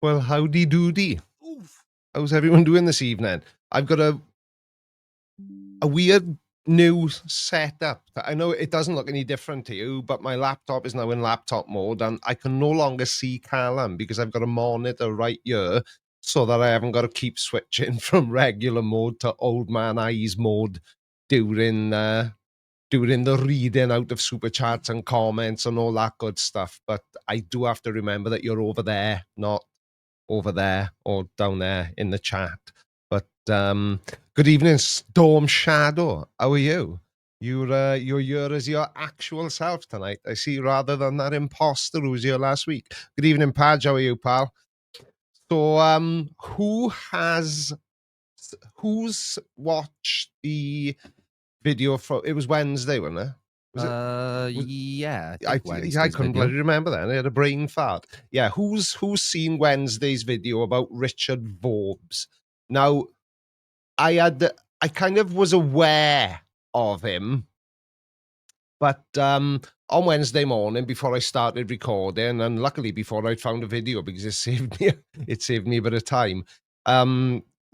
Well, howdy doody. Oof. How's everyone doing this evening? I've got a weird new setup. I know it doesn't look any different to you, but my laptop is now in laptop mode and I can no longer see Callum because I've got a monitor right here so that I haven't got to keep switching from regular mode to old man eyes mode during the reading out of super chats and comments and all that good stuff. But I do have to remember that you're over there, not over there or down there in the chat. But good evening, Storm Shadow. How are you? You're here as your actual self tonight, I see, rather than that imposter who was here last week. Good evening, Padge. How are you, pal? So who's watched the video for it was Wednesday, wasn't it? Was it? Yeah. I Wednesday's couldn't video. bloody remember then. I had a brain fart. Yeah, who's seen Wednesday's video about Richard Vobes? Now, I kind of was aware of him, but on Wednesday morning before I started recording, and luckily before I found a video because it saved me a bit of time.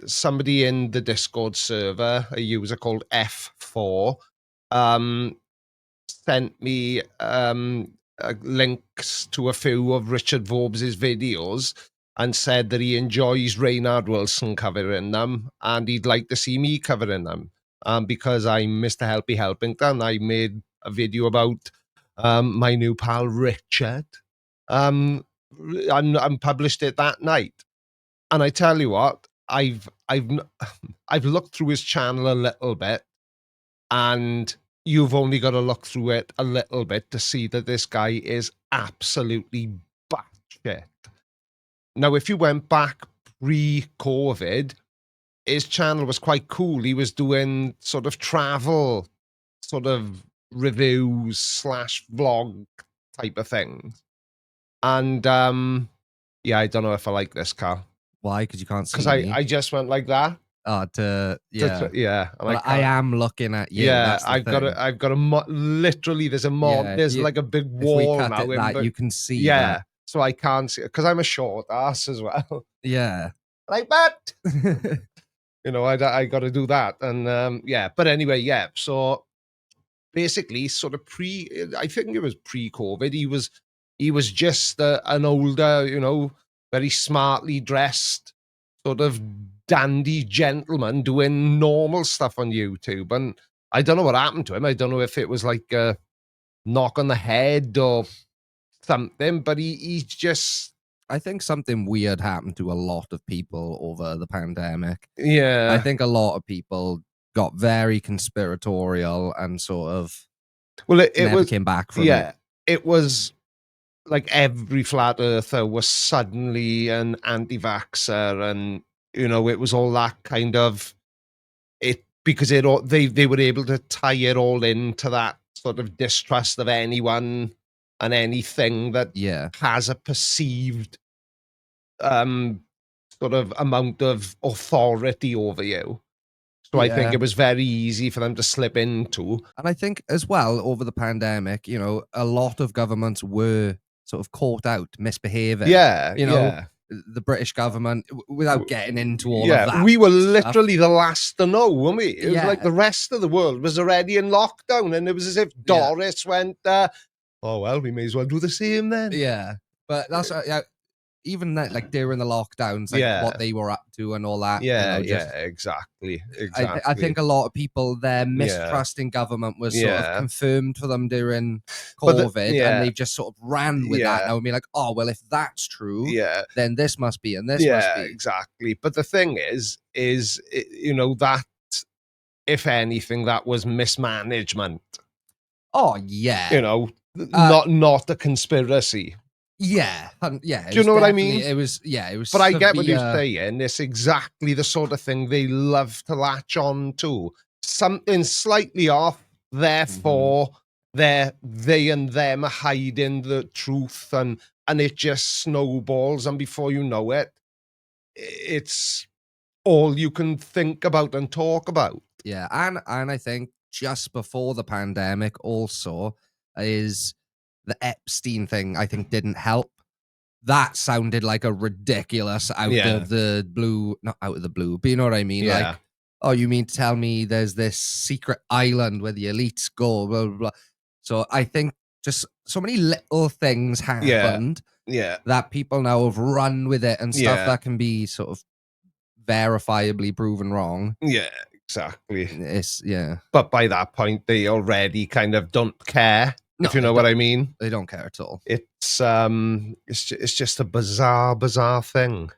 Somebody in the Discord server, a user called F4, sent me links to a few of Richard Vobes' videos and said that he enjoys Reynard Wilson covering them and he'd like to see me covering them. Because I'm Mr. Helpy Helpington, I made a video about my new pal Richard and published it that night. And I tell you what, I've looked through his channel a little bit, and you've only got to look through it a little bit to see that this guy is absolutely batshit. Now, if you went back pre-COVID, his channel was quite cool. He was doing sort of travel, sort of reviews / vlog type of things. And yeah, I don't know if I like this, Carl. Why? Because you can't see Because me. I just went like that. Yeah. Yeah. Well, I am looking at you. Yeah, that's the I've got a literally there's a there's like a big If we wall cut now. it that, you can see yeah, that. so I can't see because I'm a short ass as well. Yeah. Like that. You know, I got to do that, and yeah. But anyway, yeah. So basically, sort of I think it was pre-COVID. He was just an older, you know, very smartly dressed, sort of dandy gentleman doing normal stuff on YouTube. And I don't know what happened to him. I don't know if it was like a knock on the head or something, but he's just... I think something weird happened to a lot of people over the pandemic. Yeah. I think a lot of people got very conspiratorial and sort of it never was, came back from it. It was like every flat earther was suddenly an anti-vaxxer, and you know, it was all that kind of it because they were able to tie it all into that sort of distrust of anyone and anything that has a perceived sort of amount of authority over you. So I think it was very easy for them to slip into. And I think as well, over the pandemic, you know, a lot of governments were sort of caught out misbehaving. Yeah, you know, the British government, without getting into all of that. We were literally the last to know, weren't we? It was Yeah. like the rest of the world was already in lockdown, and it was as if Doris went, oh, well, we may as well do the same then. Yeah. But that's, even that, like during the lockdowns, like what they were up to and all that. Yeah, you know, exactly. I think a lot of people, their mistrusting government was sort of confirmed for them during COVID, and they've just sort of ran with that now and be like, oh, well, if that's true, then this must be, and this must be. Exactly. But the thing is, you know, that, if anything, that was mismanagement. Oh, yeah. You know, not a conspiracy. Yeah. Do you know what I mean? It was. But I get what you're saying. It's exactly the sort of thing they love to latch on to. Something slightly off, therefore they and them are hiding the truth, and it just snowballs, and before you know it, it's all you can think about and talk about. Yeah, and I think just before the pandemic also is the Epstein thing, I think, didn't help. that sounded like a ridiculous out of the blue, not out of the blue, but you know what I mean? Yeah. Like, oh, you mean to tell me there's this secret island where the elites go, blah, blah, blah. So I think just so many little things happened that people now have run with it and stuff that can be sort of verifiably proven wrong. Yeah, exactly. It's, But by that point, they already kind of don't care, if you know what I mean. They don't care at all. It's just a bizarre thing.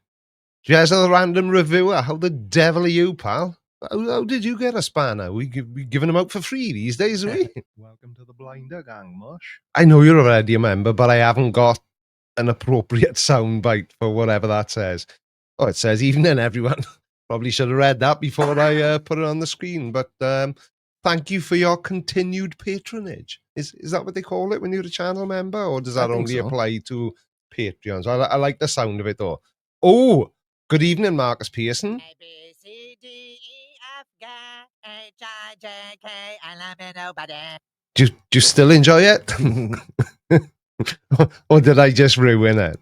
Jez, the random reviewer, how the devil are you, pal? How did you get a spanner? We giving them out for free these days, are we? Welcome to the Blinder Gang, Mush. I know you're already a member, but I haven't got an appropriate soundbite for whatever that says. Oh, it says evening, everyone. Probably should have read that before I put it on the screen. But thank you for your continued patronage. Is that what they call it when you're a channel member? Or does that only apply to Patreons? I like the sound of it, though. Oh, good evening, Marcus Pearson. A, B, C, D, E, F, G, H, I, J, K, I love nobody. Do you still enjoy it? Or did I just ruin it?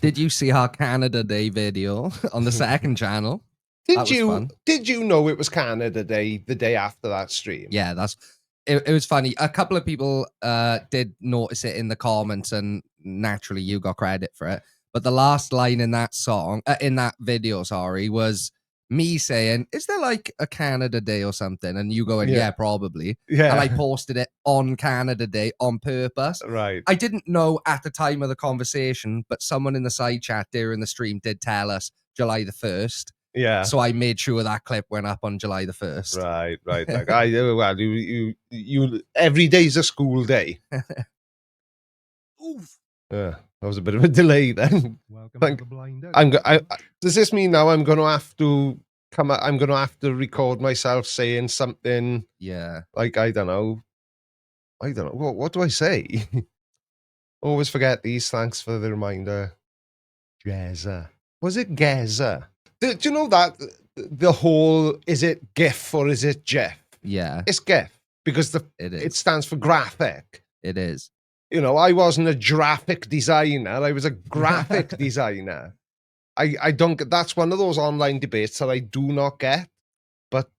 Did you see our Canada Day video on the second channel? Did you know it was Canada Day the day after that stream? Yeah, it was funny. A couple of people did notice it in the comments, and naturally you got credit for it. But the last line in that song, in that video, was me saying, "Is there like a Canada Day or something?" And you going, "Yeah, probably." Yeah. And I posted it on Canada Day on purpose. Right. I didn't know at the time of the conversation, but someone in the side chat during the stream did tell us July the 1st. Yeah. So I made sure that clip went up on July the 1st. Right. Like you every day's a school day. Oof. Yeah, that was a bit of a delay then. Welcome Thank- to the Blinder. Does this mean now I'm going to have to I'm going to have to record myself saying something? Yeah. Like I don't know. What do I say? Always forget these. Thanks for the reminder. Geza. Was it Geza? Do you know that the whole, is it GIF or is it Jeff? Yeah. It's GIF because it stands for graphic. It is. You know, I wasn't a graphic designer. I was a graphic designer. I don't get, that's one of those online debates that I do not get. But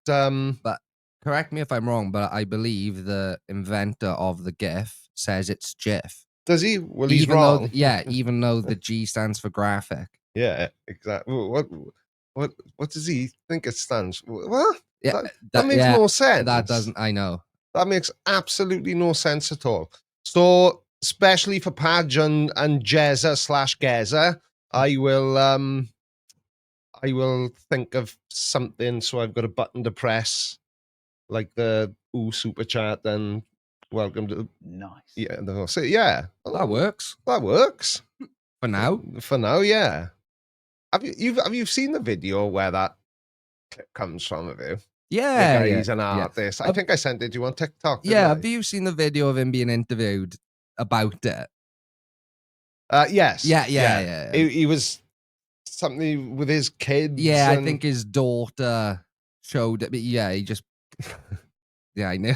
correct me if I'm wrong, but I believe the inventor of the GIF says it's GIF. Does he? Well, he's wrong. Even though the G stands for graphic. Yeah, exactly. What does he think it stands for? What? Yeah, that makes no sense. That doesn't, I know. That makes absolutely no sense at all. So, especially for Padge and Jezza/Geza, I will think of something. So I've got a button to press, like the super chat and welcome to nice. Yeah, so yeah, that works. That works for now. For now, yeah. Have you seen the video where that clip comes from? Have you? Yeah, he's an artist. I think I sent it to you on TikTok. Yeah, have you seen the video of him being interviewed about it? Yes. Yeah. He was something with his kids. Yeah, I think his daughter showed it. But yeah, he just. Yeah, I know.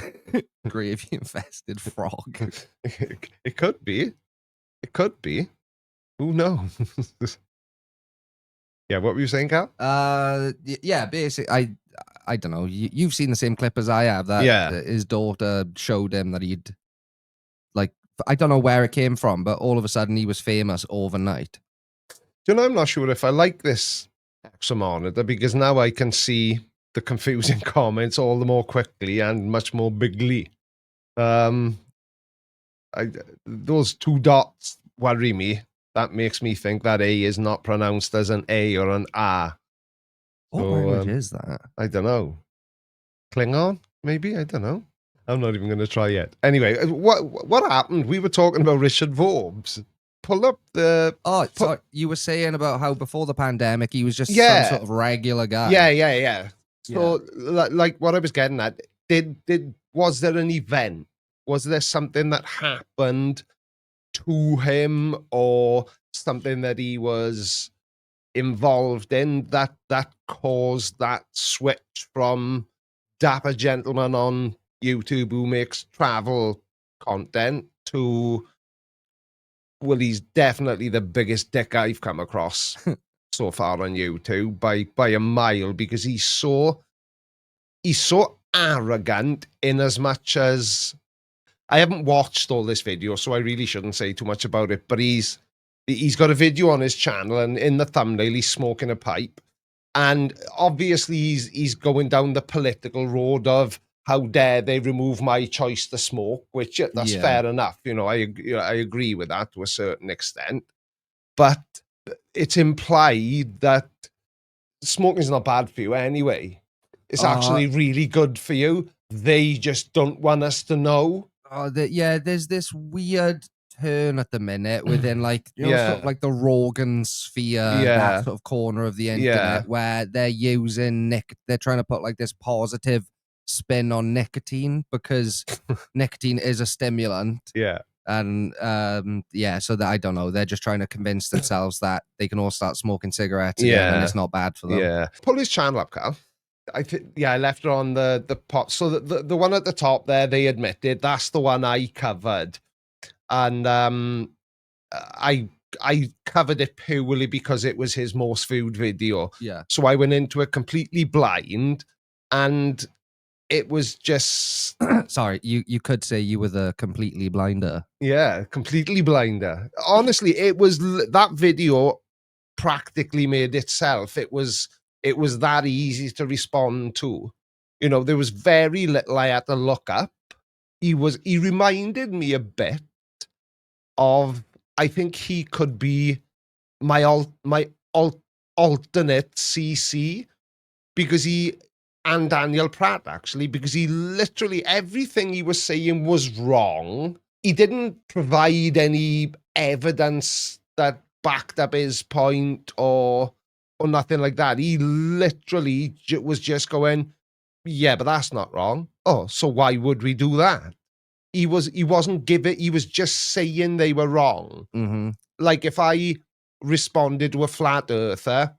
Gravy infested frog. It could be. It could be. Who knows? Yeah, what were you saying, Cal? Yeah, basically, I don't know. You've seen the same clip as I have. That his daughter showed him that he'd, like, I don't know where it came from, but all of a sudden he was famous overnight. Do you know, I'm not sure if I like this monitor because now I can see the confusing comments all the more quickly and much more bigly. Those two dots worry me. That makes me think that A is not pronounced as an A or an A. What language is that? I don't know. Klingon, maybe? I don't know. I'm not even going to try yet. Anyway, what happened? We were talking about Richard Vobes. Pull up the... so you were saying about how before the pandemic, he was just some sort of regular guy. Yeah. So, like what I was getting at, was there an event? Was there something that happened to him or something that he was involved in that caused that switch from dapper gentleman on YouTube who makes travel content to well, he's definitely the biggest dick I've come across so far on YouTube by a mile, because he's so arrogant in as much as I haven't watched all this video, so I really shouldn't say too much about it, but he's got a video on his channel, and in the thumbnail he's smoking a pipe, and obviously he's going down the political road of how dare they remove my choice to smoke, which that's fair enough. I agree with that to a certain extent, but it's implied that smoking is not bad for you anyway. It's actually really good for you. They just don't want us to know. There's this weird turn at the minute within, like, sort of like the Rogan sphere, that sort of corner of the internet, where they're using they're trying to put like this positive spin on nicotine, because nicotine is a stimulant. And so that, I don't know, they're just trying to convince themselves that they can all start smoking cigarettes again, and it's not bad for them. Pull his channel up, Cal. I think I left it on the pot. So the one at the top there, they admitted that's the one I covered, and I covered it purely because it was his most viewed video. So I went into it completely blind, and it was just sorry, you could say you were the completely blinder. Completely blinder. Honestly, it was that video practically made itself. It was that easy to respond to. There was very little I had to look up. He reminded me a bit of, I think he could be my alternate CC, because and Daniel Pratt, actually, because he literally, everything he was saying was wrong. He didn't provide any evidence that backed up his point or nothing like that. He literally was just going, yeah, but that's not wrong. Oh, so why would we do that? He wasn't giving, he was just saying they were wrong. Like if I responded to a flat earther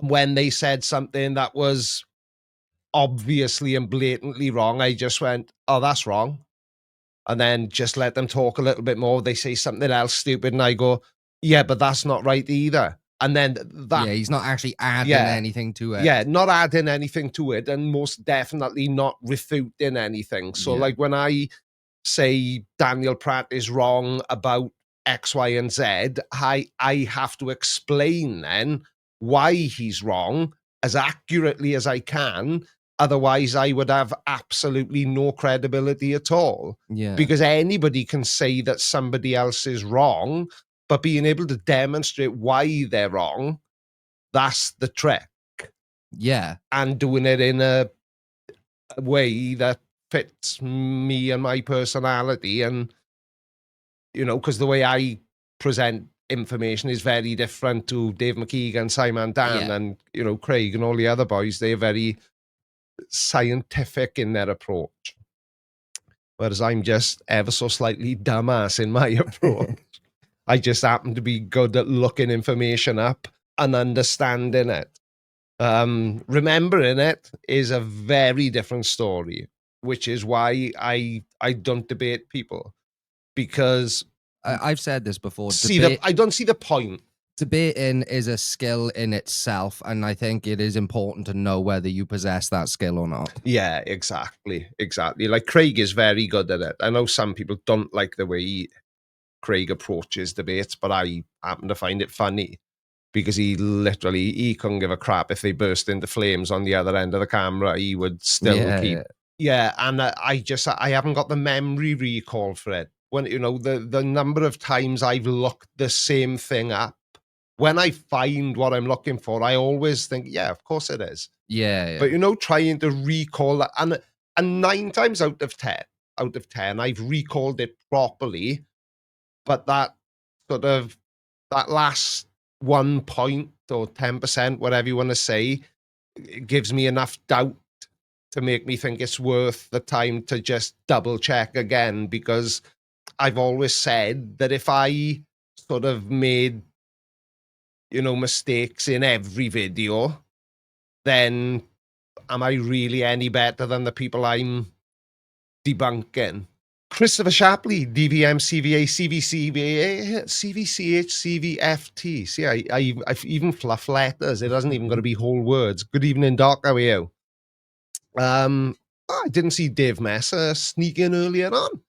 when they said something that was obviously and blatantly wrong, I just went, oh, that's wrong. And then just let them talk a little bit more. They say something else stupid, and I go, yeah, but that's not right either. And then that... he's not actually adding anything to it. Yeah, not adding anything to it, and most definitely not refuting anything. So, like, when I say Daniel Pratt is wrong about X, Y, and Z, I have to explain then why he's wrong as accurately as I can. Otherwise, I would have absolutely no credibility at all. Because anybody can say that somebody else is wrong, but being able to demonstrate why they're wrong, that's the trick. And doing it in a way that fits me and my personality. And, because the way I present information is very different to Dave McKeegan, Simon Dan, and, Craig and all the other boys. They're very scientific in their approach, whereas I'm just ever so slightly dumbass in my approach. I just happen to be good at looking information up and understanding it. Remembering it is a very different story, which is why I don't debate people, because I've said this before. I don't see the point. Debating is a skill in itself, and I think it is important to know whether you possess that skill or not. Yeah, exactly. Like, Craig is very good at it. I know some people don't like the way Craig approaches debates, but I happen to find it funny, because he couldn't give a crap if they burst into flames on the other end of the camera. He would still keep... and I haven't got the memory recall for it. When, the number of times I've looked the same thing up, when I find what I'm looking for, I always think, yeah, of course it is. But, trying to recall that, and 9 times out of 10, I've recalled it properly, but that last 1 point or 10%, whatever you want to say, it gives me enough doubt to make me think it's worth the time to just double check again, because I've always said that if I sort of made, mistakes in every video, then am I really any better than the people I'm debunking? Christopher Shapley, DVM, CVA, CVCVA, CVCH, CVFT. See, I've even fluff letters. It doesn't even got to be whole words. Good evening, Doc. How are you? I didn't see Dave Messer sneak in earlier on.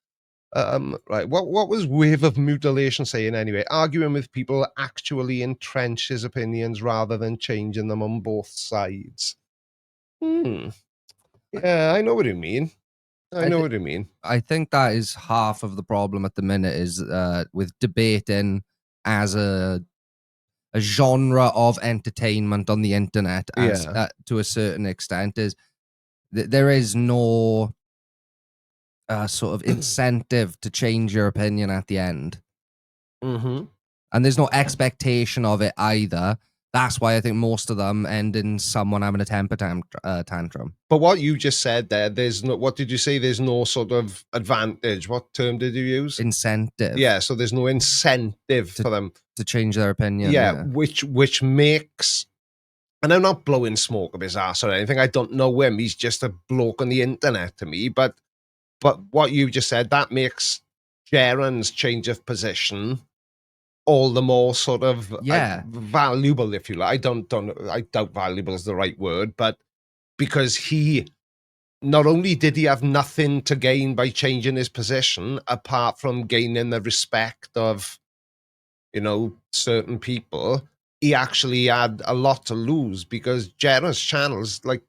Right, what was Wave of Mutilation saying anyway? Arguing with people actually entrench his opinions rather than changing them on both sides. Yeah, I know what you mean. I know what you mean. I think that is half of the problem at the minute is with debating as a genre of entertainment on the internet as to a certain extent is there is no sort of incentive to change your opinion at the end. Mm-hmm. And there's no expectation of it either. That's why I think most of them end in someone having a temper tantrum. But what you just said there, there's no, what did you say? There's no sort of advantage. What term did you use? Incentive. Yeah, so there's no incentive for them to change their opinion. Yeah, which makes, and I'm not blowing smoke up his ass or anything. I don't know him. He's just a bloke on the internet to me. But what you just said, that makes Jaron's change of position all the more sort of valuable, if you like. I doubt valuable is the right word, but because he, not only did he have nothing to gain by changing his position, apart from gaining the respect of, you know, certain people, he actually had a lot to lose because Jaron's channel's like,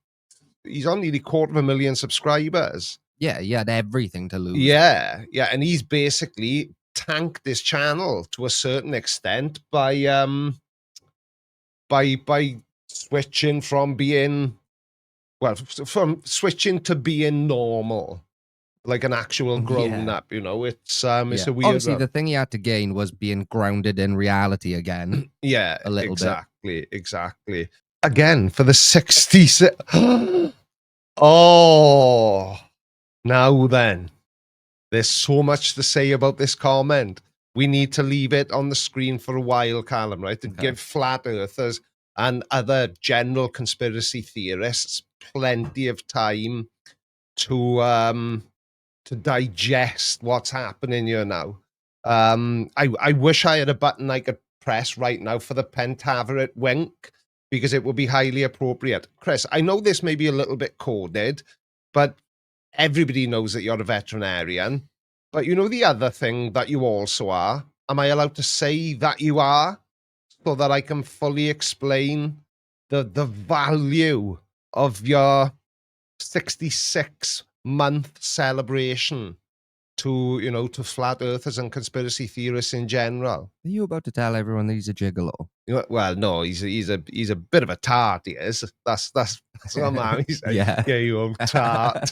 he's on nearly 250,000 subscribers. Yeah, he had everything to lose. Yeah, and he's basically tanked his channel to a certain extent by switching from being, well, from switching to being normal, like an actual grown up. You know, it's a weird. Obviously, the thing he had to gain was being grounded in reality again. Yeah, a little bit. Exactly. Again for the 66. Oh. Now then, there's so much to say about this comment. We need to leave it on the screen for a while, Callum, right? To give flat earthers and other general conspiracy theorists plenty of time to digest what's happening here now. I wish I had a button I could press right now for the Pentaverate wink, because it would be highly appropriate. Chris, I know this may be a little bit coded, but everybody knows that you're a veterinarian, but you know the other thing that you also are? Am I allowed to say that you are so that I can fully explain the value of your 66-month celebration to, you know, to flat earthers and conspiracy theorists in general? Are you about to tell everyone that he's a gigolo? Well, no, he's a bit of a tart. He is. That's what man. He's like, yeah, you old tart.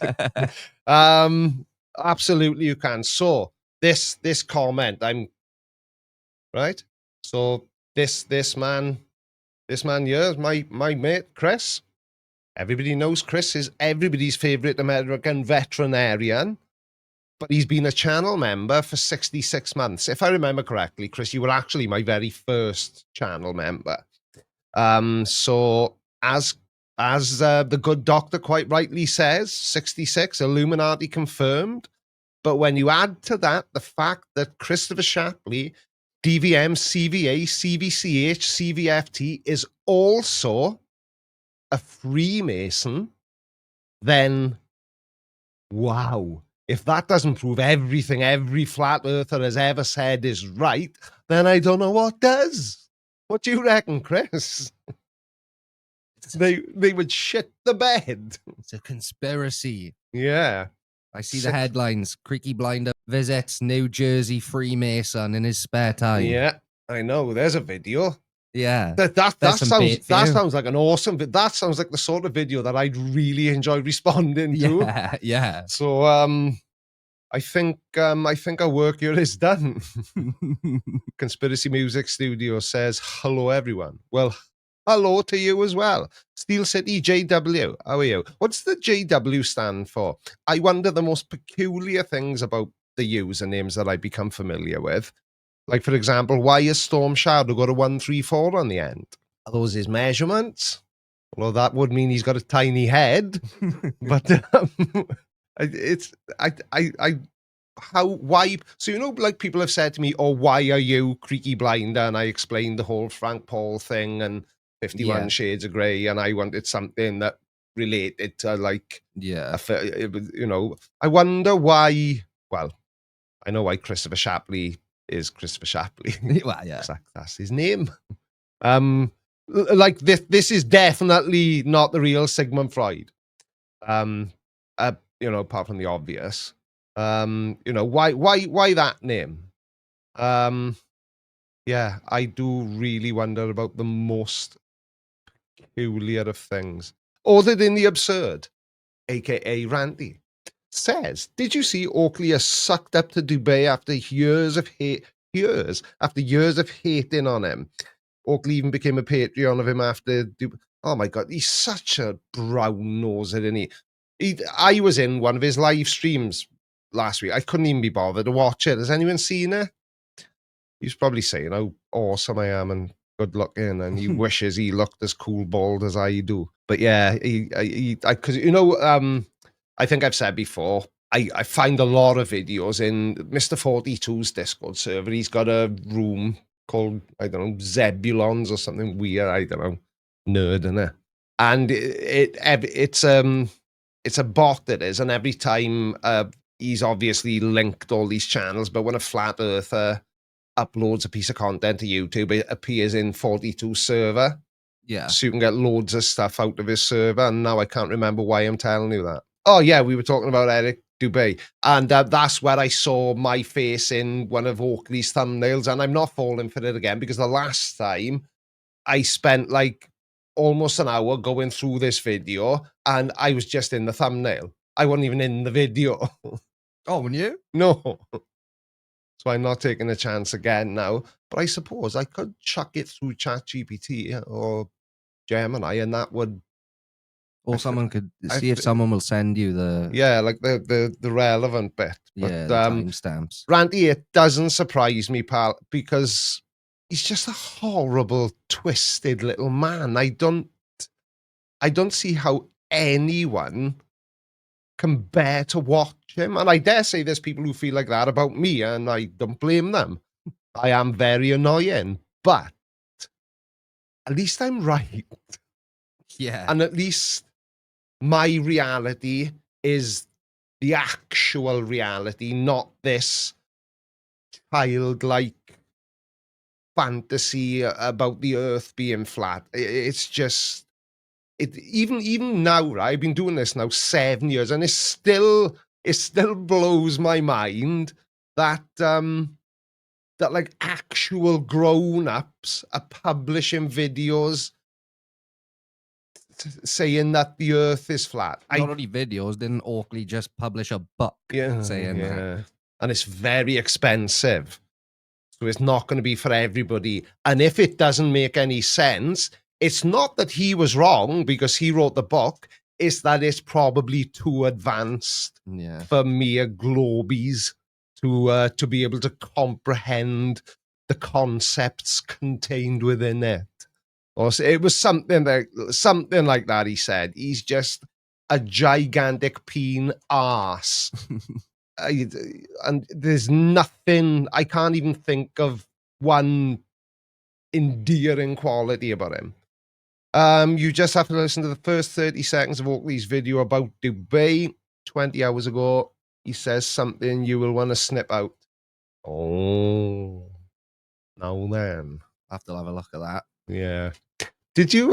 Absolutely, you can. So this comment, I'm right. So this man here, my mate Chris. Everybody knows Chris is everybody's favorite American veterinarian. But he's been a channel member for 66 months. If I remember correctly, Chris, you were actually my very first channel member. So as the good doctor quite rightly says, 66, Illuminati confirmed. But when you add to that the fact that Christopher Shapley, DVM, CVA, CVCH, CVFT is also a Freemason, then wow. If that doesn't prove everything every flat earther has ever said is right, then I don't know what does. What do you reckon, Chris? They would shit the bed. It's a conspiracy. Yeah. I see the headlines. Creaky blinder visits New Jersey Freemason in his spare time. Yeah, I know. There's a video. Yeah. That sounds like an awesome video. That sounds like the sort of video that I'd really enjoy responding to. Yeah. So I think our work here is done. Conspiracy Music Studio says hello everyone. Well, hello to you as well. Steel City JW, how are you? What's the JW stand for? I wonder the most peculiar things about the usernames that I become familiar with. Like, for example, why has Storm Shadow got a 134 on the end? Are those his measurements? Although that would mean he's got a tiny head. But I why? So, you know, like people have said to me, oh, why are you Creaky Blinder? And I explained the whole Frank Paul thing and 51 Shades of Grey, and I wanted something that related to like, you know, I wonder why. Well, I know why Christopher Shapley is Christopher Shapley. Well, yeah, that's his name. Like this is definitely not the real Sigmund Freud. You know, apart from the obvious. You know, why that name? Yeah, I do really wonder about the most peculiar of things. Other than the absurd, aka Randy, says, did you see Oakley is sucked up to Dubai after years of hate? After years of hating on him. Oakley even became a Patreon of him after. Oh my God, he's such a brown noser, isn't he? I was in one of his live streams last week. I couldn't even be bothered to watch it. Has anyone seen it? He's probably saying how awesome I am and good looking, and he wishes he looked as cool bald as I do. But yeah, because you know, I think I've said before, I find a lot of videos in Mr.42's Discord server. He's got a room called, I don't know, Zebulons or something weird. I don't know, nerd, innit? And it's a bot that is, and every time he's obviously linked all these channels, but when a flat earther uploads a piece of content to YouTube, it appears in 42 server. Yeah. So you can get loads of stuff out of his server, and now I can't remember why I'm telling you that. Oh yeah, we were talking about Eric Dubay, and that's where I saw my face in one of Oakley's thumbnails, and I'm not falling for it again, because the last time I spent like almost an hour going through this video, and I was just in the thumbnail. I wasn't even in the video. Oh, weren't you? No. So I'm not taking a chance again now. But I suppose I could chuck it through ChatGPT or Gemini, and that would. Or someone could see if someone will send you the. Yeah, like the relevant bit. Yeah, But, the timestamps. Randy, it doesn't surprise me, pal, because he's just a horrible, twisted little man. I don't see how anyone can bear to watch him. And I dare say there's people who feel like that about me, and I don't blame them. I am very annoying, but at least I'm right. Yeah. And at least my reality is the actual reality, not this childlike fantasy about the earth being flat. It's just, even now, right? I've been doing this now 7 years, and it still blows my mind that that like actual grown-ups are publishing videos saying that the earth is flat. Not only videos, didn't Oakley just publish a book saying that? And it's very expensive. So it's not going to be for everybody. And if it doesn't make any sense, it's not that he was wrong because he wrote the book. It's that it's probably too advanced for mere globies to be able to comprehend the concepts contained within it. Or it was something like that. He said he's just a gigantic peen arse. And there's nothing, I can't even think of one endearing quality about him. You just have to listen to the first 30 seconds of Oakley's video about Dubai 20 hours ago. He says something you will want to snip out. Oh, now then. I have to have a look at that. Yeah. Did you,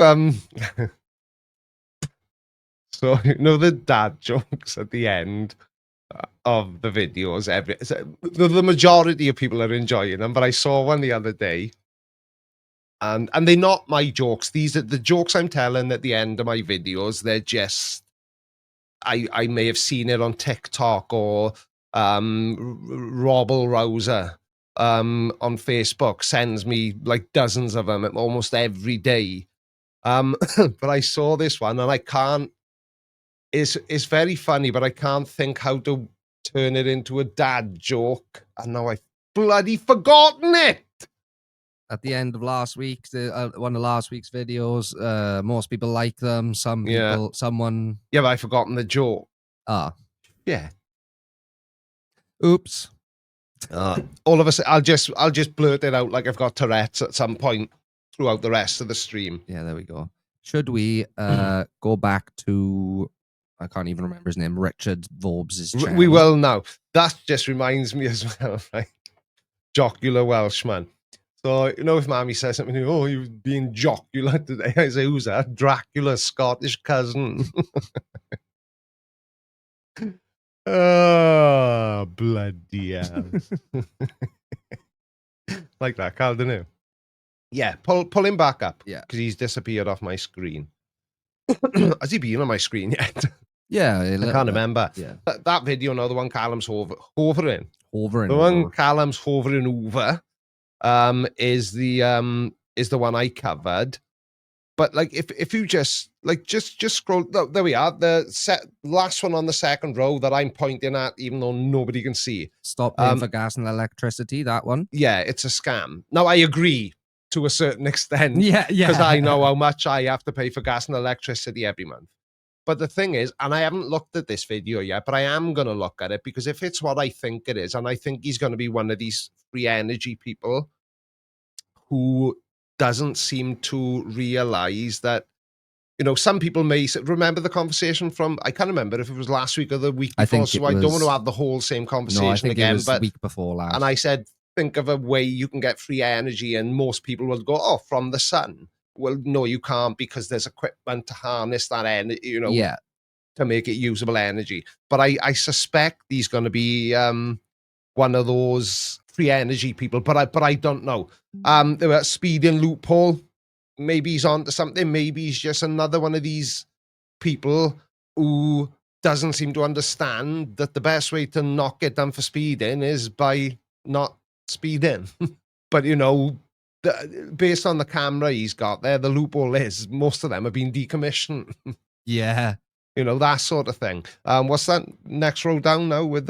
so, you know, the dad jokes at the end of the videos, the majority of people are enjoying them, but I saw one the other day, and they're not my jokes. These are the jokes I'm telling at the end of my videos. They're just, I may have seen it on TikTok or Robble Rouser on Facebook sends me like dozens of them almost every day. But I saw this one, and I can't. It's very funny, but I can't think how to turn it into a dad joke. And now I've bloody forgotten it. At the end of last week, one of last week's videos, most people like them. Some people, someone. Yeah, but I've forgotten the joke. Ah. Yeah. Oops. All of us, I'll just blurt it out like I've got Tourette's at some point throughout the rest of the stream. Yeah, there we go. Should we go back to, I can't even remember his name, Richard Vobes' channel? We will now. That just reminds me as well, right? Jocular Welshman. So, if Mammy says something, oh, you're being jocular today, I say, who's that? Dracula's Scottish cousin. Oh, bloody hell. Like that, Carl, didn't you? Yeah, pull him back up. Yeah. Because he's disappeared off my screen. Has he been on my screen yet? Yeah. I can't remember. Yeah. That video, the one Callum's hovering. The one Callum's hovering over is the one I covered. But like if you just scroll, there we are. The last one on the second row that I'm pointing at, even though nobody can see. Stop paying for gas and electricity, that one. Yeah, it's a scam. Now I agree to a certain extent. Yeah. Because I know how much I have to pay for gas and electricity every month. But the thing is, and I haven't looked at this video yet, but I am going to look at it because if it's what I think it is, and I think he's going to be one of these free energy people who doesn't seem to realize that, some people may remember the conversation from, I can't remember if it was last week or the week before, I don't want to have the whole same conversation I think again. It was but the week before last. And I said, think of a way you can get free energy, and most people will go, oh, from the sun. Well, no, you can't, because there's equipment to harness that energy, to make it usable energy. But I suspect he's going to be one of those free energy people, but I don't know. There were speeding loophole. Maybe he's onto something. Maybe he's just another one of these people who doesn't seem to understand that the best way to not get done for speeding is by not speeding. But, based on the camera he's got there, the loophole is most of them have been decommissioned. Yeah. That sort of thing. What's that next row down now with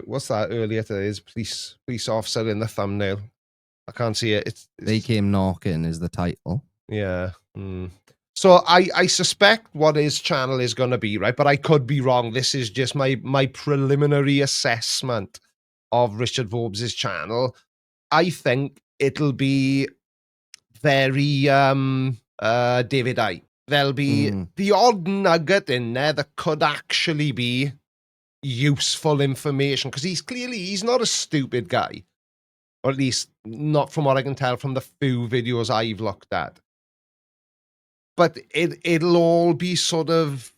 what's that earlier today? Is police officer in the thumbnail. I can't see it. It's They Came Knocking is the title. Yeah. So I suspect what his channel is going to be, right? But I could be wrong. This is just my preliminary assessment of Richard Vobes' channel. I think it'll be very David Icke. There'll be the odd nugget in there that could actually be useful information, because he's not a stupid guy, or at least not from what I can tell from the few videos I've looked at. But it'll all be sort of,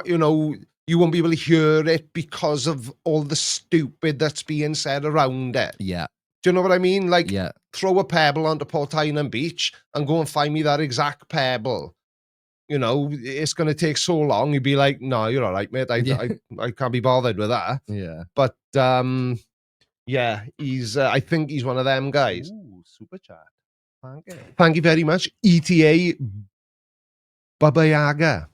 you won't be able to hear it because of all the stupid that's being said around it. Yeah. Do you know what I mean? Like, throw a pebble onto Portainen Beach and go and find me that exact pebble. It's going to take so long. You'd be like, no, you're all right, mate. I can't be bothered with that. Yeah. But, yeah, he's, I think he's one of them guys. Ooh, super chat. Thank you very much. ETA Baba Yaga.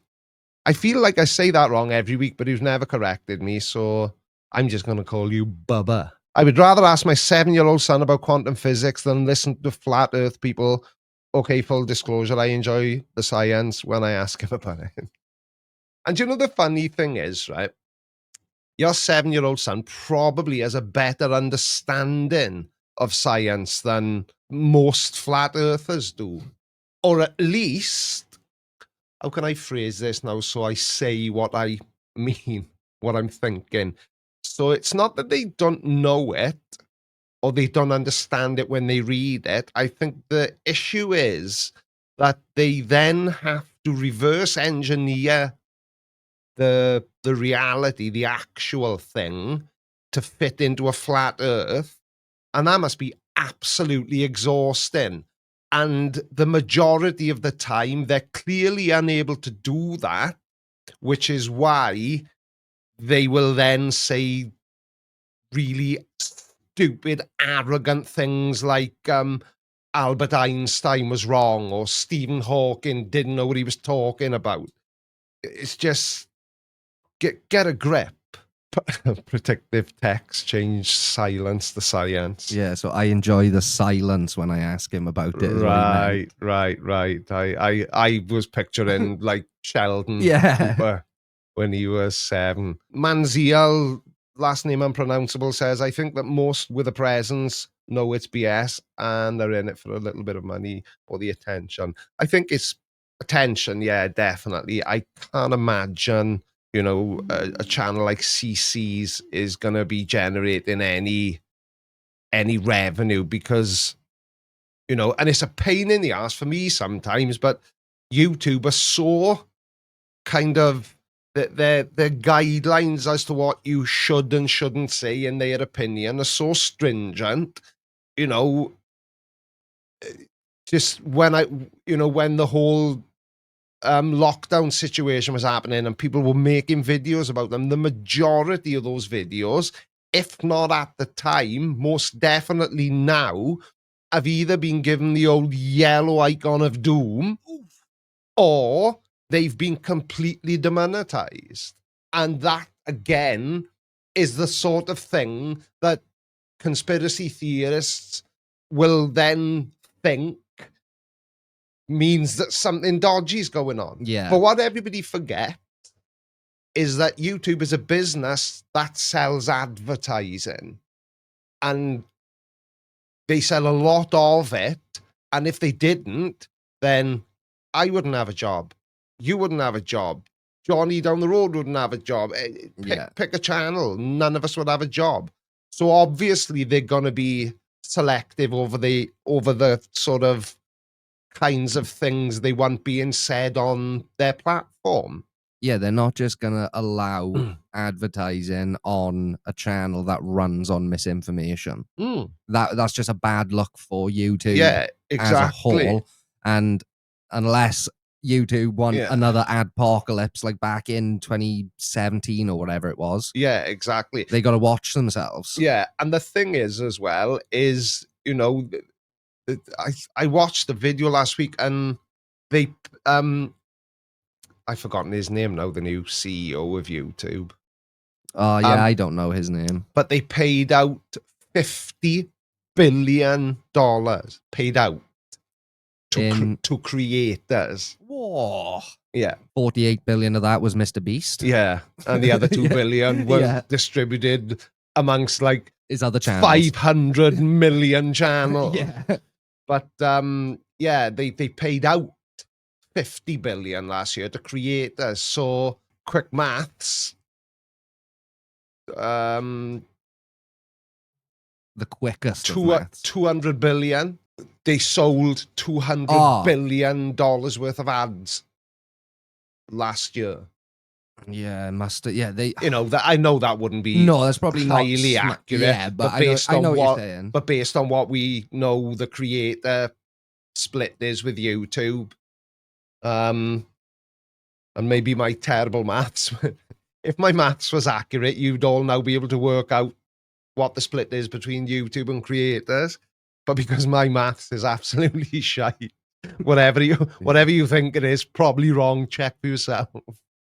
I feel like I say that wrong every week, but he's never corrected me, so I'm just going to call you Bubba. I would rather ask my 7-year-old son about quantum physics than listen to flat earth people. Okay, full disclosure, I enjoy the science when I ask him about it. And the funny thing is, right? Your 7-year-old son probably has a better understanding of science than most flat earthers do. Or at least, how can I phrase this now so I say what I mean, what I'm thinking? So it's not that they don't know it or they don't understand it when they read it. I think the issue is that they then have to reverse engineer the reality, the actual thing, to fit into a flat earth. And that must be absolutely exhausting. And the majority of the time, they're clearly unable to do that, which is why they will then say really stupid, arrogant things like Albert Einstein was wrong or Stephen Hawking didn't know what he was talking about. It's just, get a grip. Protective text, change silence to science. Yeah, so I enjoy the silence when I ask him about it. Right. I was picturing like Sheldon. Yeah. Cooper when he was 7. Manziel, last name unpronounceable, says, I think that most with a presence know it's BS and they're in it for a little bit of money or the attention. I think it's attention, yeah, definitely. I can't imagine, you know, a channel like CC's is going to be generating any revenue because, you know, and it's a pain in the ass for me sometimes, but YouTube are so kind of, their guidelines as to what you should and shouldn't say in their opinion are so stringent, you know. Just when when the whole lockdown situation was happening and people were making videos about them, the majority of those videos, if not at the time, most definitely now, have either been given the old yellow icon of doom or they've been completely demonetized. And that, again, is the sort of thing that conspiracy theorists will then think means that something dodgy is going on. Yeah. But what everybody forgets is that YouTube is a business that sells advertising. And they sell a lot of it. And if they didn't, then I wouldn't have a job. You wouldn't have a job. Johnny down the road wouldn't have a job. Pick a channel. None of us would have a job. So obviously they're going to be selective over the sort of kinds of things they want being said on their platform. Yeah, they're not just going to allow advertising on a channel that runs on misinformation. That's just a bad look for YouTube as a whole. And unless YouTube want another adpocalypse like back in 2017 or whatever it was. Yeah, exactly. They got to watch themselves. Yeah, and the thing is as well is, you know, I watched the video last week and they I've forgotten his name now, the new CEO of YouTube. Oh, yeah, I don't know his name. But they paid out $50 billion paid out to creators. Whoa. Yeah. 48 billion of that was MrBeast. Yeah. And the other 2 billion was distributed amongst like his other channels. 500 million channels. Yeah. But they paid out 50 billion last year to creators. So quick maths. The quickest of maths. 200 billion. They sold $200 billion worth of ads last year. Yeah, must. Yeah, they. You know that I know that wouldn't be. No, that's probably highly not accurate. Yeah, but I know what you're saying. But based on what we know, the creator split is with YouTube, and maybe my terrible maths. If my maths was accurate, you'd all now be able to work out what the split is between YouTube and creators. But because my maths is absolutely shite, whatever you think it is, probably wrong. Check for yourself.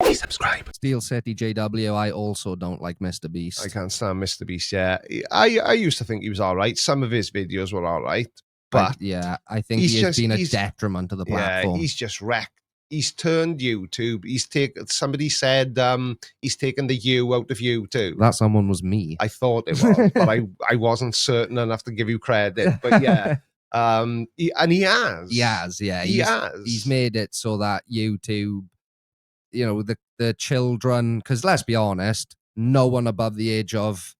Please subscribe. Steel City JW. I also don't like MrBeast. I can't stand MrBeast. Yeah, I used to think he was all right. Some of his videos were all right, but I think he has been a detriment to the platform. Yeah, he's just wrecked. He's turned YouTube. Somebody said he's taken the U out of YouTube. That someone was me. I thought it was, but I wasn't certain enough to give you credit. But yeah, he has. He has, yeah. He has. He's made it so that YouTube, you know, the children, because let's be honest, no one above the age of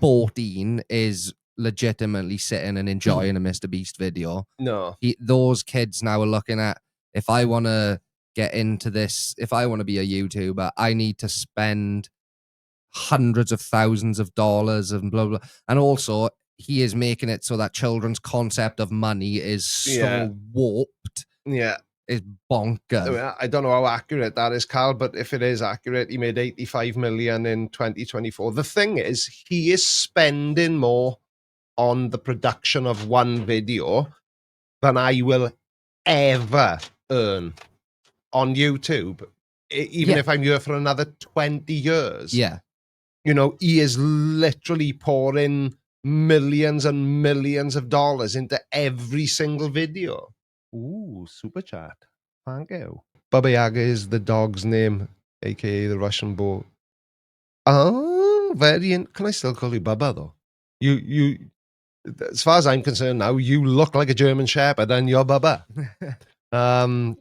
14 is legitimately sitting and enjoying a MrBeast video. No. Those kids now are looking at, if I want to get into this, if I want to be a YouTuber, I need to spend hundreds of thousands of dollars and blah, blah. And also, he is making it so that children's concept of money is so warped. Yeah. It's bonkers. I don't know how accurate that is, Cal, but if it is accurate, he made 85 million in 2024. The thing is, he is spending more on the production of one video than I will ever earn on YouTube, even if I'm here for another 20 years. Yeah. You know, he is literally pouring millions and millions of dollars into every single video. Ooh, super chat. Thank you. Baba Yaga is the dog's name aka the Russian boy. Oh, can I still call you Bubba though? You, as far as I'm concerned now, you look like a German Shepherd and you're Bubba.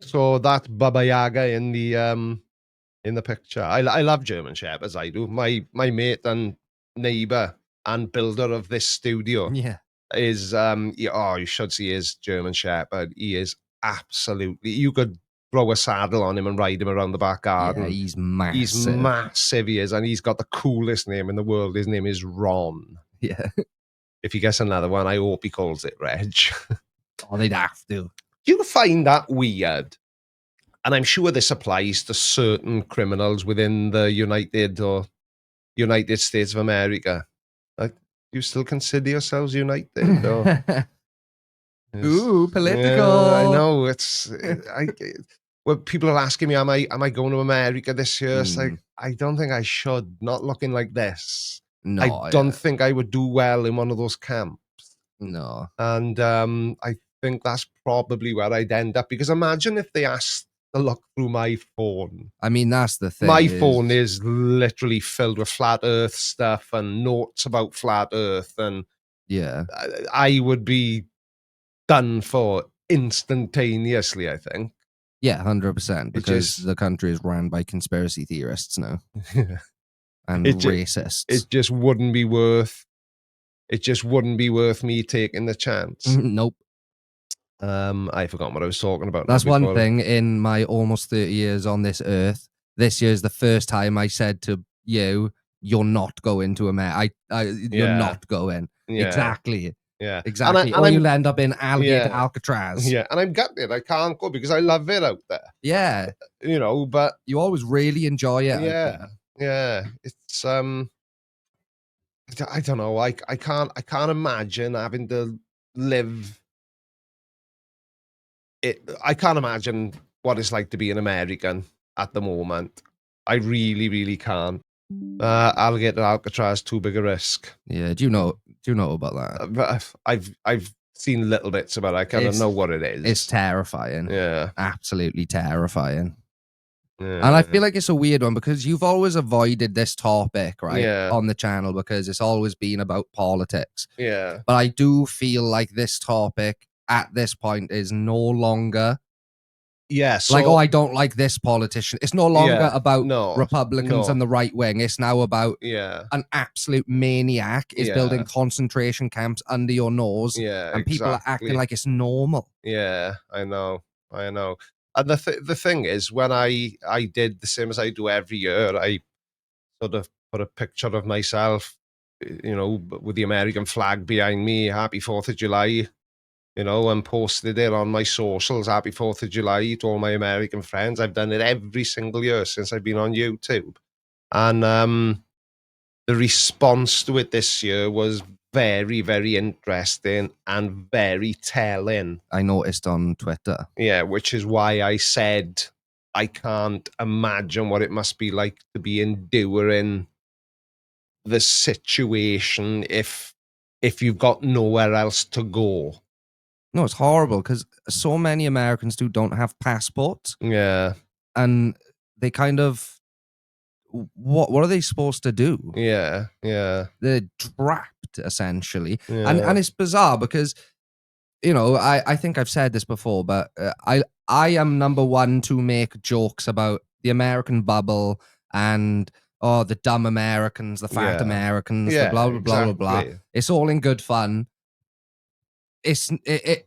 So that Baba Yaga in the picture. I love German Shepherds, I do. My mate and neighbour and builder of this studio is you should see his German Shepherd. He is absolutely, you could throw a saddle on him and ride him around the back garden. Yeah, he's massive. He's massive, he is, and he's got the coolest name in the world. His name is Ron. Yeah. If he gets another one, I hope he calls it Reg. Oh, they'd have to. You find that weird? And I'm sure this applies to certain criminals within the United States of America. Like, you still consider yourselves United? Or? Ooh, political. Yeah, I know. Well, people are asking me, am I going to America this year? It's like, I don't think I should. Not looking like this. No, I don't think I would do well in one of those camps. No. And I think that's probably where I'd end up. Because imagine if they asked to look through my phone. I mean, that's the thing. My phone is literally filled with flat earth stuff and notes about flat earth. And yeah, I would be done for instantaneously, I think. Yeah, 100%. Because the country is run by conspiracy theorists now. And racists. It just wouldn't be worth me taking the chance. Nope. I forgot what I was talking about. That's one thing in my almost 30 years on this earth. This year's the first time I said to you, you're not going to America. You're not going. Yeah. Exactly. Yeah. Exactly. Or you'll end up in alligator Alcatraz. Yeah. And I'm gutted. I can't go because I love it out there. Yeah. But you always really enjoy it. Yeah. Yeah. It's I don't know. I can't imagine having to live it. I can't imagine what it's like to be an American at the moment. I really, really can't. Alligator Alcatraz, too big a risk. Yeah. Do you know about that? I've seen little bits about it. I kind of know what it is. It's terrifying. Yeah. Absolutely terrifying. Yeah. And I feel like it's a weird one because you've always avoided this topic, right? Yeah. On the channel because it's always been about politics. Yeah. But I do feel like this topic at this point is no longer like, I don't like this politician. It's no longer about Republicans and the right wing. It's now about an absolute maniac is building concentration camps under your nose. Yeah, and people are acting like it's normal. Yeah, I know. And the thing is, when I did the same as I do every year, I sort of put a picture of myself, with the American flag behind me, Happy 4th of July, and posted it on my socials, Happy 4th of July, to all my American friends. I've done it every single year since I've been on YouTube. And the response to it this year was very, very interesting and very telling. I noticed on Twitter. Yeah, which is why I said I can't imagine what it must be like to be enduring the situation if you've got nowhere else to go. No, it's horrible because so many Americans don't have passports. Yeah. And they kind of, what are they supposed to do? Yeah, yeah. They're trapped, essentially. Yeah. And it's bizarre because, I think I've said this before, but I am number one to make jokes about the American bubble and, the dumb Americans, the fat Americans, the blah, blah, blah, blah, blah. It's all in good fun. It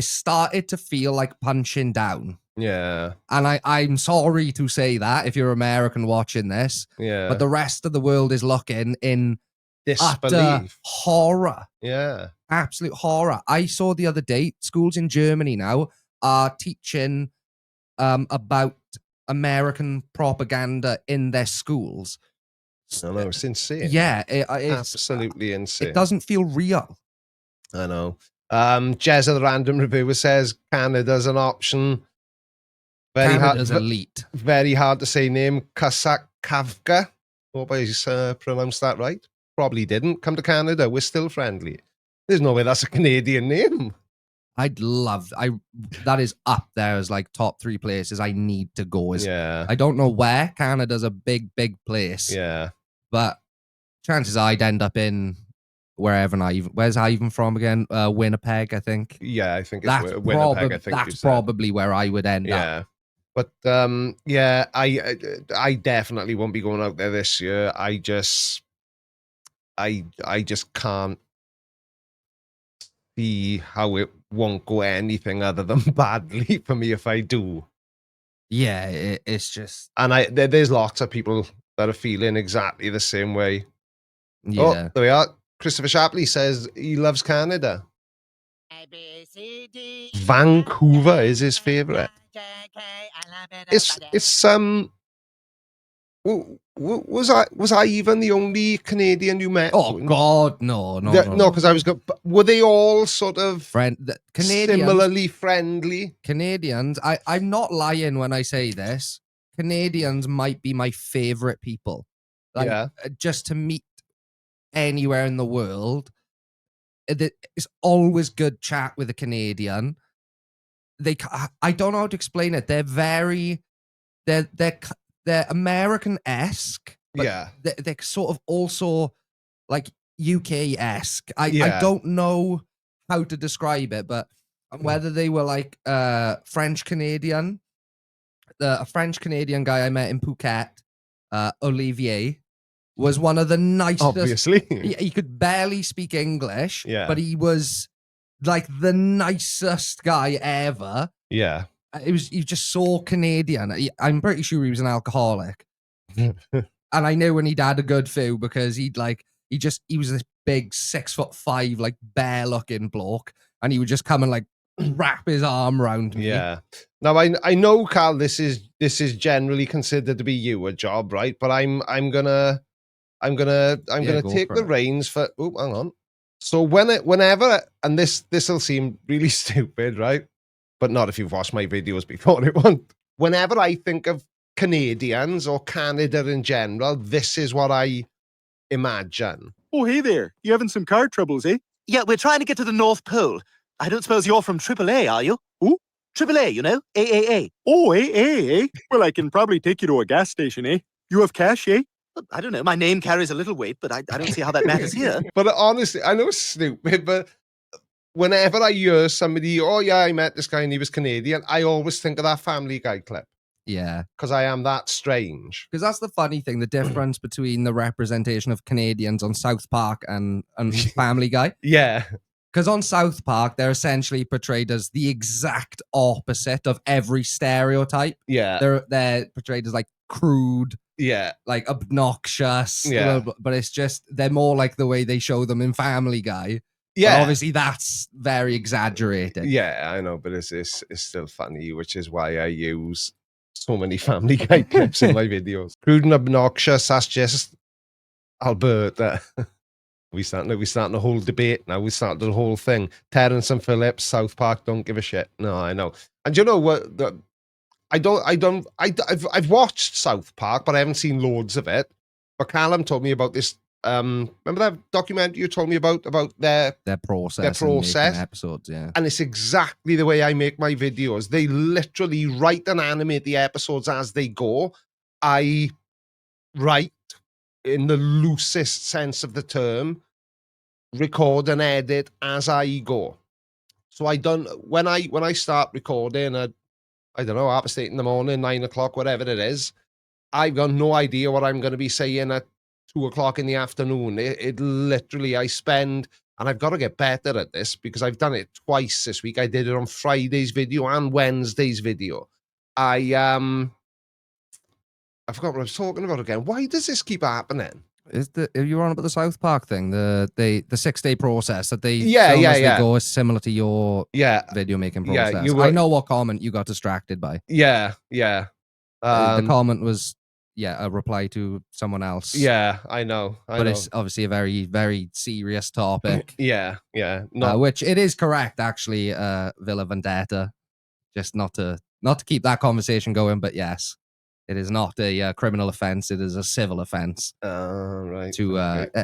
started to feel like punching down. Yeah. And I'm sorry to say that if you're American watching this. Yeah. But the rest of the world is looking in disbelief. Utter horror. Yeah. Absolute horror. I saw the other day, schools in Germany now are teaching about American propaganda in their schools. I know, it's insane. Yeah. It's absolutely insane. It doesn't feel real. I know. Jez of the Random Reviewer says Canada's an option. Canada's elite. Very hard to say name. Kasakavka. Hope I pronounced that right. Probably didn't. Come to Canada. We're still friendly. There's no way that's a Canadian name. that is up there as like top 3 places I need to go. Yeah. I don't know where. Canada's a big place. Yeah. But chances are I'd end up in wherever where's I even from again? Winnipeg, I think. Yeah, I think it's Winnipeg. I think that's probably where I would end up. Yeah. But yeah, I definitely won't be going out there this year. I just can't see how it won't go anything other than badly for me if I do. Yeah, it's just, and there's lots of people that are feeling exactly the same way. yeah. Oh, there we are. Christopher Shapley says he loves Canada. Vancouver is his favorite. It's was I even the only Canadian you met? Oh God, no, because I was good. Were they all sort of similarly friendly? Canadians, I'm not lying when I say this. Canadians might be my favorite people. Like, just to meet anywhere in the world, it's always good chat with a Canadian. I don't know how to explain it. They're very, they're American-esque. Yeah. They're sort of also like UK-esque. I don't know how to describe it, but whether they were like French-Canadian, a French-Canadian guy I met in Phuket, Olivier, was one of the nicest. Obviously. He could barely speak English, but he was like the nicest guy ever. Yeah. He was just so Canadian. I'm pretty sure he was an alcoholic. And I knew when he'd had a good few because he was this big 6'5", like bear looking bloke. And he would just come and like wrap his arm around me. Yeah. Now I know, Carl, this is generally considered to be you a job, right? But I'm gonna take the reins for. Oh, hang on. So whenever, and this'll seem really stupid, right? But not if you've watched my videos before. It won't. Whenever I think of Canadians or Canada in general, this is what I imagine. Oh, hey there. You having some car troubles, eh? Yeah, we're trying to get to the North Pole. I don't suppose you're from AAA, are you? Who? AAA, you know? AAA. Oh, AA, eh? Well, I can probably take you to a gas station, eh? You have cash, eh? I don't know. My name carries a little weight, but I don't see how that matters here. But honestly, I know it's stupid, but whenever I hear somebody, oh yeah, I met this guy and he was Canadian, I always think of that Family Guy clip. Yeah. Because I am that strange. Because that's the funny thing, the difference between the representation of Canadians on South Park and Family Guy. Yeah. Because on South Park, they're essentially portrayed as the exact opposite of every stereotype. Yeah. They're portrayed as like crude. Yeah. Like obnoxious. Yeah. But it's just, they're more like the way they show them in Family Guy. Yeah. But obviously, that's very exaggerated. Yeah, I know, but it's still funny, which is why I use so many Family Guy clips in my videos. Crude and obnoxious, that's just Alberta. We starting a whole debate now. We started the whole thing. Terrence and Phillips, South Park don't give a shit. No, I know. And you know what? I've watched South Park, but I haven't seen loads of it. But Callum told me about this. Remember that documentary you told me about their process, making episodes, yeah. And it's exactly the way I make my videos. They literally write and animate the episodes as they go. I write, in the loosest sense of the term, record and edit as I go. So when I start recording at, I don't know, 8:30 in the morning, 9 o'clock, whatever it is, I've got no idea what I'm going to be saying at 2 o'clock in the afternoon. It literally, I spend, and I've got to get better at this because I've done it twice this week. I did it on Friday's video and Wednesday's video. I forgot what I was talking about again. Why does this keep happening? Are you on about the South Park thing? The 6-day process that they they go is similar to your video making process. Yeah, I know what comment you got distracted by. Yeah. The comment was a reply to someone else. Yeah, I know. It's obviously a very, very serious topic. Yeah. Which it is correct, actually, Villa Vendetta. Just not to keep that conversation going, but yes. It is not a criminal offense. It is a civil offense. Right.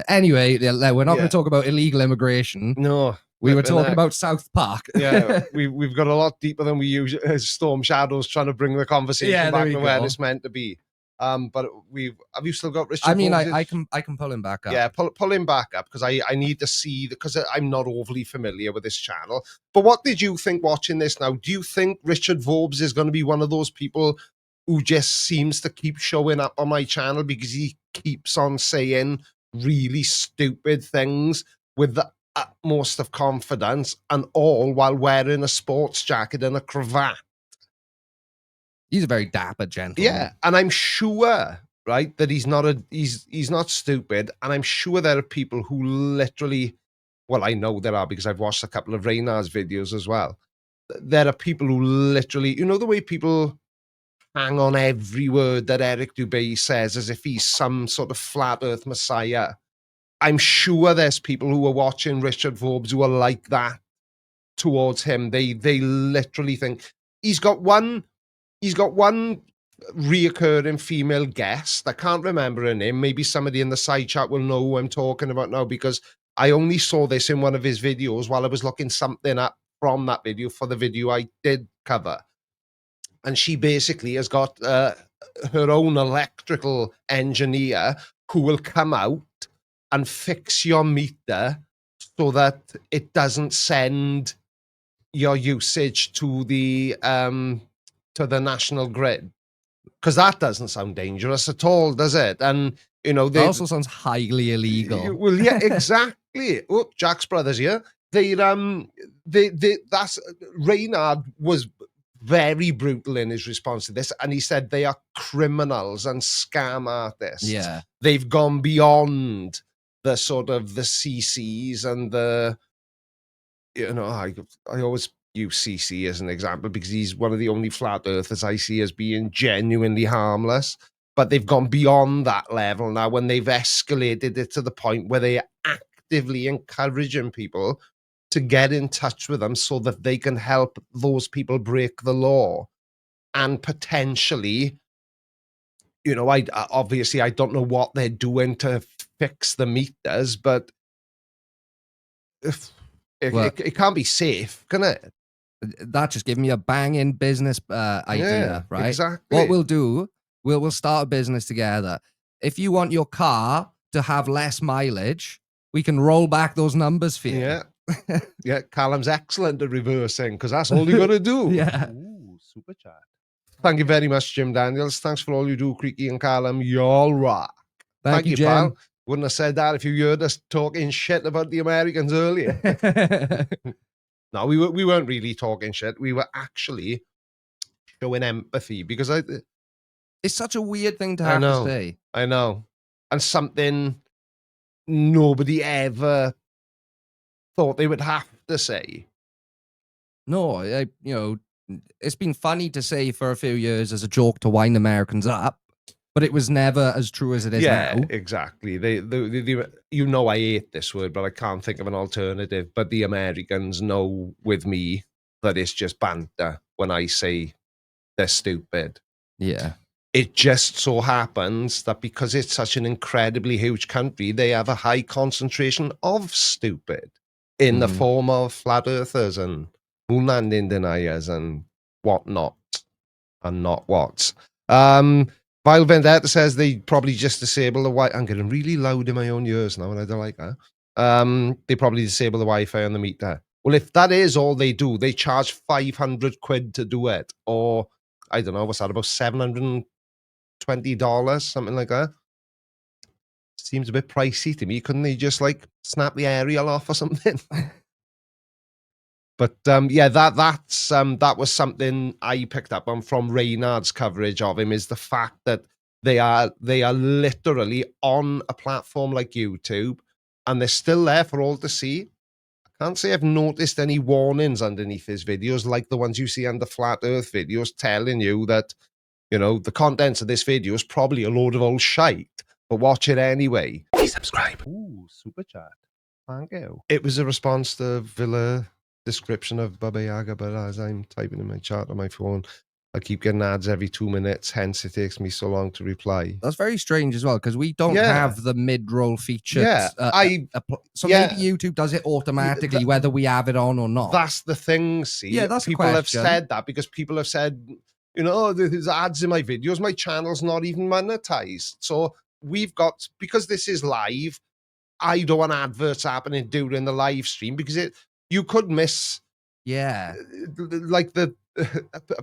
Anyway, we're not going to talk about illegal immigration. No. We were talking about South Park. Yeah, we've got a lot deeper than we use. Storm Shadows trying to bring the conversation back to where it's meant to be. But have you still got Richard? I mean, I can pull him back up. Yeah, pull him back up because I need to see, because I'm not overly familiar with this channel. But what did you think watching this now? Do you think Richard Vobes is going to be one of those people who just seems to keep showing up on my channel because he keeps on saying really stupid things with the utmost of confidence, and all while wearing a sports jacket and a cravat? He's a very dapper gentleman. Yeah, and I'm sure, right, that he's not stupid, and I'm sure there are people who literally, well, I know there are because I've watched a couple of Reynard's videos as well. There are people who literally, you know, the way people hang on every word that Eric Dubé says as if he's some sort of flat earth messiah. I'm sure there's people who are watching Richard Vobes who are like that towards him. They literally think he's got one reoccurring female guest. I can't remember her name. Maybe somebody in the side chat will know who I'm talking about now, because I only saw this in one of his videos while I was looking something up from that video for the video I did cover. And she basically has got her own electrical engineer who will come out and fix your meter so that it doesn't send your usage to the national grid, because that doesn't sound dangerous at all, does it? And you know, it also sounds highly illegal. Well, yeah, exactly. Oh, Jack's brothers here. That's Reynard was very brutal in his response to this, and he said they are criminals and scam artists. Yeah, they've gone beyond the sort of the CCs and the, you know, I always use CC as an example because he's one of the only flat earthers I see as being genuinely harmless. But they've gone beyond that level now when they've escalated it to the point where they are actively encouraging people to get in touch with them so that they can help those people break the law. And potentially, you know, obviously I don't know what they're doing to fix the meters, but it can't be safe, can it? That just gave me a banging business idea, right? Exactly. What we'll do, we'll start a business together. If you want your car to have less mileage, we can roll back those numbers for you. Yeah. Yeah, Callum's excellent at reversing because that's all you got to do. Yeah. Ooh, super chat. Thank you very much, Jim Daniels. Thanks for all you do, Creaky and Callum. Y'all rock. Thank you, Jim. Pal. Wouldn't have said that if you heard us talking shit about the Americans earlier. No, we weren't really talking shit. We were actually showing empathy because it's such a weird thing to have to say. I know. And something nobody ever thought they would have to say. No, you know, it's been funny to say for a few years as a joke to wind Americans up, but it was never as true as it is now. Yeah, exactly. You know, I hate this word, but I can't think of an alternative. But the Americans know with me that it's just banter when I say they're stupid. Yeah. It just so happens that because it's such an incredibly huge country, they have a high concentration of stupid in the form of flat earthers and moon landing deniers and whatnot and not what's. Vile Vendetta says they probably just disable the Wi-Fi. I'm getting really loud in my own ears now, and I don't like that. They probably disable the Wi-Fi on the meter. Well, if that is all they do, they charge 500 quid to do it, or I don't know, what's that, about $720, something like that. Seems a bit pricey to me. Couldn't they just like snap the aerial off or something? But yeah, that was something I picked up on from Reynard's coverage of him, is the fact that they are literally on a platform like YouTube, and they're still there for all to see. I can't say I've noticed any warnings underneath his videos like the ones you see under Flat Earth videos telling you that, you know, the contents of this video is probably a load of old shite, but watch it anyway. Please subscribe. Ooh, super chat. Thank you. It was a response to Villa description of Baba Yaga, but as I'm typing in my chat on my phone, I keep getting ads every 2 minutes, hence it takes me so long to reply. That's very strange as well, because we don't have the mid-roll feature. Yeah, so maybe YouTube does it automatically, whether we have it on or not. That's the thing, see? Yeah, that's people a have question. said that because people have said, you know, there's ads in my videos, my channel's not even monetized. So we've got, because this is live, I don't want adverts happening during the live stream because you could miss like a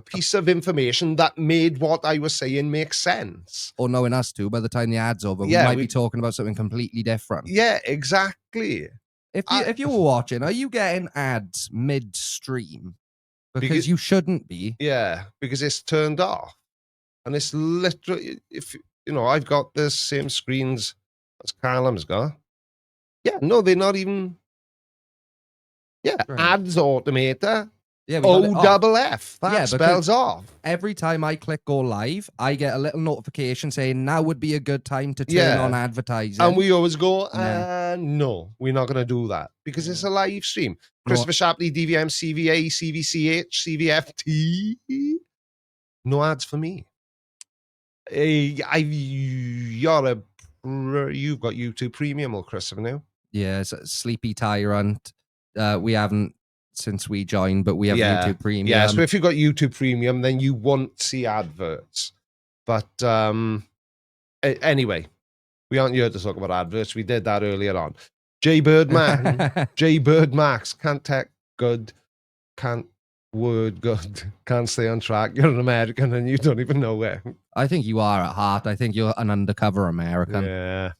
piece of information that made what I was saying make sense. Or knowing us too, by the time the ad's over, we might be talking about something completely different. Yeah, exactly. If you were watching, are you getting ads midstream? Because you shouldn't be. Yeah, because it's turned off. And it's literally, if you know, I've got the same screens as Callum's got. Yeah, no, they're not even. Yeah, ads automator. Yeah, OFF. That spells off. Every time I click go live, I get a little notification saying now would be a good time to turn on advertising. And we always go, no, we're not going to do that because it's a live stream. Christopher Shapley, DVM, CVA, CVCH, CVFT. No ads for me. You've got YouTube Premium or Christopher now? Yeah, it's a Sleepy Tyrant. We haven't since we joined, but we have YouTube Premium. Yeah, so if you've got YouTube Premium, then you won't see adverts. But anyway, we aren't here to talk about adverts. We did that earlier on. J Bird Max, can't tech good, can't word good, can't stay on track. You're an American and you don't even know where. I think you are at heart. I think you're an undercover American. Yeah.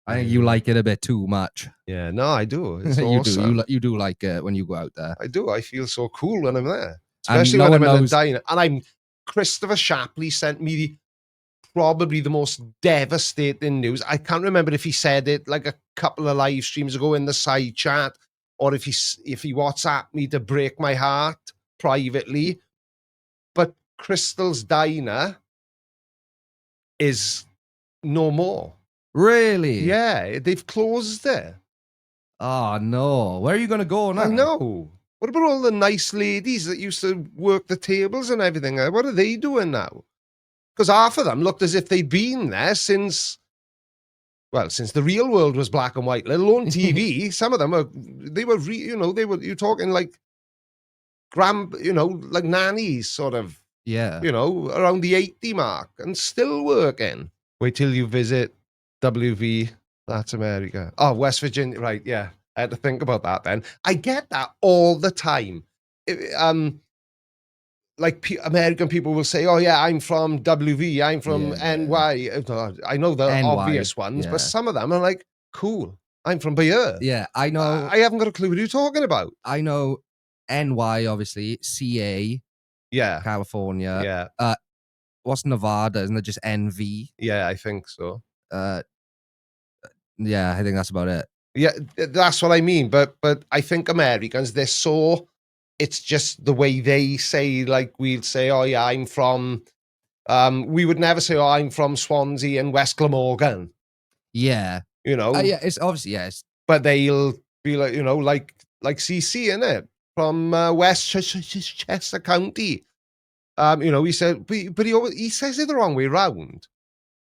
I think you like it a bit too much. Yeah, no, I do. It's you awesome. You do like it when you go out there. I do. I feel so cool when I'm there. Especially when I'm in a diner. And Christopher Shapley sent me probably the most devastating news. I can't remember if he said it like a couple of live streams ago in the side chat or if he WhatsApped me to break my heart privately. But Crystal's Diner is no more. Really? Yeah, they've closed it. Oh, no. Where are you going to go now? I know. What about all the nice ladies that used to work the tables and everything? What are they doing now? Because half of them looked as if they'd been there since the real world was black and white, let alone TV. Some of them you're talking like like nannies sort of. Yeah. Around the 80 mark and still working. Wait till you visit WV. That's America. Oh, West Virginia. Right. Yeah. I had to think about that then. I get that all the time. American people will say, oh, yeah, I'm from WV. I'm from NY. I know the NY, obvious ones, but some of them are like, cool. I'm from Bayeux. Yeah, I know. I haven't got a clue what you're talking about. I know NY, obviously. CA. Yeah. California. Yeah. What's Nevada? Isn't it just NV? Yeah, I think so. Yeah, I think that's about it. Yeah, that's what I mean. But I think Americans, it's just the way they say, like we'd say, oh yeah, I'm from, we would never say, oh, I'm from Swansea and West Glamorgan. Yeah. Yeah, it's obviously, yes. But they'll be like, like CC, innit? From Westchester County. He said, but he says it the wrong way round.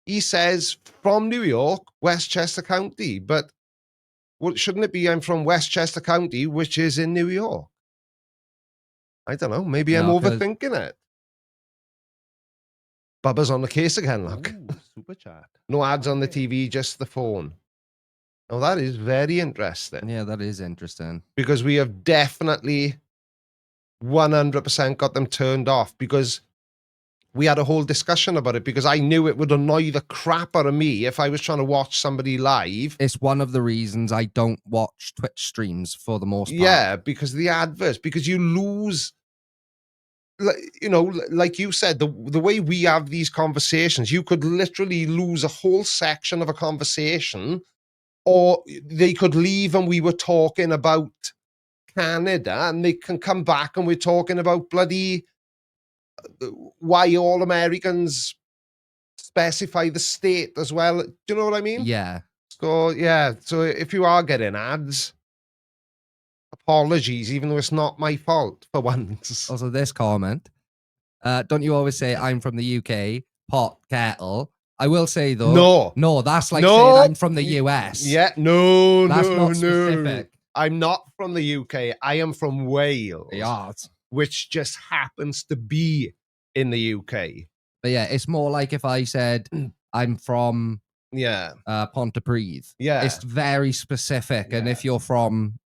He says from New York, Westchester County, but shouldn't it be I'm from Westchester County, which is in New York? I don't know. Maybe I'm overthinking it. Bubba's on the case again, look. Super chat. No ads on the TV, just the phone. Oh, that is very interesting. Yeah, that is interesting. Because we have definitely 100% got them turned off because we had a whole discussion about it because I knew it would annoy the crap out of me if I was trying to watch somebody live. It's one of the reasons I don't watch Twitch streams for the most part. Yeah, because of the adverts, because you lose, like you said, the way we have these conversations, you could literally lose a whole section of a conversation or they could leave and we were talking about Canada and they can come back and we're talking about bloody why all Americans specify the state as well. Do you know what I mean? Yeah. So, yeah. So if you are getting ads, apologies, even though it's not my fault for once. Also, this comment, Don't you always say, I'm from the UK, pot, kettle? I will say, though, no, that's like saying I'm from the US. Yeah, That's not specific. I'm not from the UK. I am from Wales, Yes. which just happens to be in the UK. But yeah, it's more like if I said I'm from Pontypridd. Yeah. It's very specific. And if you're from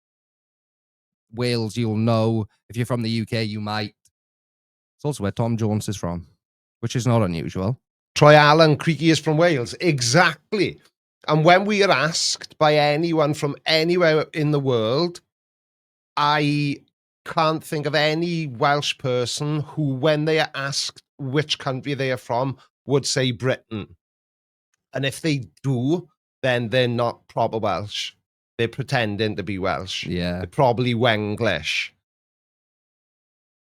Wales, you'll know. If you're from the UK, you might. It's also where Tom Jones is from, which is not unusual. Troy Allen, Creaky is from Wales. Exactly. And when we are asked by anyone from anywhere in the world, I can't think of any Welsh person who, when they are asked which country they are from, would say Britain. And if they do, then they're not proper Welsh. They're pretending to be Welsh. Yeah. They're probably Wenglish.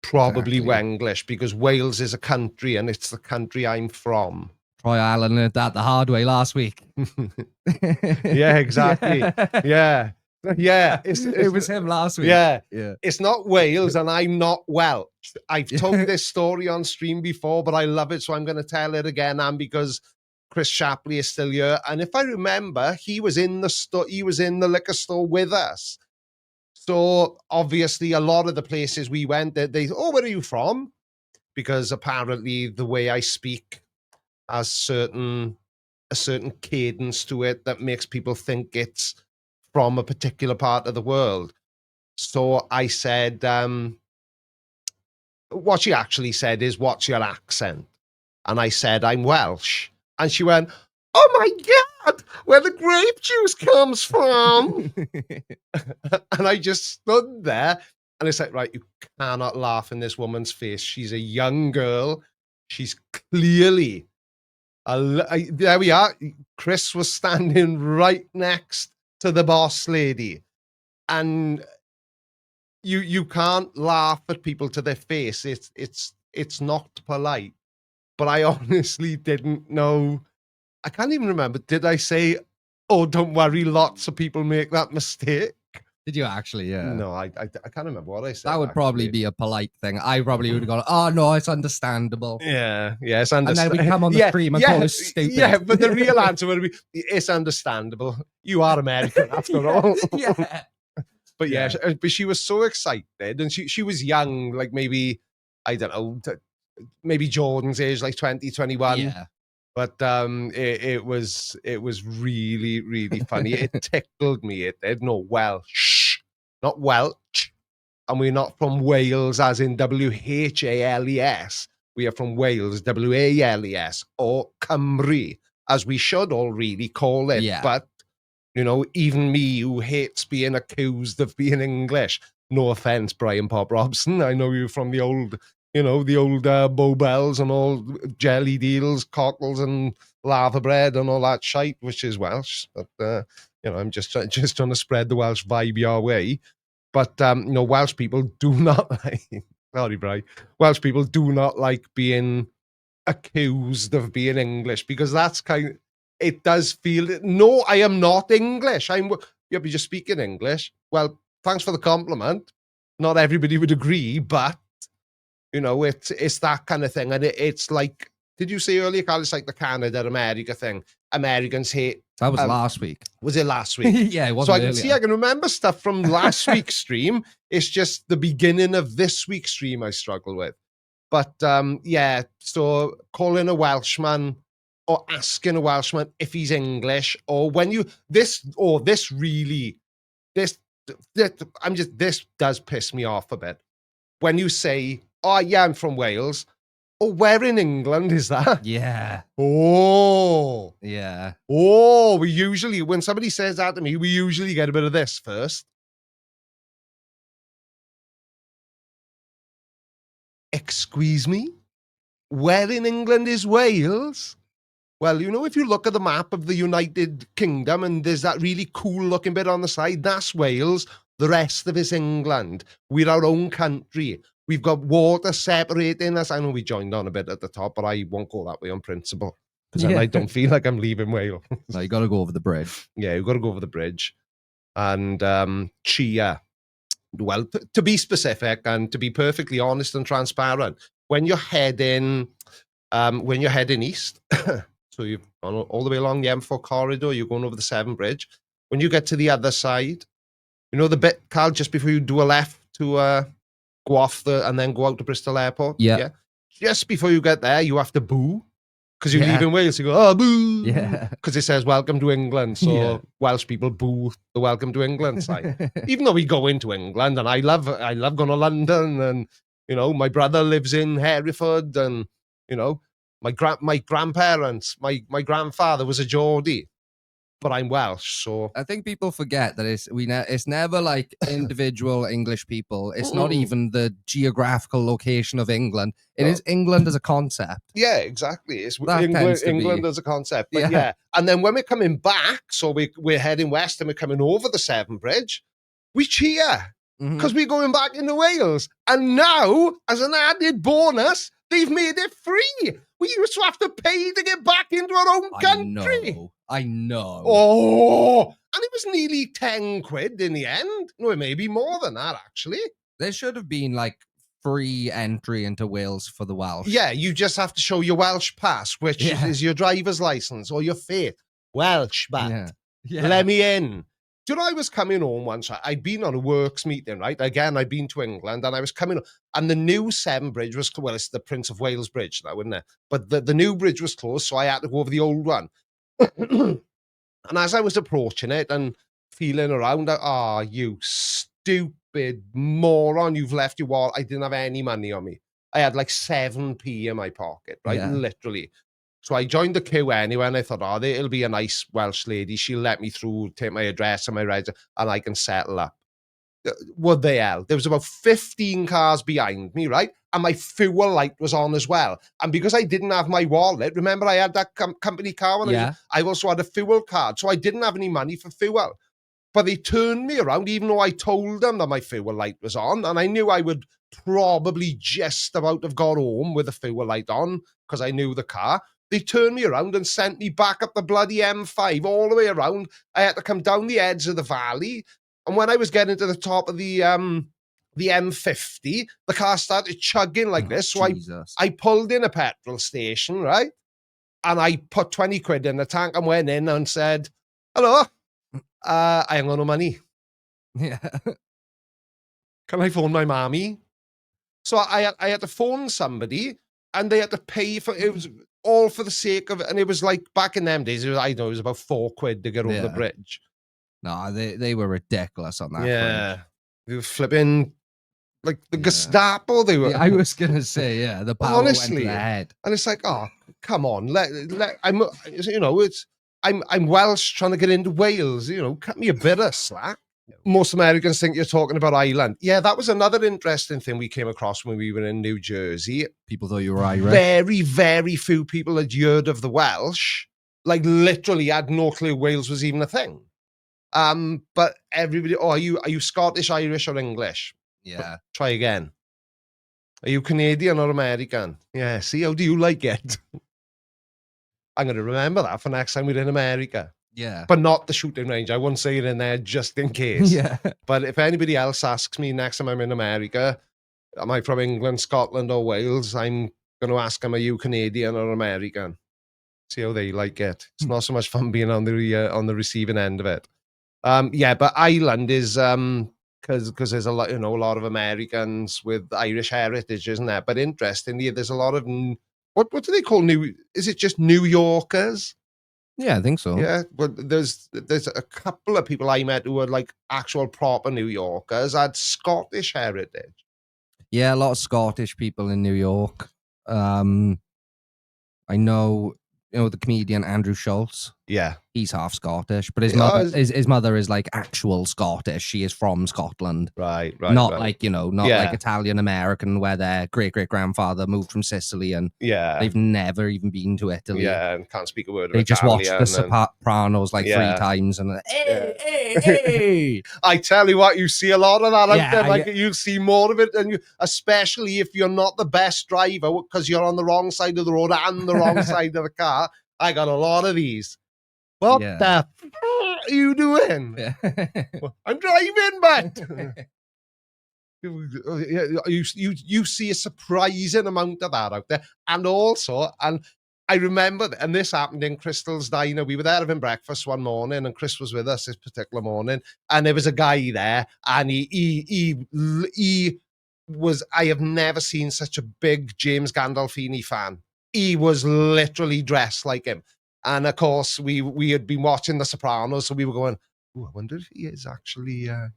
Probably Wenglish, because Wales is a country and it's the country I'm from. Troy Allen learned that the hard way last week. Yeah, exactly. Yeah. Yeah. It was him last week. Yeah. It's not Wales and I'm not Welsh. I've told this story on stream before, but I love it, so I'm going to tell it again. And because Chris Shapley is still here. And if I remember, he was in the liquor store with us. So obviously a lot of the places we went, they where are you from? Because apparently the way I speak has a certain cadence to it that makes people think it's from a particular part of the world. So I said, what she actually said is, what's your accent? And I said, I'm Welsh. And she went, oh my God, where the grape juice comes from. And I just stood there and I said, right, you cannot laugh in this woman's face. She's a young girl. She's clearly, there we are. Chris was standing right next to the boss lady. And you can't laugh at people to their face. It's not polite. But I honestly didn't know. I can't even remember. Did I say, oh, don't worry, lots of people make that mistake? Did you actually? Yeah. No, I can't remember what I said. That would probably be a polite thing. I probably would have gone, oh, no, it's understandable. Yeah, it's understandable. And then we come on the stream and call us stupid. Yeah, but the real answer would be, it's understandable. You are American after all. Yeah. But yeah, but she was so excited. And she was young, like maybe, I don't know, maybe Jordan's age, like 20, 21. Yeah. But it was really, really funny. It tickled me. It did. No, Welsh, not Welch. And we're not from Wales as in WHALES. We are from Wales, WALES, or Cymru, as we should all really call it. Yeah. But, you know, even me who hates being accused of being English, no offense, Brian Pop Robson. I know you're from the old... the old Bobels and all jelly deals, cockles and lava bread and all that shite, which is Welsh. But, I'm just trying to spread the Welsh vibe your way. But, Welsh people do not like, sorry, Brian, Welsh people do not like being accused of being English because that's it does feel, no, I am not English. You're just speaking English. Well, thanks for the compliment. Not everybody would agree, but it's that kind of thing. And it's like, did you say earlier, Carl, it's like the Canada-America thing. Americans hate... That was last week. Was it last week? Yeah, it wasn't So I can remember stuff from last week's stream. It's just the beginning of this week's stream I struggle with. But, so calling a Welshman or asking a Welshman if he's English, or when this does piss me off a bit. When you say, oh, yeah, I'm from Wales. Oh, where in England is that? Yeah. Oh. Yeah. Oh, when somebody says that to me, we usually get a bit of this first. Excuse me? Where in England is Wales? Well, if you look at the map of the United Kingdom and there's that really cool looking bit on the side, that's Wales. The rest of it's England. We're our own country. We've got water separating us. I know we joined on a bit at the top, but I won't go that way on principle because then I don't feel like I'm leaving Wales. No, you got to go over the bridge. Yeah, you've got to go over the bridge. And Chia, well, to be specific and to be perfectly honest and transparent, when you're heading east, so you've gone all the way along the M4 corridor, you're going over the Severn Bridge. When you get to the other side, you know the bit, Carl, just before you do a left to go off and then go out to Bristol Airport? Yeah. Just before you get there, you have to boo. Because you leave in Wales, you go, oh, boo. Yeah. Because it says, welcome to England. So Welsh people boo the welcome to England sign. Even though we go into England, and I love going to London, and, you know, my brother lives in Hereford, and, you know, my grandparents, my grandfather was a Geordie, but I'm Welsh, so... I think people forget that it's never like individual English people. It's not even the geographical location of England. It is England as a concept. Yeah, exactly. It's England as a concept. But yeah. And then when we're coming back, so we're heading west and we're coming over the Severn Bridge, we cheer because we're going back into Wales. And now, as an added bonus, they've made it free. We used to have to pay to get back into our own country. I know. Oh, and it was nearly 10 quid in the end. No, it may be more than that, actually. There should have been like free entry into Wales for the Welsh. Yeah, you just have to show your Welsh pass, which is your driver's license or your faith. Welsh, but let me in. Do you know, I was coming home once. I'd been on a works meeting, right? Again, I'd been to England, and I was coming, and the new Severn Bridge was, well, it's the Prince of Wales Bridge now, isn't it? But the new bridge was closed, so I had to go over the old one. And as I was approaching it and feeling around, you stupid moron, you've left your wallet. I didn't have any money on me. I had like 7p in my pocket, right? Literally. So I joined the queue anyway, and I thought, it'll be a nice Welsh lady. She'll let me through, take my address and my reg, and I can settle up. What the hell? There was about 15 cars behind me, right? And my fuel light was on as well. And because I didn't have my wallet, remember I had that company car when I also had a fuel card. So I didn't have any money for fuel. But they turned me around, even though I told them that my fuel light was on. And I knew I would probably just about have got home with the fuel light on because I knew the car. They turned me around and sent me back up the bloody M5 all the way around. I had to come down the edge of the valley. And when I was getting to the top of the M50, the car started chugging like this. So I pulled in a petrol station, right? And I put 20 quid in the tank and went in and said, hello, I ain't got no money. Yeah. Can I phone my mommy? So I had to phone somebody, and they had to pay for it. Was all for the sake of it. And it was like back in them days, it was about 4 quid to get over the bridge. No, they were ridiculous on that. Yeah. They were flipping like the Gestapo. They were. Yeah, I was gonna say, the power went to the head. And it's like, come on, I'm Welsh trying to get into Wales. You know, cut me a bit of slack. Most Americans think you're talking about Ireland. Yeah, that was another interesting thing we came across when we were in New Jersey. People thought you were Irish. Very, very few people had heard of the Welsh. Like, literally had no clue Wales was even a thing. But everybody, are you Scottish, Irish, or English? Yeah. Try again. Are you Canadian or American? Yeah, see, how do you like it? I'm going to remember that for next time we're in America. Yeah. But not the shooting range. I won't say it in there just in case. Yeah. But if anybody else asks me next time I'm in America, am I from England, Scotland, or Wales, I'm going to ask them, are you Canadian or American? See how they like it. It's not so much fun being on the receiving end of it. But Ireland is because there's a lot of Americans with Irish heritage, isn't there? But interestingly, there's a lot of what do they call is it just New Yorkers? Yeah, I think so. Yeah, but there's a couple of people I met who were like actual proper New Yorkers, had Scottish heritage. Yeah, a lot of Scottish people in New York. I know, the comedian Andrew Schultz. Yeah. He's half Scottish, but his mother is like actual Scottish. She is from Scotland. Right. Not like Italian American where their great-great-grandfather moved from Sicily and they've never even been to Italy. Yeah, and can't speak a word of They Italian. just watched The Sopranos like 3 times and hey. I tell you what, you see a lot of that out there. Like you see more of it, and especially if you're not the best driver because you're on the wrong side of the road and the wrong side of the car. I got a lot of these. What the f*** are you doing? Yeah. I'm driving, but You see a surprising amount of that out there. And also, and I remember, and this happened in Crystal's diner. We were there having breakfast one morning, and Chris was with us this particular morning, and there was a guy there, and he was, I have never seen such a big James Gandolfini fan. He was literally dressed like him. And of course, we had been watching The Sopranos, so we were going, "Ooh, I wonder if he is actually, a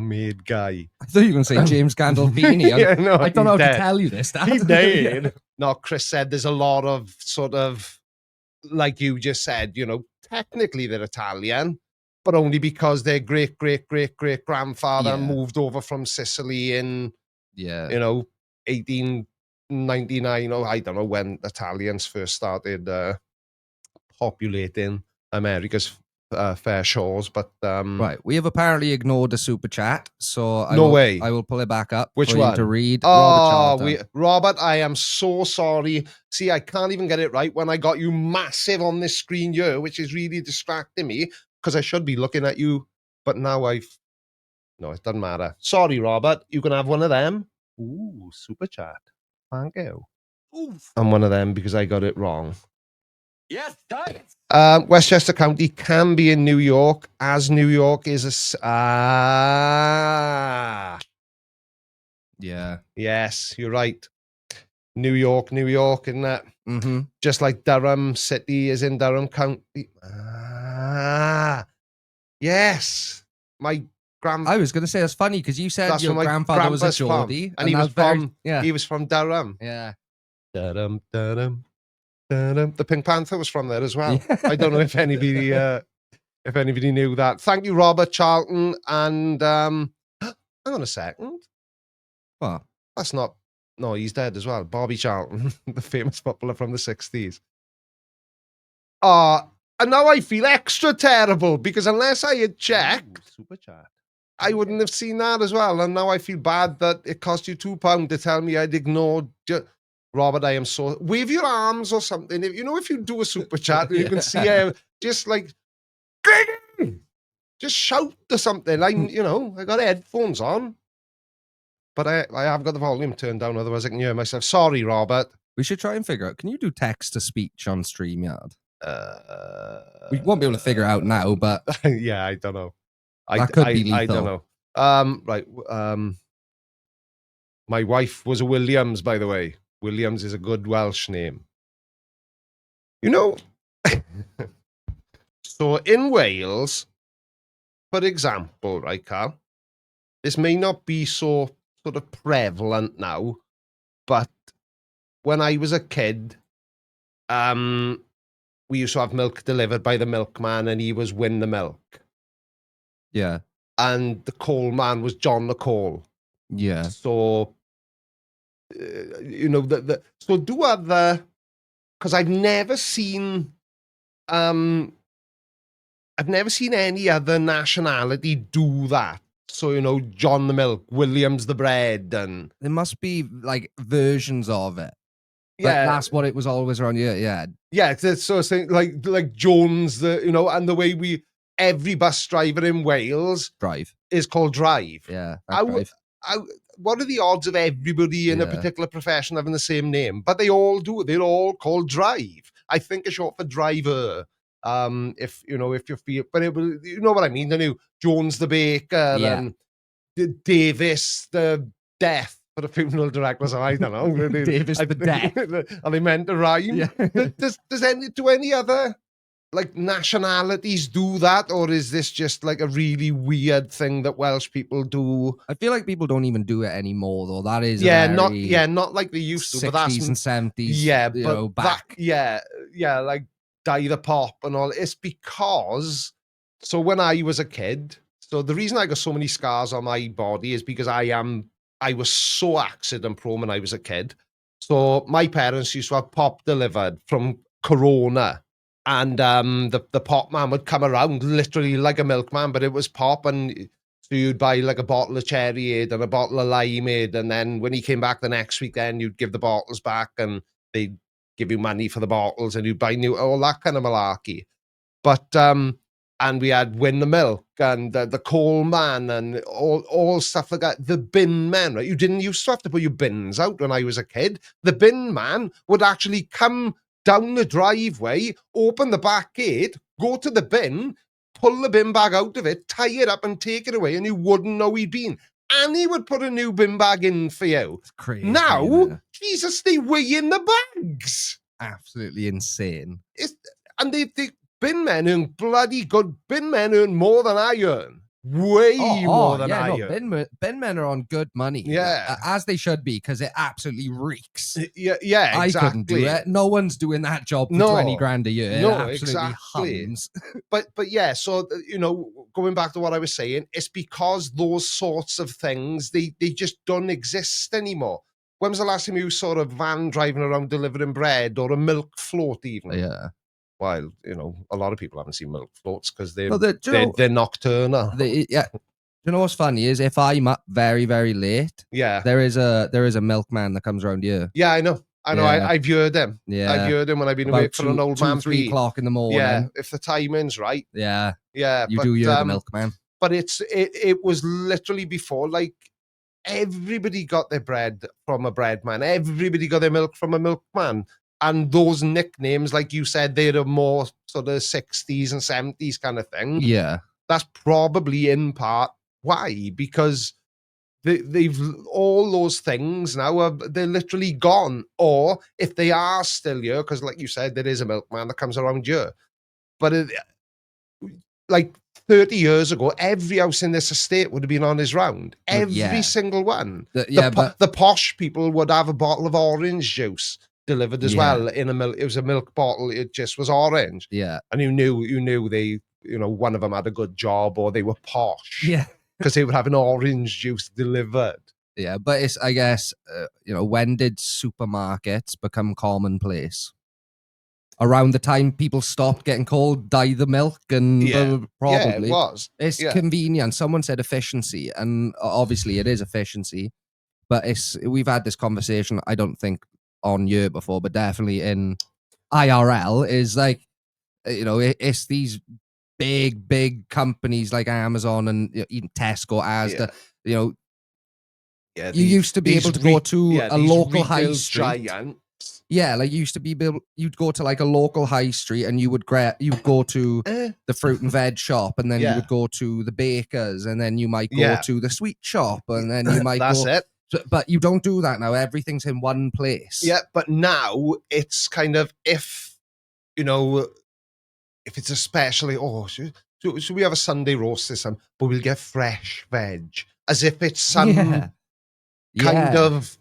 made guy." I thought you were going to say James Gandolfini. I don't know how to tell you this, Dad. He did. No, Chris said there's a lot of sort of, like you just said, technically they're Italian, but only because their great-great-great-great-grandfather moved over from Sicily in, 1899, or I don't know when Italians first started populating America's fair shores, but right, we have apparently ignored a super chat, so I will pull it back up. Which for one? You to read. Robert, I am so sorry. See, I can't even get it right when I got you massive on this screen here, which is really distracting me because I should be looking at you, but now no, it doesn't matter. Sorry, Robert. You can have one of them. Ooh, super chat. Thank you. Oof. And one of them because I got it wrong. Yes, thanks. Westchester County can be in New York, as New York is Yeah. Yes, you're right. New York, isn't it? Mm-hmm. Just like Durham City is in Durham County. Yes. I was going to say, it's funny because you said your grandfather was a Geordie. And he was from Durham. Yeah. Durham. The Pink Panther was from there as well. I don't know if anybody knew that. Thank you, Robert Charlton. And hang on a second. What? That's not. No, he's dead as well. Bobby Charlton, the famous footballer from the 60s. And now I feel extra terrible because unless I had checked, super chat, I wouldn't have seen that as well. And now I feel bad that it cost you £2 to tell me I'd ignored. Robert, I am so. Wave your arms or something. If you do a super chat, you can see just like, just shout or something. I got headphones on, but I have got the volume turned down. Otherwise, I can hear myself. Sorry, Robert. We should try and figure out. Can you do text to speech on StreamYard? We won't be able to figure it out now, but yeah, I don't know. That could be lethal. I don't know. Right. My wife was a Williams, by the way. Williams is a good Welsh name. So in Wales, for example, right, Carl, this may not be so sort of prevalent now, but when I was a kid, we used to have milk delivered by the milkman, and he was Win the Milk. Yeah. And the coal man was John the Coal. Yeah. So, so do other, because I've never seen any other nationality do that. So, John the Milk, Williams the Bread, and there must be like versions of it. But that's what it was always around. Yeah. So it's like Jones, and the way every bus driver in Wales is called Drive. Yeah. Drive. What are the odds of everybody in a particular profession having the same name? But they all do. They're all called Drive. I think it's short for driver. If you feel, but you know what I mean. The new Jones the Baker and Davis the Death for the funeral director. So I don't know. Davis the Death. Are they meant to rhyme? Yeah. Do any other like nationalities do that, or is this just like a really weird thing that Welsh people do? I feel like people don't even do it anymore, though. That is not like they used to. 60s but that's and 70s. Yeah, but back. Like Die the Pop and all. It's because when I was a kid. So the reason I got so many scars on my body is because I was so accident prone when I was a kid. So my parents used to have pop delivered from Corona. And the pop man would come around literally like a milkman, but it was pop. And so you'd buy like a bottle of cherryade and a bottle of limeade. And then when he came back the next week, then you'd give the bottles back and they'd give you money for the bottles and you'd buy new, all that kind of malarkey. But and we had Win the Milk and the Coal Man and all stuff like that. The bin men, right? You didn't used to have to put your bins out when I was a kid. The bin man would actually come down the driveway, open the back gate, go to the bin, pull the bin bag out of it, tie it up and take it away, and you wouldn't know he'd been. And he would put a new bin bag in for you. It's crazy. Now, Jesus, they weigh in the bags. Absolutely insane. And the bin men earn bloody good. Bin men earn more than I earn. Way more than I earn. Bin men are on good money. Yeah. As they should be, because it absolutely reaks. Yeah, exactly. I couldn't do it. No one's doing that job for 20 grand a year. No, it absolutely hums. But yeah, so, going back to what I was saying, it's because those sorts of things, they just don't exist anymore. When was the last time you saw a van driving around delivering bread or a milk float even? Yeah. While, a lot of people haven't seen milk floats because they're nocturnal. You know what's funny is if I'm up very, very late, there is a milkman that comes around here. Yeah, I know. Yeah. I've heard them. Yeah. I've heard them when I've been awake for an old man. 3 o'clock in the morning. Yeah, if the timing's right. Yeah. Yeah. You do hear the milkman. But it was literally before, like, everybody got their bread from a bread man. Everybody got their milk from a milkman. And those nicknames, like you said, they're a more sort of 60s and 70s kind of thing. Yeah. That's probably in part why, because they've all those things now, they're literally gone. Or if they are still here, because like you said, there is a milkman that comes around here. But like 30 years ago, every house in this estate would have been on his round. Every single one. The posh people would have a bottle of orange juice delivered as well in a milk. It was a milk bottle. It just was orange. Yeah. And you knew they, one of them had a good job or they were posh. Yeah. Because they would have an orange juice delivered. Yeah. But it's, I guess, when did supermarkets become commonplace? Around the time people stopped getting called dye the milk and probably. Yeah, it was. It's convenient. Someone said efficiency, and obviously it is efficiency, but we've had this conversation, I don't think on year before, but definitely in IRL, is like, it's these big companies like Amazon and even Tesco, Asda, you used to be able to go to a local high street. Giants. Yeah, like you'd go to like a local high street and you'd go to the fruit and veg shop, and then you would go to the baker's, and then you might go to the sweet shop, and then you might That's it. But you don't do that now. Everything's in one place. Yeah, but now it's kind of if it's especially, should we have a Sunday roast this time? But we'll get fresh veg. As if it's some kind of,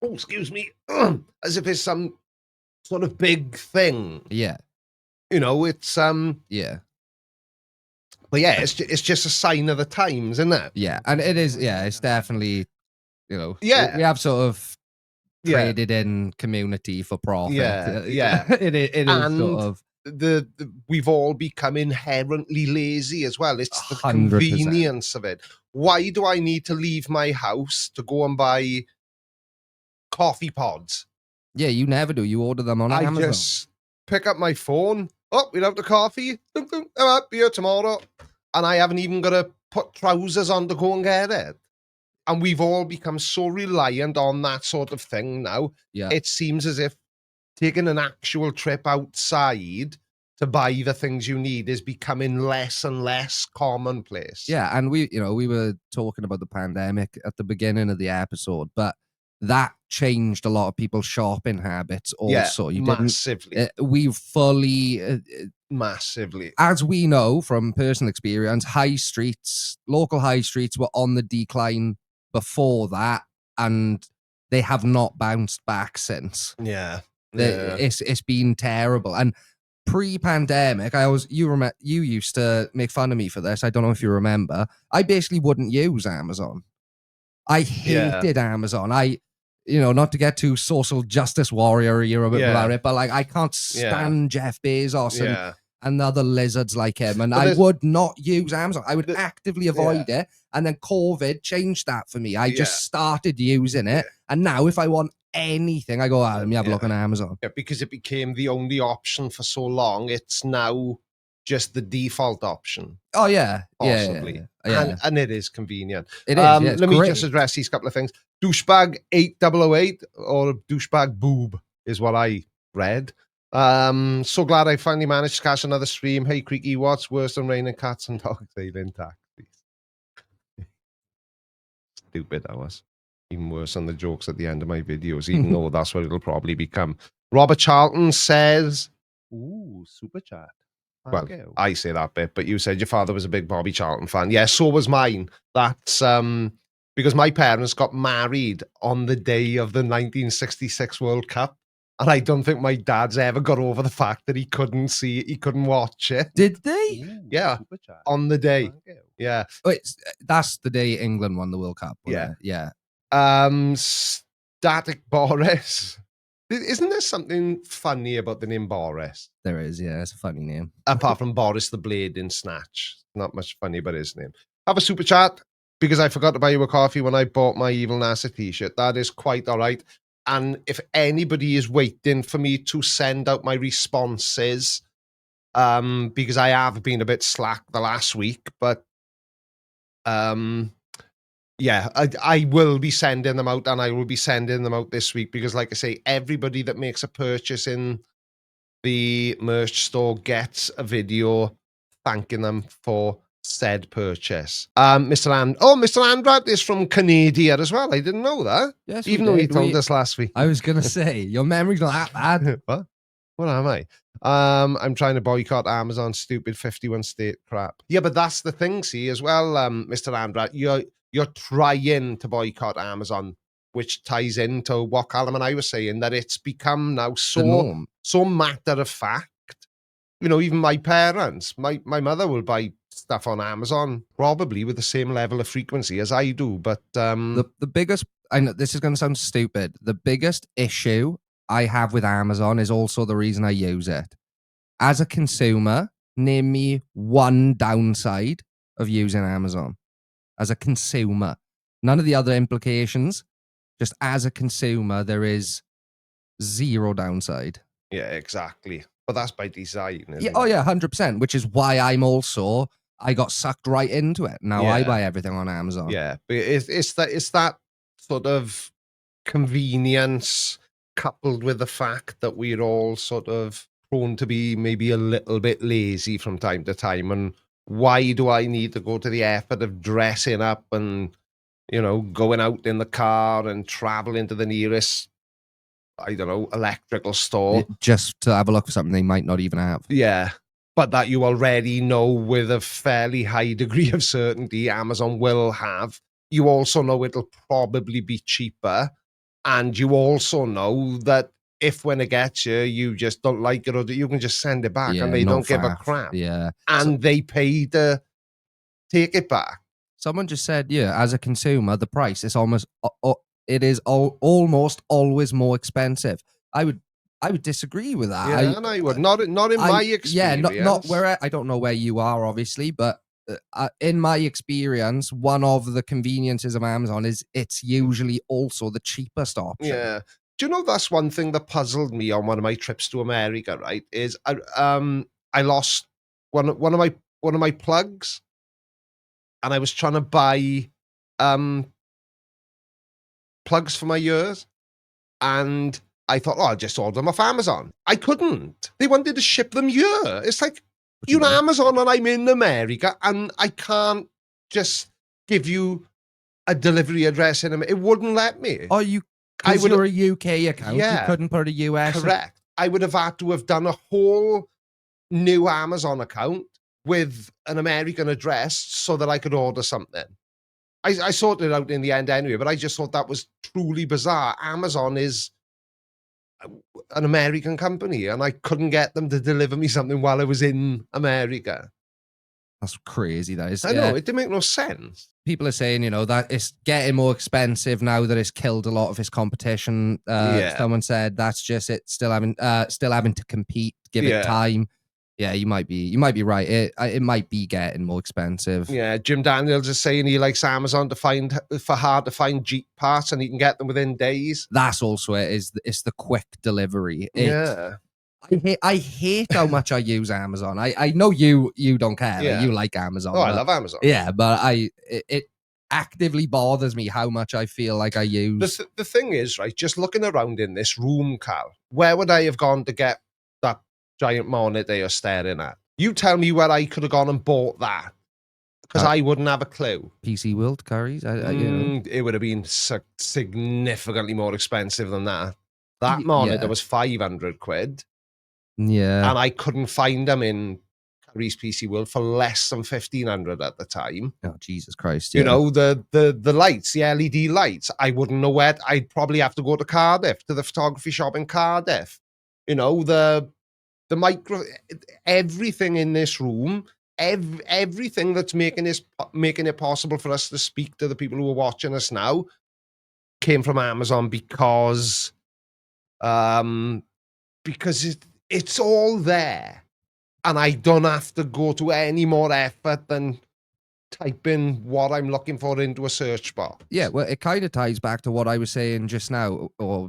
excuse me, as if it's some sort of big thing. Yeah. It's, yeah. But yeah, it's just a sign of the times, isn't it? Yeah, and it is, it's definitely, we have sort of traded in community for profit. Yeah. It is and sort of. We've all become inherently lazy as well. It's the 100%. convenience of it. Why do I need to leave my house to go and buy coffee pods? Yeah, you never do. You order them on Amazon. I just pick up my phone. Oh, we'll have the coffee. I'll be here tomorrow. And I haven't even got to put trousers on to go and get it. And we've all become so reliant on that sort of thing now. Yeah. It seems as if taking an actual trip outside to buy the things you need is becoming less and less commonplace. Yeah, and we were talking about the pandemic at the beginning of the episode, but that changed a lot of people's shopping habits also. Massively. We've fully... massively. As we know from personal experience, local high streets were on the decline before that, and they have not bounced back since. Yeah. It's been terrible. And pre-pandemic, you used to make fun of me for this. I don't know if you remember. I basically wouldn't use Amazon. I hated Amazon. Not to get too social justice warrior about it, but like I can't stand Jeff Bezos and the other lizards like him. And I would not use Amazon. I would actively avoid it. And then COVID changed that for me. I just started using it. And now if I want anything, I go, let me have a look on Amazon. Yeah, because it became the only option for so long. It's now just the default option. Oh yeah, Possibly. yeah. And it is convenient. It is. Yeah, let me just address these couple of things. Douchebag 8008 or douchebag boob is what I read. So glad I finally managed to catch another stream. Hey Creaky, what's worse than raining cats and dogs sailing taxis? Stupid that was. Even worse than the jokes at the end of my videos, even though that's what it'll probably become. Robert Charlton says, ooh, super chat. Well, I say that bit, but you said your father was a big Bobby Charlton fan. Yeah, so was mine. That's because my parents got married on the day of the 1966 World Cup. And I don't think my dad's ever got over the fact that he couldn't see it, he couldn't watch it. Did they? Ooh, yeah, super chat. on the day. Yeah. Wait, that's the day England won the World Cup. Yeah. Yeah. Static Boris. Isn't there something funny about the name Boris? There is, yeah. It's a funny name. Apart from Boris the Blade in Snatch. Not much funny about his name. Have a super chat because I forgot to buy you a coffee when I bought my Evil NASA t-shirt. That is quite all right. And if anybody is waiting for me to send out my responses, because I have been a bit slack the last week, but yeah, I will be sending them out, and I will be sending them out this week because, like I say, everybody that makes a purchase in the merch store gets a video thanking them for said purchase. Mr. Andrat is from Canada as well. I didn't know that. Yes, even though he told us last week. I was gonna say your memory's not that bad. What am I? I'm trying to boycott Amazon stupid 51 state crap. Yeah, but that's the thing, see, as well, Mr. Andrat, you're trying to boycott Amazon, which ties into what Callum and I were saying, that it's become now so matter of fact. You know, even my parents, my mother will buy stuff on Amazon, probably with the same level of frequency as I do. But the biggest, I know this is going to sound stupid, the biggest issue I have with Amazon is also the reason I use it. As a consumer, name me one downside of using Amazon. As a consumer, none of the other implications, just as a consumer, there is zero downside. Yeah, exactly. But that's by design. Yeah, oh yeah, 100%, which is why I got sucked right into it. Now I buy everything on Amazon. Yeah, but it's that sort of convenience coupled with the fact that we're all sort of prone to be maybe a little bit lazy from time to time. And why do I need to go to the effort of dressing up and, you know, going out in the car and traveling to the nearest, I don't know, electrical store? Just to have a look for something they might not even have. Yeah. But that you already know with a fairly high degree of certainty Amazon will have. You also know it'll probably be cheaper. And you also know that if when it gets you, you just don't like it, or that you can just send it back and they don't give a crap. Yeah. And they pay to take it back. Someone just said, yeah, as a consumer, the price is almost always more expensive. I would disagree with that. Yeah, and I would not in my experience. Yeah, not where I don't know where you are, obviously, but in my experience, one of the conveniences of Amazon is it's usually also the cheapest option. Yeah. Do you know that's one thing that puzzled me on one of my trips to America? Right, is I lost one of my plugs, and I was trying to buy plugs for my ears, and I thought, I'll just order them off Amazon. I couldn't. They wanted to ship them here. It's like, you're Amazon and I'm in America, and I can't just give you a delivery address in America. It wouldn't let me. Oh, because you're a UK account, you couldn't put a US. Correct. I would have had to have done a whole new Amazon account with an American address so that I could order something. I sorted it out in the end anyway, but I just thought that was truly bizarre. Amazon is an American company, and I couldn't get them to deliver me something while I was in America. That's crazy, that is. I know, it didn't make no sense. People are saying, you know, that it's getting more expensive now that it's killed a lot of its competition. Someone said that's just it, still having to compete, give it time. Yeah, you might be right. It might be getting more expensive. Yeah, Jim Daniels is saying he likes Amazon for hard to find Jeep parts, and he can get them within days. That's also it. It's the quick delivery. I hate how much I use Amazon. I know you don't care. Yeah. You like Amazon. Oh, I love Amazon. Yeah, but it actively bothers me how much I feel like I use. The thing is, right, just looking around in this room, Cal, where would I have gone to get that giant monitor you're staring at? You tell me where I could have gone and bought that, because I wouldn't have a clue. PC World carries, you know. It would have been significantly more expensive than that. That monitor was 500 quid. Yeah. And I couldn't find them in Curry's PC World for less than 1,500 at the time. Oh, Jesus Christ. You know, the lights, the LED lights, I wouldn't know where. I'd probably have to go to Cardiff, to the photography shop in Cardiff. You know, the micro, everything in this room, everything that's making it possible for us to speak to the people who are watching us now came from Amazon because it's all there, and I don't have to go to any more effort than type in what I'm looking for into a search box. Yeah, well, it kind of ties back to what I was saying just now, or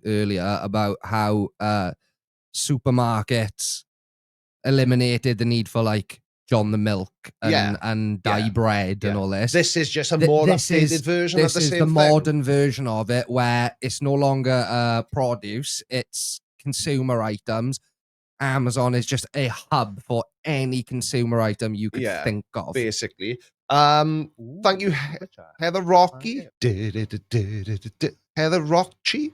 earlier, about how supermarkets eliminated the need for like John the Milk and dye bread and all this. This is just a more updated version of the same thing. This is the modern version of it, where it's no longer produce, it's consumer items. Amazon is just a hub for any consumer item you could think of. Basically. Thank you, Heather Rocky. Heather Rockchi?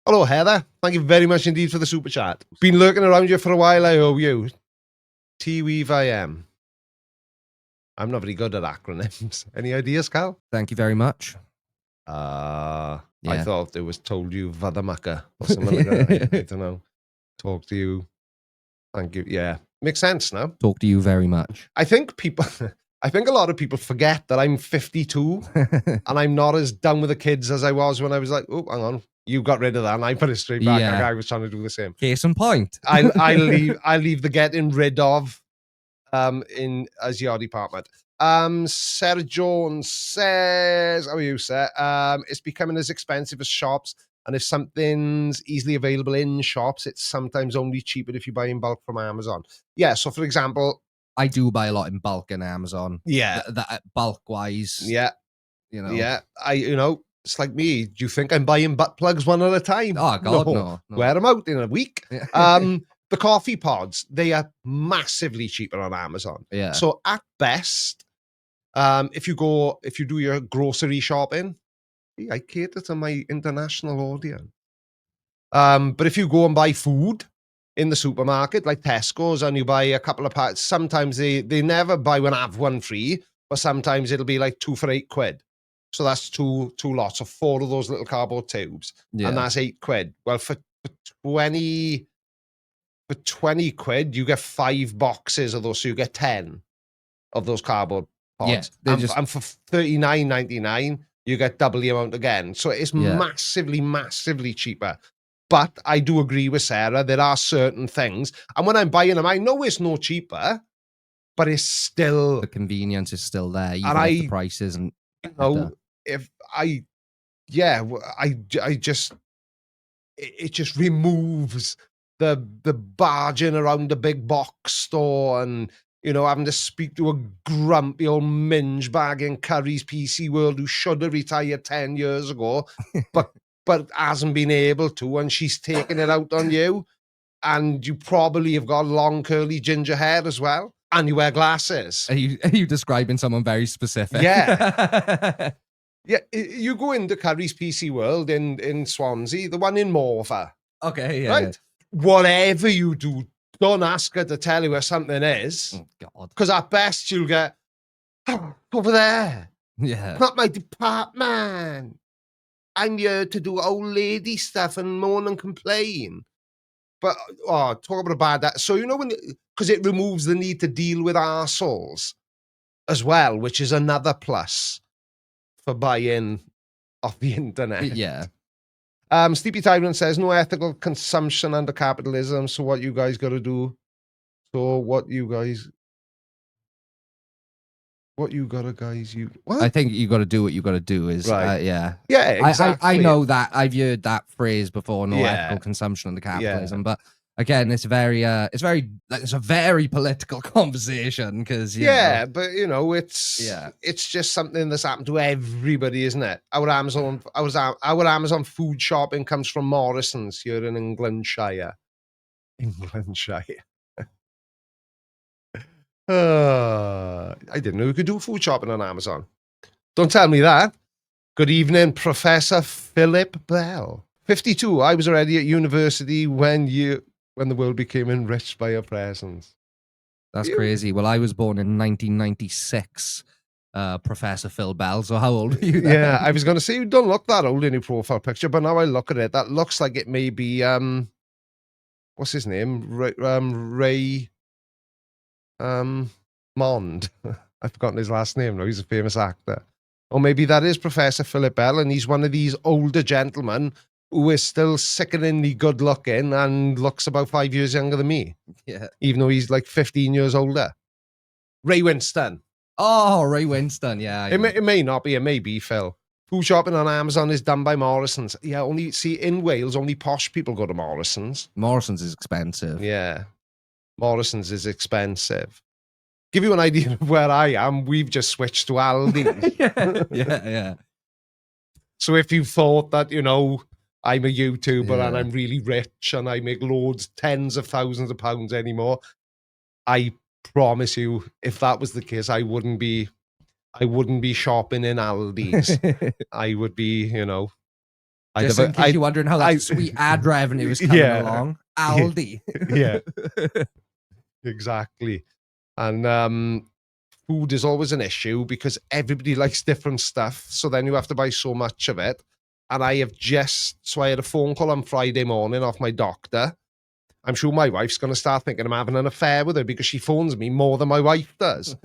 Hello, Heather. Thank you very much indeed for the super chat. Been lurking around you for a while, I owe you. T-Weave I am. I'm not very good at acronyms. Any ideas, Cal? Thank you very much. I thought it was told you Vadamaka or something like that. I don't know. Talk to you. Thank you. Yeah. Makes sense now. Talk to you very much. I think a lot of people forget that I'm 52 and I'm not as done with the kids as I was when I was like, oh, hang on. You got rid of that and I put it straight back. Yeah. Like I was trying to do the same. Case in point. I leave the getting rid of in as your department. Sarah Jones says, how are you, sir? It's becoming as expensive as shops, and if something's easily available in shops, it's sometimes only cheaper if you buy in bulk from Amazon. Yeah, so for example, I do buy a lot in bulk in Amazon. Yeah. That bulk wise. Yeah. Yeah. It's like me. Do you think I'm buying butt plugs one at a time? Oh, God, no. Wear them out in a week. The coffee pods, they are massively cheaper on Amazon. Yeah. So at best, if you do your grocery shopping, I cater to my international audience. But if you go and buy food in the supermarket, like Tesco's, and you buy a couple of packs, sometimes they never buy one, have one free, but sometimes it'll be like 2 for £8. So that's two lots of 4 of those little cardboard tubes. Yeah. And that's £8. Well, for 20 quid, you get 5 boxes of those, so you get 10 of those cardboard pods. Yeah, and for $39.99, you get double the amount again. So it's massively, massively cheaper. But I do agree with Sarah, there are certain things, and when I'm buying them, I know it's no cheaper, but it's still... The convenience is still there, even if the price isn't... It just removes the barging around the big box store and, having to speak to a grumpy old minge bag in Curry's PC World who should have retired 10 years ago, but hasn't been able to, and she's taking it out on you, and you probably have got long curly ginger hair as well, and you wear glasses. Are you describing someone very specific? Yeah. Yeah, you go into Curry's PC World in Swansea, the one in Morpher. Okay, yeah. Right? Yeah. Whatever you do, don't ask her to tell you where something is. Oh, God. Because at best you'll get, over there. Yeah. Not my department. I'm here to do old lady stuff and moan and complain. But, talk about a bad... So, because it removes the need to deal with arseholes as well, which is another plus for buying off the internet. Yeah. Sleepy Tyrant says, no ethical consumption under capitalism, so what you guys got to do? So what you guys... What you gotta, guys? You what? I think you got to do what you got to do. Is Right. yeah. Yeah, exactly. I know that. I've heard that phrase before. No Yeah. ethical consumption under capitalism, but again, it's a very political conversation because but you know, it's just something that's happened to everybody, isn't it? Our Amazon food shopping comes from Morrison's here in Englandshire. I didn't know you could do food shopping on Amazon. Don't tell me that. Good evening, Professor Philip Bell. 52. I was already at university when the world became enriched by your presence. That's crazy. Well, I was born in 1996, Professor Phil Bell. So how old are you then? Yeah, I was going to say you don't look that old in your profile picture, but now I look at it, that looks like it may be what's his name? Ray Mond. I've forgotten his last name now. He's a famous actor. Or maybe that is Professor Philip Bell, and he's one of these older gentlemen who is still sickeningly good looking and looks about 5 years younger than me. Yeah. Even though he's like 15 years older. Ray Winston. Oh, Ray Winston. Yeah. It may not be. It may be, Phil. Food shopping on Amazon is done by Morrison's. Yeah, in Wales, only posh people go to Morrison's. Morrison's is expensive. Yeah. Morrison's is expensive. Give you an idea of where I am, we've just switched to Aldi. yeah. So if you thought that, you know, I'm a YouTuber and I'm really rich and I make loads, tens of thousands of pounds anymore, I promise you, if that was the case, I wouldn't be shopping in Aldi's. I would be, you know. Just in case you're wondering how that sweet ad revenue is coming along. Aldi. Yeah. Exactly. And food is always an issue because everybody likes different stuff. So then you have to buy so much of it. And I had a phone call on Friday morning off my doctor. I'm sure my wife's going to start thinking I'm having an affair with her because she phones me more than my wife does.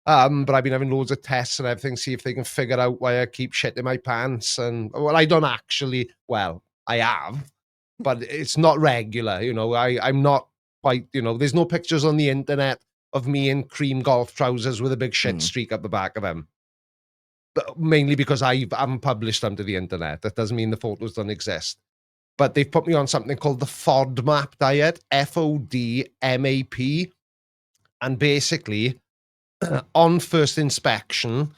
But I've been having loads of tests and everything, see if they can figure out why I keep shit in my pants. And well, I don't actually, I have, but it's not regular. You know, I'm not quite, you know, there's no pictures on the internet of me in cream golf trousers with a big shit streak up the back of them. But mainly because I haven't published them to the internet. That doesn't mean the photos don't exist. But they've put me on something called the FODMAP diet, FODMAP. And basically, on first inspection,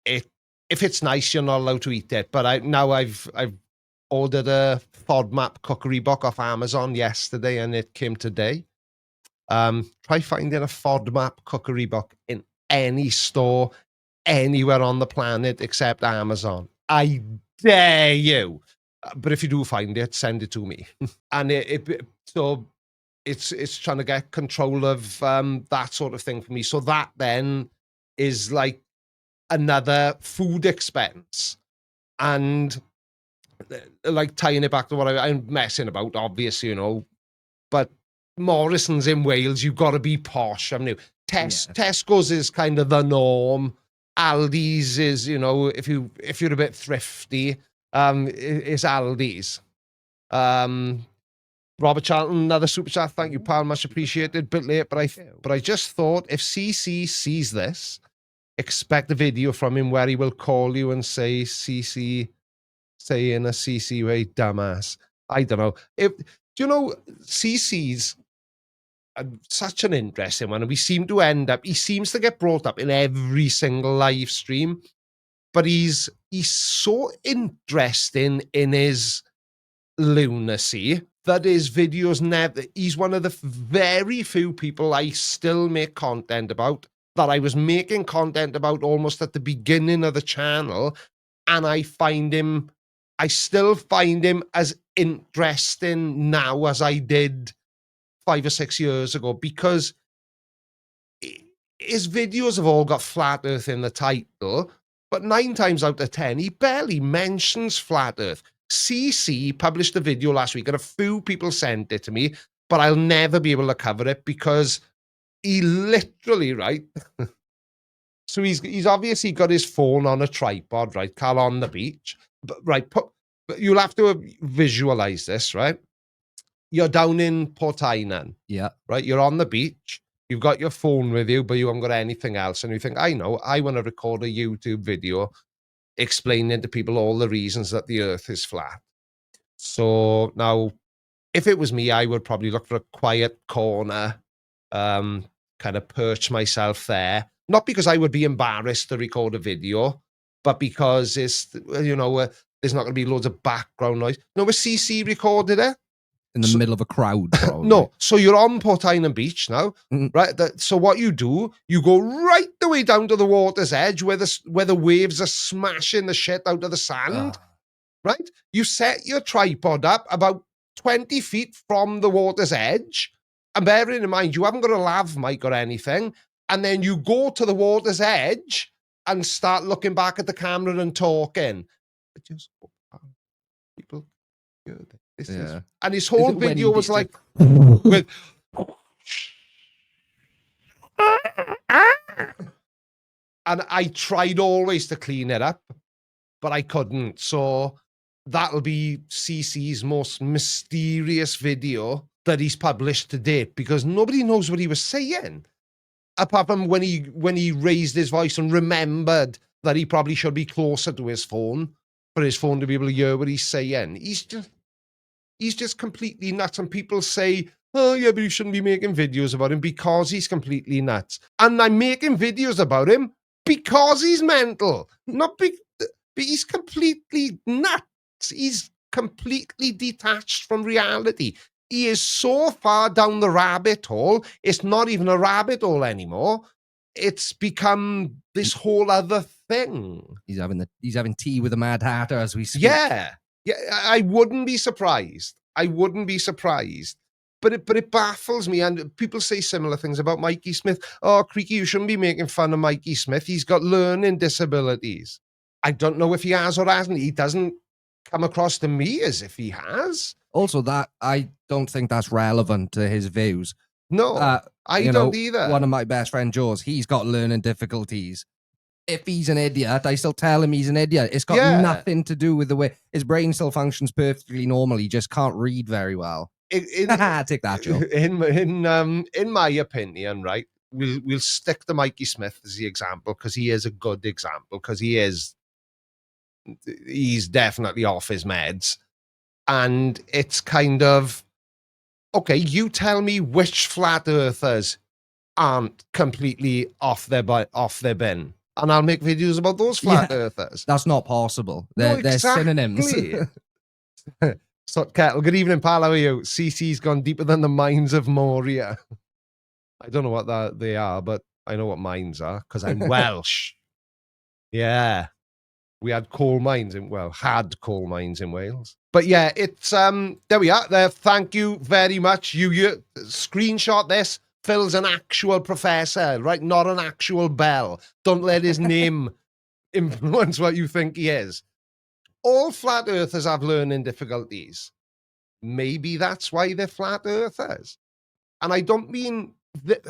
if it's nice, you're not allowed to eat it. But I've ordered a FODMAP cookery book off Amazon yesterday, and it came today. Try finding a FODMAP cookery book in any store, anywhere on the planet except Amazon. I dare you. But if you do find it, send it to me. And it's trying to get control of that sort of thing for me. So that then is like another food expense. And like tying it back to what I'm messing about, obviously, you know, but Morrison's in Wales, you've got to be posh. I mean, Tesco's is kind of the norm. Aldi's is, you know, if you're a bit thrifty, it's Aldi's. Robert Charlton, another super chat. Thank you, pal. Much appreciated. Bit late, but I just thought if CC sees this, expect a video from him where he will call you and say CC, say in a CC way, dumbass. I don't know. Do you know CC's such an interesting one, and he seems to get brought up in every single live stream, but he's so interesting in his lunacy that his videos he's one of the very few people I still make content about, that I was making content about almost at the beginning of the channel, and I still find him as interesting now as I did 5 or 6 years ago, because his videos have all got flat earth in the title, but 9 times out of 10 he barely mentions flat earth. CC published a video last week and a few people sent it to me, but I'll never be able to cover it because he literally, right? So he's obviously got his phone on a tripod, right? Cal on the beach, but right, but you'll have to visualize this, right? You're down in Portainan. Yeah. Right? You're on the beach. You've got your phone with you, but you haven't got anything else. And you think, I know, I want to record a YouTube video explaining to people all the reasons that the earth is flat. So now, if it was me, I would probably look for a quiet corner, kind of perch myself there. Not because I would be embarrassed to record a video, but because it's, you know, there's not going to be loads of background noise. No, where CC recorded it? In the middle of a crowd, probably. No, so you're on Port Island Beach now, right? So what you do, you go right the way down to the water's edge where the waves are smashing the shit out of the sand, right? You set your tripod up about 20 feet from the water's edge, and bearing in mind, you haven't got a lav mic or anything, and then you go to the water's edge and start looking back at the camera and talking. But just people, this is, and his whole video was like with and I tried always to clean it up, but I couldn't. So that'll be CC's most mysterious video that he's published to date, because nobody knows what he was saying, apart from when he raised his voice and remembered that he probably should be closer to his phone for his phone to be able to hear what he's saying. He's just completely nuts. And people say, oh yeah, but you shouldn't be making videos about him because he's completely nuts. And I'm making videos about him because he's mental, not but he's completely nuts. He's completely detached from reality. He is so far down the rabbit hole, it's not even a rabbit hole anymore. It's become this whole other thing. He's having tea with a Mad Hatter as we speak. Yeah, I wouldn't be surprised. But it baffles me, and people say similar things about Mikey Smith. Oh, Creaky, you shouldn't be making fun of Mikey Smith. He's got learning disabilities. I don't know if he has or hasn't. He doesn't come across to me as if he has. Also, that I don't think that's relevant to his views. No, I don't either. One of my best friend, Joe's, he's got learning difficulties. If he's an idiot, I still tell him he's an idiot. It's got nothing to do with the way his brain still functions perfectly normal. He just can't read very well. Take that, Joe. In my opinion, right, we'll stick to Mikey Smith as the example because he is a good example, because he's definitely off his meds. And it's kind of, okay, you tell me which flat earthers aren't completely off their bin, and I'll make videos about those flat earthers. That's not possible. They're synonyms. So, Kettle, good evening, pal. How are you? CC's gone deeper than the mines of Moria. I don't know what they are, but I know what mines are because I'm Welsh. Yeah. We had coal mines in Wales. But yeah, it's there we are. There. Thank you very much. You screenshot this. Phil's an actual professor, right? Not an actual bell. Don't let his name influence what you think he is. All flat earthers have learning difficulties. Maybe that's why they're flat earthers. And I don't mean the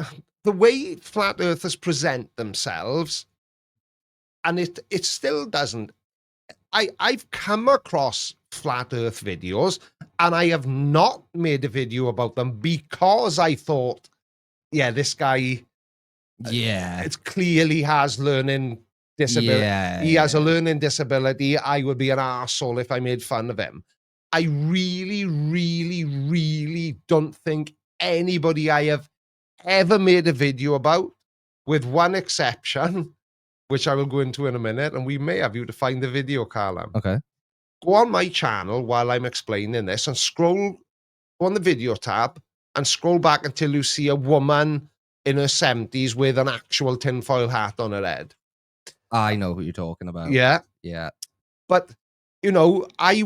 way flat earthers present themselves, and it still doesn't. I've come across flat earth videos, and I have not made a video about them because I thought, yeah, this guy, it clearly has learning disability. He has a learning disability. I would be an arsehole if I made fun of him. I really, really, really don't think anybody I have ever made a video about, with one exception, which I will go into in a minute, and we may have you to find the video, Callum. Okay. Go on my channel while I'm explaining this and go on the video tab and scroll back until you see a woman in her 70s with an actual tinfoil hat on her head. I know who you're talking about. Yeah. Yeah. But, you know, I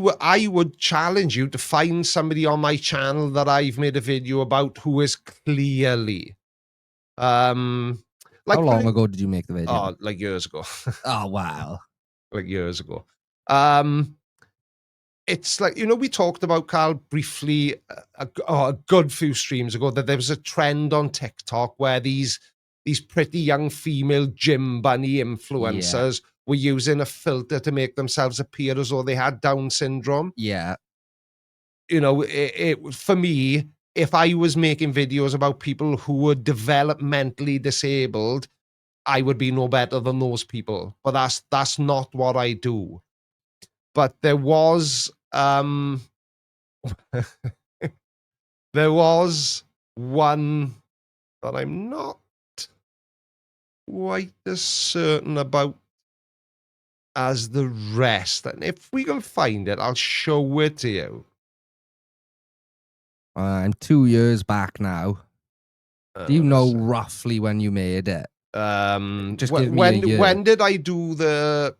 would challenge you to find somebody on my channel that I've made a video about who is clearly... How long ago did you make the video? Oh, like years ago. Oh, wow. Like years ago. It's like, you know, we talked about, Carl, briefly a good few streams ago that there was a trend on TikTok where these pretty young female gym bunny influencers were using a filter to make themselves appear as though they had Down syndrome. Yeah. You know, for me, if I was making videos about people who were developmentally disabled, I would be no better than those people. But that's not what I do. But there was there was one that I'm not quite as certain about as the rest. And if we can find it, I'll show it to you. I'm 2 years back now. Do you know roughly when you made it? Just give me a year. When did I do the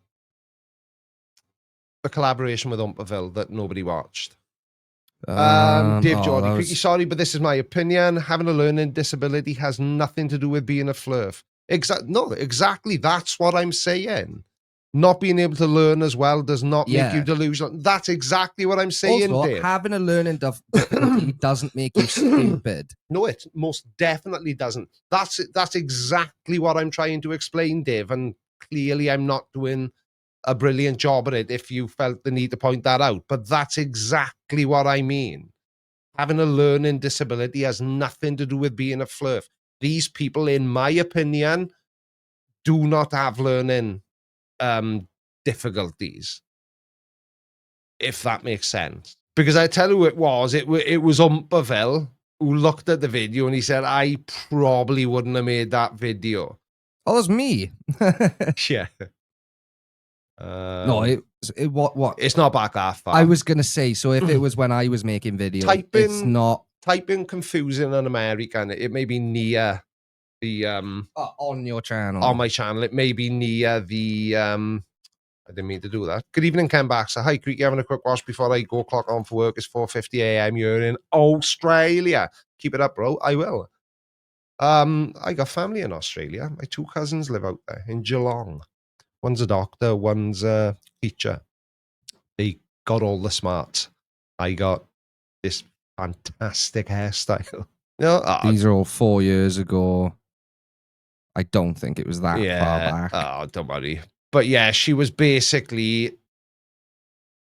collaboration with Umperville that nobody watched? Dave Geordie, Creaky, sorry, but this is my opinion. Having a learning disability has nothing to do with being a flurf. Exactly. That's what I'm saying. Not being able to learn as well does not make you delusional. That's exactly what I'm saying, also, Dave. Having a learning difficulty doesn't make you stupid. No, it most definitely doesn't. That's exactly what I'm trying to explain, Dave. And clearly I'm not doing a brilliant job at it if you felt the need to point that out. But that's exactly what I mean. Having a learning disability has nothing to do with being a flurf. These people, in my opinion, do not have learning difficulties, if that makes sense. Because I tell you who it was Umperville who looked at the video and he said, I probably wouldn't have made that video. Oh, it was me. Yeah. No, what? It's not back that far. I was going to say, so if it was when I was making videos, it's not. Type in confusing and American. It may be near the on your channel. On my channel. It may be near the I didn't mean to do that. Good evening, Ken Baxter. Hi, Creaky, having a quick wash before I go clock on for work. It's 4:50 a.m. You're in Australia. Keep it up, bro. I will. I got family in Australia. My 2 cousins live out there in Geelong. One's a doctor, one's a teacher. They got all the smarts. I got this fantastic hairstyle. These are all 4 years ago. I don't think it was that far back. Oh, don't worry. But yeah, she was basically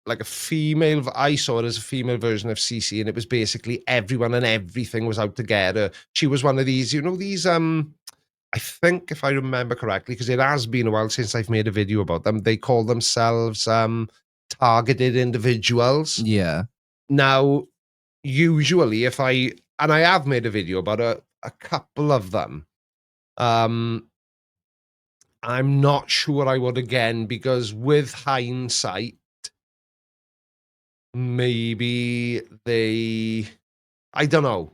like a female. I saw it as a female version of CC, and it was basically everyone and everything was out to get her. She was one of these, these, I think if I remember correctly, because it has been a while since I've made a video about them, they call themselves targeted individuals. Yeah. Now, usually I have made a video about a couple of them. I'm not sure I would again, because with hindsight, maybe I don't know.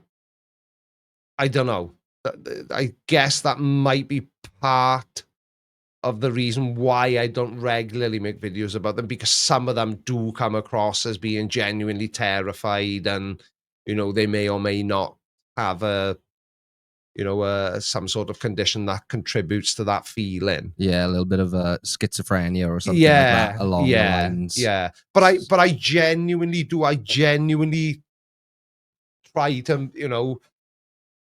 I guess that might be part of the reason why I don't regularly make videos about them, because some of them do come across as being genuinely terrified, and, they may or may not have some sort of condition that contributes to that feeling. Yeah, a little bit of a schizophrenia or something like that along the lines. Yeah. But I genuinely do. I genuinely try to,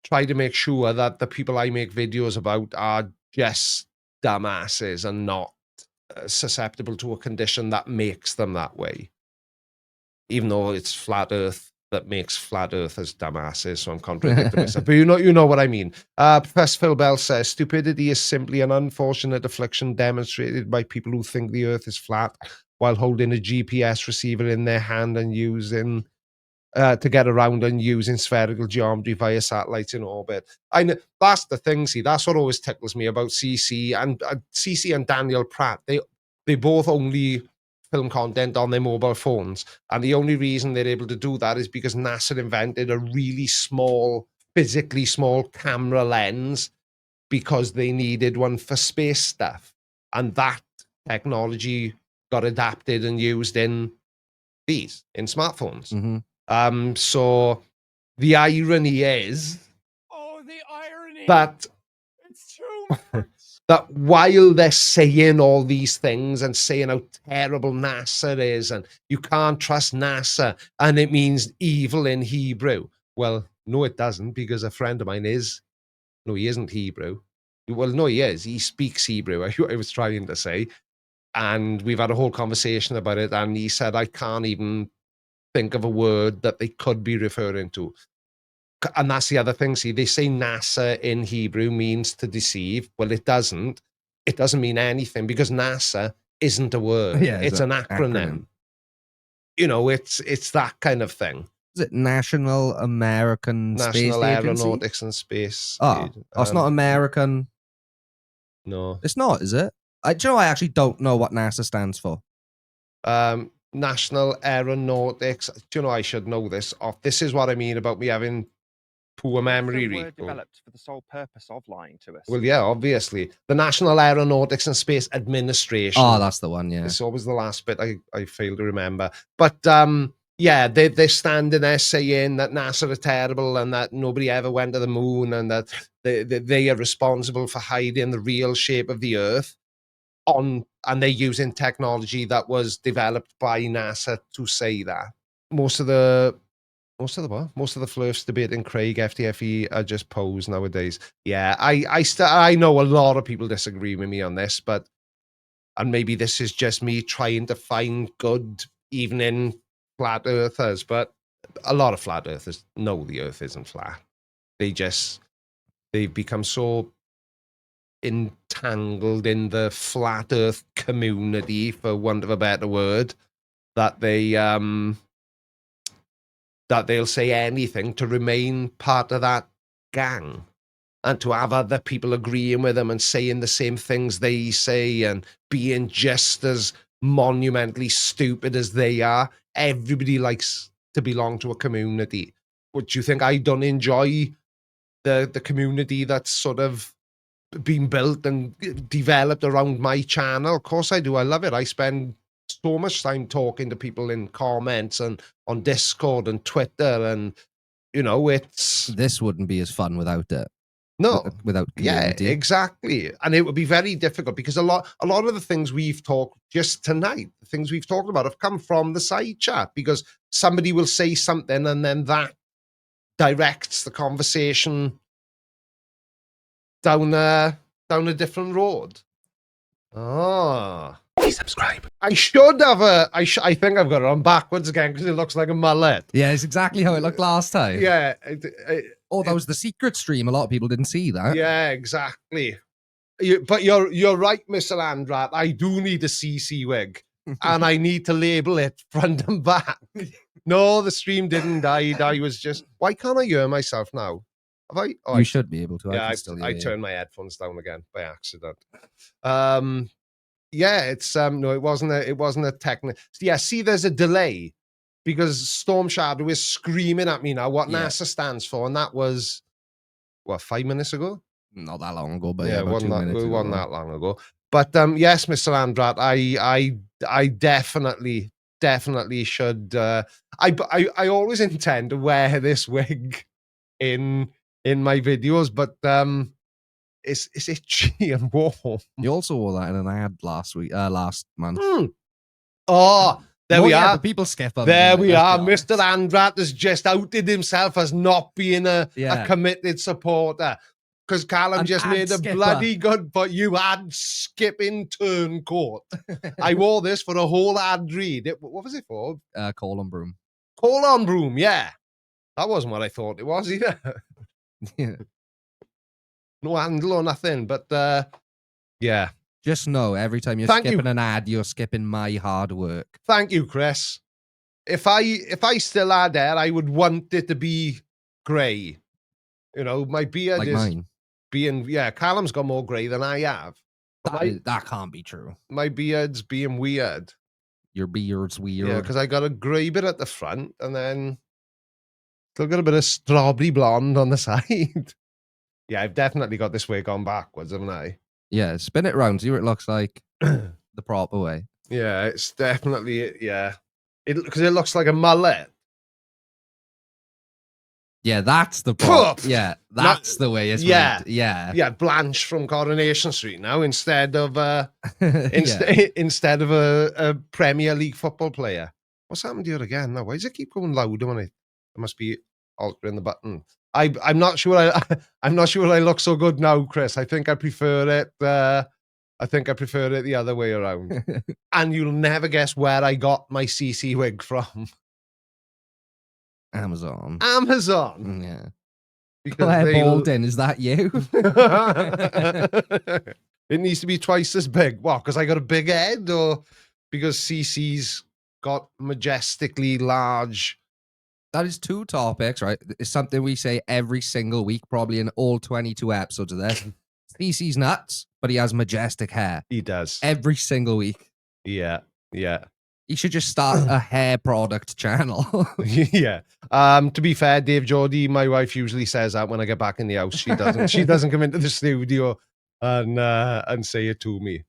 try to make sure that the people I make videos about are just dumbasses and not susceptible to a condition that makes them that way. Even though it's flat Earth that makes flat earthers dumbasses, so I'm contradicting myself. But you know what I mean. Professor Phil Bell says, stupidity is simply an unfortunate affliction demonstrated by people who think the earth is flat while holding a GPS receiver in their hand and using to get around and using spherical geometry via satellites in orbit. I know that's the thing. See, that's what always tickles me about CC and Daniel Pratt. They both only film content on their mobile phones, and the only reason they're able to do that is because NASA invented a really small, physically small camera lens because they needed one for space stuff, and that technology got adapted and used in smartphones. Mm-hmm. So the irony is that it's too much. that while they're saying all these things and saying how terrible NASA is and you can't trust NASA and it means evil in Hebrew. Well, no, it doesn't, because a friend of mine is. No, he isn't Hebrew. Well, no, he is. He speaks Hebrew, I was trying to say. And we've had a whole conversation about it. And he said, I can't even think of a word that they could be referring to. And that's the other thing. See, they say NASA in Hebrew means to deceive. Well, it doesn't. It doesn't mean anything because NASA isn't a word. Yeah, it's an acronym. You know, it's that kind of thing. Is it National American Space Aeronautics and Space? Oh, it's not American. No, it's not. Is it? Do you know? I actually don't know what NASA stands for. National Aeronautics. Do you know? I should know this. This is what I mean about me having poor memory. Were developed for the sole purpose of lying to us. Well, yeah, obviously. The National Aeronautics and Space Administration. Oh, that's the one, yeah. It's always the last bit I fail to remember. But, yeah, they're standing there saying that NASA are terrible and that nobody ever went to the moon and that they are responsible for hiding the real shape of the Earth. And they're using technology that was developed by NASA to say that. Most of the flirts debating Craig FTFE are just pose nowadays. Yeah, I know a lot of people disagree with me on this, and maybe this is just me trying to find good even in flat earthers, but a lot of flat earthers know the Earth isn't flat. They've become so entangled in the flat Earth community, for want of a better word, that they'll say anything to remain part of that gang and to have other people agreeing with them and saying the same things they say and being just as monumentally stupid as they are. Everybody likes to belong to a community. Would you think I don't enjoy the community that's sort of been built and developed around my channel? Of course I do. I love it. I spend so much time talking to people in comments and on Discord and Twitter, and you know, this wouldn't be as fun without it. No, without community. Yeah, exactly. And it would be very difficult because a lot of the things we've talked just tonight, the things we've talked about, have come from the side chat because somebody will say something and then that directs the conversation down a different road. Please subscribe. I should have I think I've got it on backwards again because it looks like a mullet. Yeah, it's exactly how it looked last time. Yeah. That was the secret stream. A lot of people didn't see that. Yeah, exactly. But you're right, Mr. Andrat. I do need a CC wig, and I need to label it front and back. No, the stream didn't die. I was just. Why can't I hear myself now? Have I? You should be able to. Yeah, I turned my headphones down again by accident. Yeah, it's no, it wasn't a technical. Yeah, see, there's a delay because Storm Shadow is screaming at me now what NASA stands for, and that was 5 minutes ago. Not that long ago, but yeah, it wasn't that long ago. But yes, Mr. Andrat, I definitely should. I always intend to wear this wig in my videos, but it's itchy and warm. You also wore that in an ad last month. Oh, there we are. The people skip them. There we are. Mr. Andrat has just outed himself as not being a committed supporter. Because Callum just made a bloody good, but you had skipping turncoat. I wore this for a whole ad read. What was it for? Callum Broom. Callum Broom, yeah. That wasn't what I thought it was either. Yeah. No handle or nothing, but yeah. Just know every time you're skipping an ad, you're skipping my hard work. Thank you, Chris. If I still had hair, I would want it to be grey. You know, my beard like is mine. Callum's got more grey than I have. That can't be true. My beard's being weird. Your beard's weird. Yeah, because I got a grey bit at the front and then still got a bit of strawberry blonde on the side. Yeah, I've definitely got this wig on backwards, haven't I? Yeah, spin it round, see what it looks like the proper way. Yeah, it's definitely, because it looks like a mullet. Yeah, that's the prop. Yeah, that's the way it's meant. Yeah, Blanche from Coronation Street now instead of instead of a Premier League football player. What's happened here again now? Why does it keep going louder when I must be altering the button? I'm not sure I'm not sure I look so good now, Chris. I think I prefer it the other way around. And you'll never guess where I got my CC wig from. Amazon. Yeah. Claire Baldwin, is that you? It needs to be twice as big. What? Because I got a big head, or because CC's got majestically large? That is 2 topics, right? It's something we say every single week, probably in all 22 episodes of this. CC's nuts, but he has majestic hair. He does. Every single week. Yeah. He should just start a hair product channel. Yeah. To be fair, Dave Geordie, my wife usually says that when I get back in the house. She doesn't. She doesn't come into the studio and say it to me.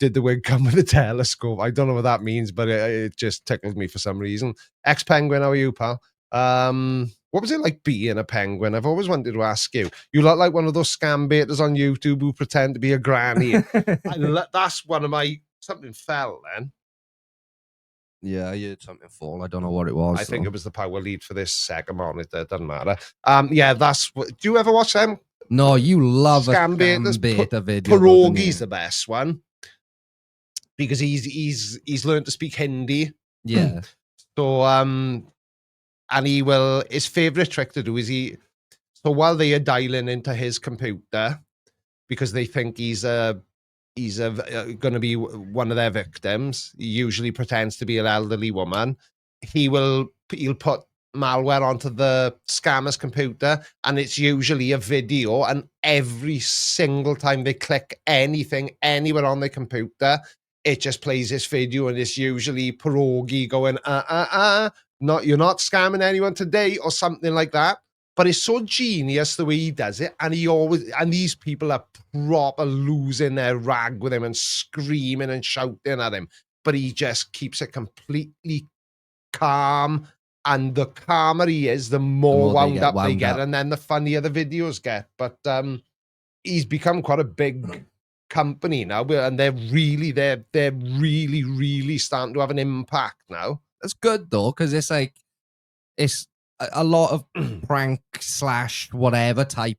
Did the wig come with a telescope? I don't know what that means, but it just tickled me for some reason. Ex-penguin, how are you, pal? What was it like being a penguin? I've always wanted to ask you. You look like one of those scam baiters on YouTube who pretend to be a granny. That's one of my... Something fell then. Yeah, I heard something fall. I don't know what it was. I think it was the power lead for this second monitor. It doesn't matter. Yeah, that's what... Do you ever watch them? No, you love scam beta video. Pierogi's the best one because he's learned to speak Hindi. Yeah. So and he will. His favorite trick to do is so while they are dialing into his computer because they think he's going to be one of their victims. He usually pretends to be an elderly woman. He'll put malware onto the scammer's computer, and it's usually a video, and every single time they click anything anywhere on the computer, it just plays this video, and it's usually pierogi going not, you're not scamming anyone today, or something like that. But it's so genius the way he does it, and these people are proper losing their rag with him and screaming and shouting at him, but he just keeps it completely calm. And the calmer he is, the more wound up they get, and then the funnier the videos get. But he's become quite a big company now, and they're really starting to have an impact now. That's good though, because it's like it's a lot of prank / whatever type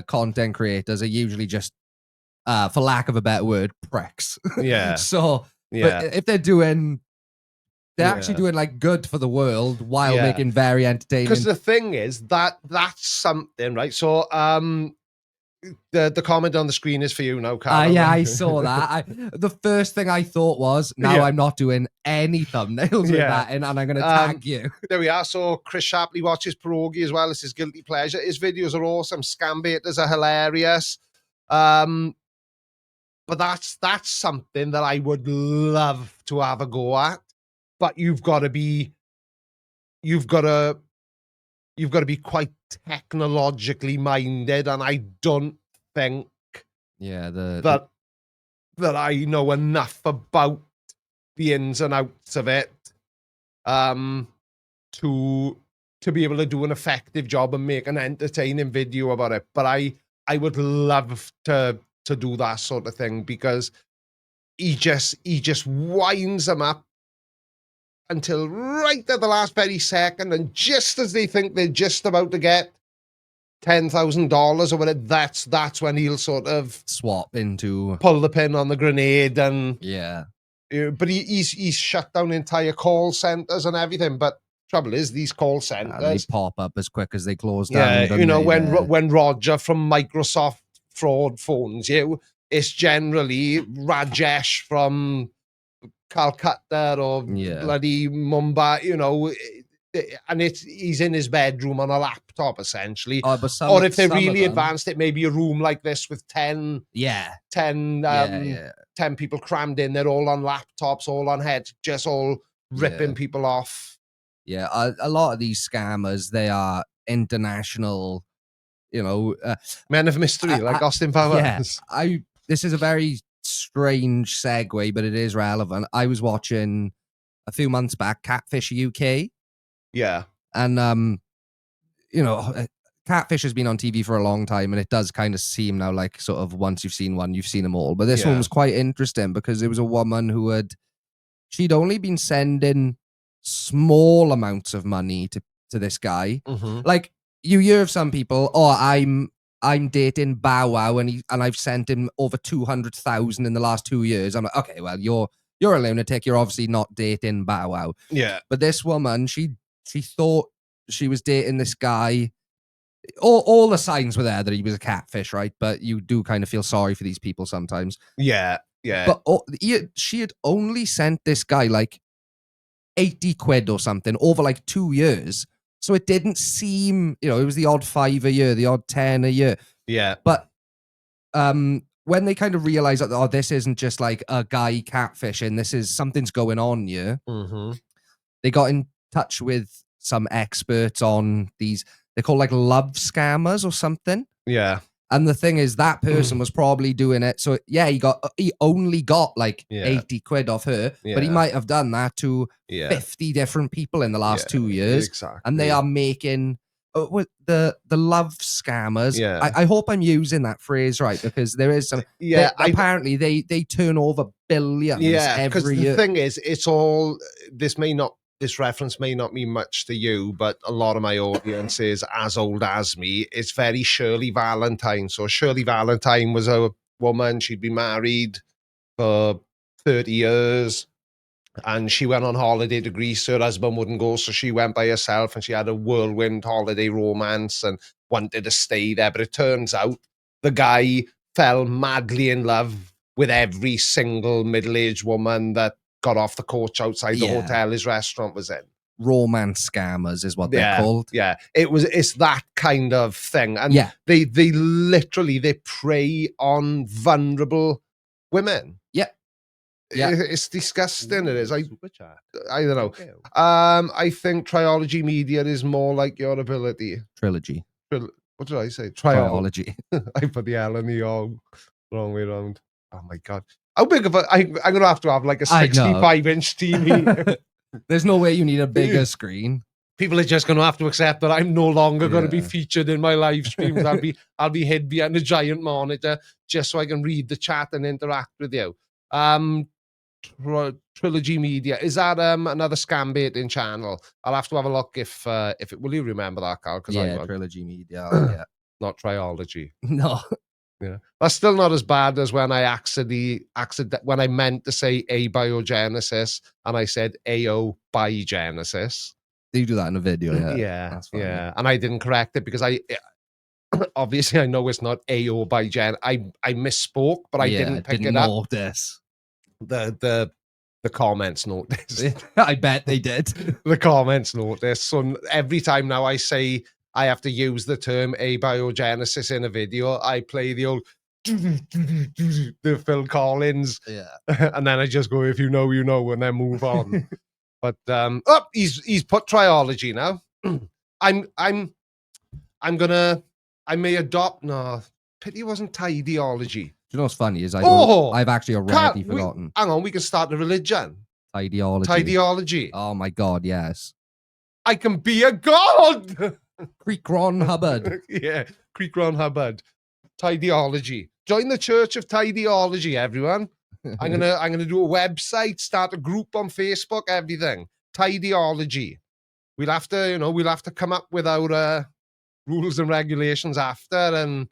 content creators are usually just, for lack of a better word, pricks. Yeah. So, yeah. But if they're doing. They're actually doing like good for the world while making very entertaining. Because the thing is that's something, right? So the comment on the screen is for you now, Callum. Yeah, I saw that. The first thing I thought was, I'm not doing any thumbnails with that, and I'm going to tag you. There we are. So Chris Shapley watches pierogi as well. It's his guilty pleasure. His videos are awesome. Scam baiters are hilarious. But that's something that I would love to have a go at. But you've got to be quite technologically minded, and I don't think that I know enough about the ins and outs of it to be able to do an effective job and make an entertaining video about it. But I would love to do that sort of thing, because he just winds them up until right at the last very second, and just as they think they're just about to get $10,000 or whatever, that's when he'll sort of swap into pull the pin on the grenade, and but he's shut down entire call centers and everything. But trouble is, these call centers they pop up as quick as they close down. Yeah, when Roger from Microsoft fraud phones you, it's generally Rajesh from Calcutta or bloody Mumbai, and he's in his bedroom on a laptop essentially. Or if they're really advanced, it may be a room like this with 10 people crammed in. They're all on laptops, all on heads, just all ripping people off. Yeah, a lot of these scammers, they are international, men of mystery, like Austin Powers. Yeah, this is a very strange segue, but it is relevant. I was watching a few months back Catfish UK. Yeah. And Catfish has been on TV for a long time, and it does kind of seem now like sort of once you've seen one, you've seen them all. But this one was quite interesting because it was a woman who she'd only been sending small amounts of money to this guy. Mm-hmm. Like, you hear of some people, I'm dating Bow Wow, and I've sent him over 200,000 in the last 2 years. I'm like, okay, well, you're a lunatic. You're obviously not dating Bow Wow. Yeah. But this woman, she thought she was dating this guy all the signs were there that he was a catfish, right? But you do kind of feel sorry for these people sometimes. Yeah. But she had only sent this guy like 80 quid or something over like 2 years. So it didn't seem, it was the odd 5 a year, the odd 10 a year. Yeah. But when they kind of realized that, oh, this isn't just like a guy catfishing, this is something's going on here. Mm-hmm. They got in touch with some experts on these, they're called like love scammers or something. Yeah. And the thing is, that person was probably doing it. So yeah, he only got like 80 quid off her, but he might have done that to 50 different people in the last 2 years. Exactly. And they are making with the love scammers. Yeah. I hope I'm using that phrase right, because there is some. Yeah. Apparently they turn over billions every year. The thing is, this reference may not mean much to you, but a lot of my audience is as old as me. It's very Shirley Valentine. So Shirley Valentine was a woman. She'd been married for 30 years. And she went on holiday to Greece. Her husband wouldn't go, so she went by herself, and she had a whirlwind holiday romance and wanted to stay there. But it turns out the guy fell madly in love with every single middle-aged woman that got off the coach outside the hotel his restaurant was in. Romance scammers is what they're called. Yeah, it's that kind of thing. And they literally prey on vulnerable women. Yeah. Yeah, it's disgusting. It is. I don't know. I think Triology Media is more like your ability. Trilogy. What did I say? Triology. I put the L and the O wrong way around. Oh my god! How big of a? I'm gonna have to have like a 65-inch TV. There's no way you need a bigger screen. People are just going to have to accept that I'm no longer going to be featured in my live streams. I'll be hid behind a giant monitor just so I can read the chat and interact with you. Trilogy Media, is that another scam baiting channel? I'll have to have a look if it will. You remember that, Carl? Trilogy Media. Not Triology. No. Yeah, that's still not as bad as when I when I meant to say abiogenesis and I said aobigenesis. You do that in a video, yeah, and I didn't correct it because obviously I know it's not aobigen. I misspoke, but I didn't pick it up. Notice. The comments noticed. I bet they did. The comments noticed. So every time now I say I have to use the term abiogenesis in a video, I play the old the Phil Collins, and then I just go, if you know, you know, and then move on. But he's put Triology now. I may adopt. No, pity it wasn't Tidyology. Do you know what's funny is I've actually already forgotten. Hang on, we can start a religion. Tidyology. Oh my god, yes. I can be a god. Creek Ron Hubbard. Creek Ron Hubbard. Tidyology. Join the Church of Tidyology, everyone. I'm gonna do a website, start a group on Facebook, everything. Tidyology. We'll have to come up with our rules and regulations after, and